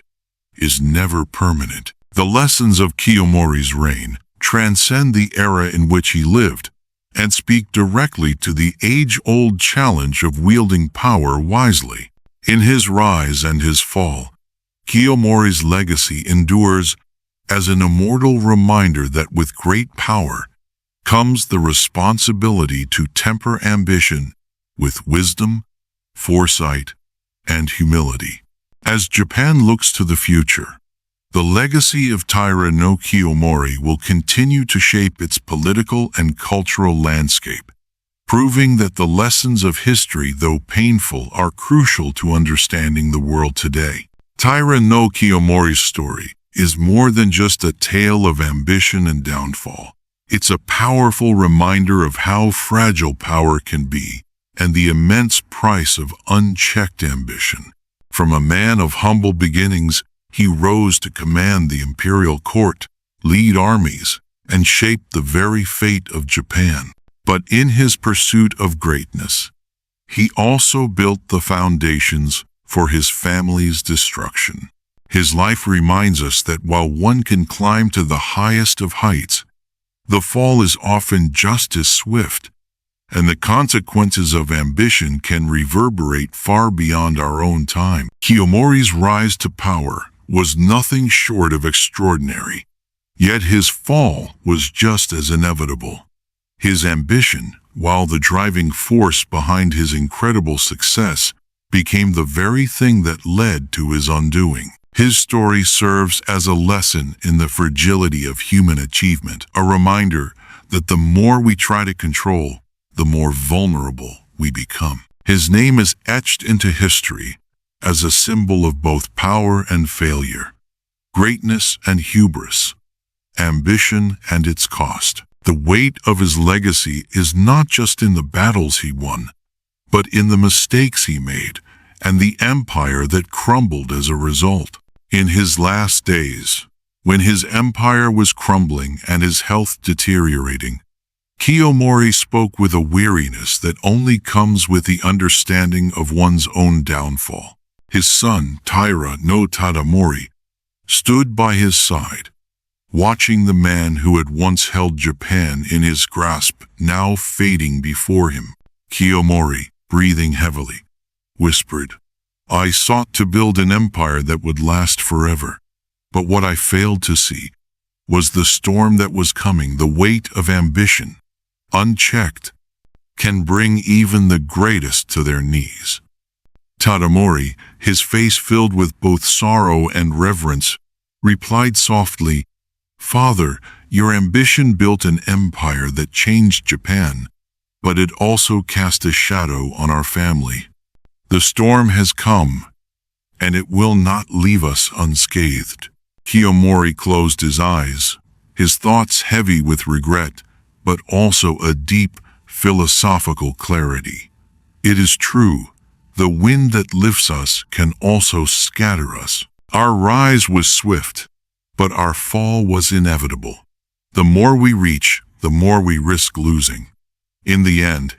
is never permanent. The lessons of Kiyomori's reign transcend the era in which he lived and speak directly to the age-old challenge of wielding power wisely. In his rise and his fall, Kiyomori's legacy endures as an immortal reminder that with great power comes the responsibility to temper ambition with wisdom, foresight, and humility. As Japan looks to the future, the legacy of Taira no Kiyomori will continue to shape its political and cultural landscape, proving that the lessons of history, though painful, are crucial to understanding the world today. Taira no Kiyomori's story is more than just a tale of ambition and downfall. It's a powerful reminder of how fragile power can be and the immense price of unchecked ambition. From a man of humble beginnings, he rose to command the imperial court, lead armies, and shape the very fate of Japan. But in his pursuit of greatness, he also built the foundations for his family's destruction. His life reminds us that while one can climb to the highest of heights, the fall is often just as swift, and the consequences of ambition can reverberate far beyond our own time. Kiyomori's rise to power was nothing short of extraordinary, yet his fall was just as inevitable. His ambition, while the driving force behind his incredible success, became the very thing that led to his undoing. His story serves as a lesson in the fragility of human achievement, a reminder that the more we try to control, the more vulnerable we become. His name is etched into history as a symbol of both power and failure, greatness and hubris, ambition and its cost. The weight of his legacy is not just in the battles he won, but in the mistakes he made and the empire that crumbled as a result. In his last days, when his empire was crumbling and his health deteriorating, Kiyomori spoke with a weariness that only comes with the understanding of one's own downfall. His son, Taira no Tadamori, stood by his side, watching the man who had once held Japan in his grasp now fading before him. Kiyomori, breathing heavily, whispered, "I sought to build an empire that would last forever, but what I failed to see was the storm that was coming. The weight of ambition, unchecked, can bring even the greatest to their knees." Tadamori, his face filled with both sorrow and reverence, replied softly, "Father, your ambition built an empire that changed Japan, but it also cast a shadow on our family. The storm has come, and it will not leave us unscathed." Kiyomori closed his eyes, his thoughts heavy with regret, but also a deep, philosophical clarity. It is true, the wind that lifts us can also scatter us. Our rise was swift, but our fall was inevitable. The more we reach, the more we risk losing. In the end,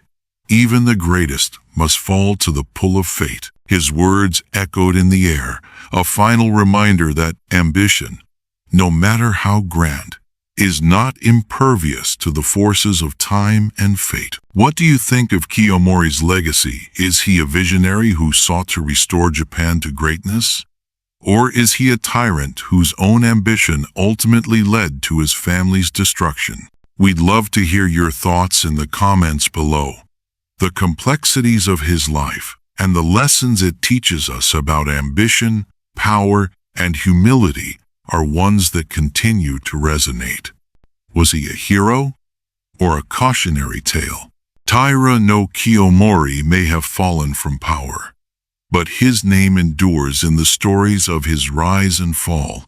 even the greatest must fall to the pull of fate. His words echoed in the air, a final reminder that ambition, no matter how grand, is not impervious to the forces of time and fate. What do you think of Kiyomori's legacy? Is he a visionary who sought to restore Japan to greatness? Or is he a tyrant whose own ambition ultimately led to his family's destruction? We'd love to hear your thoughts in the comments below. The complexities of his life and the lessons it teaches us about ambition, power, and humility are ones that continue to resonate. Was he a hero or a cautionary tale? Taira no Kiyomori may have fallen from power, but his name endures in the stories of his rise and fall,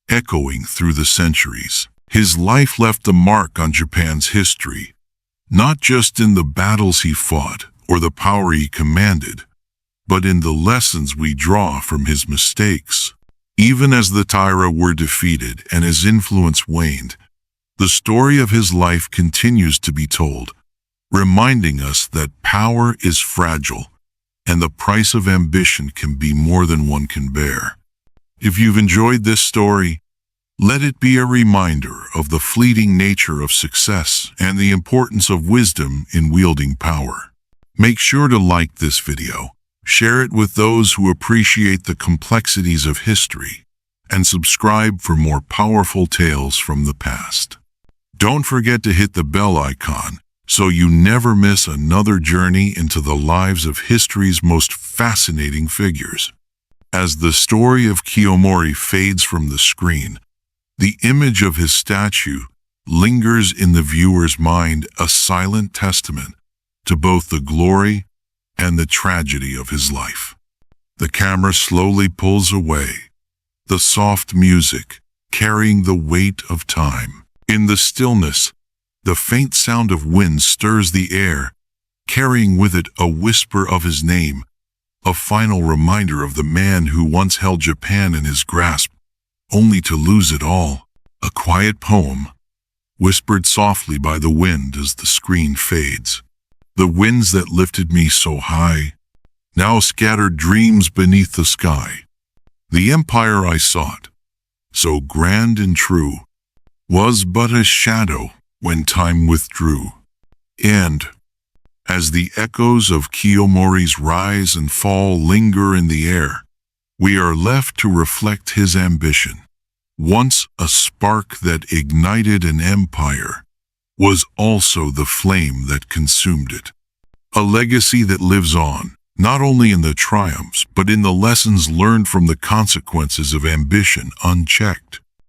echoing through the centuries. His life left a mark on Japan's history, not just in the battles he fought or the power he commanded, but in the lessons we draw from his mistakes. Even as the Taira were defeated and his influence waned, the story of his life continues to be told, reminding us that power is fragile and the price of ambition can be more than one can bear. If you've enjoyed this story, let it be a reminder of the fleeting nature of success and the importance of wisdom in wielding power. Make sure to like this video, share it with those who appreciate the complexities of history, and subscribe for more powerful tales from the past. Don't forget to hit the bell icon so you never miss another journey into the lives of history's most fascinating figures. As the story of Kiyomori fades from the screen, the image of his statue lingers in the viewer's mind, a silent testament to both the glory and the tragedy of his life. The camera slowly pulls away, the soft music carrying the weight of time. In the stillness, the faint sound of wind stirs the air, carrying with it a whisper of his name, a final reminder of the man who once held Japan in his grasp, only to lose it all. A quiet poem, whispered softly by the wind as the screen fades. The winds that lifted me so high, now scattered dreams beneath the sky. The empire I sought, so grand and true, was but a shadow when time withdrew. And, as the echoes of Kiyomori's rise and fall linger in the air, we are left to reflect his ambition. Once a spark that ignited an empire, was also the flame that consumed it. A legacy that lives on, not only in the triumphs, but in the lessons learned from the consequences of ambition unchecked.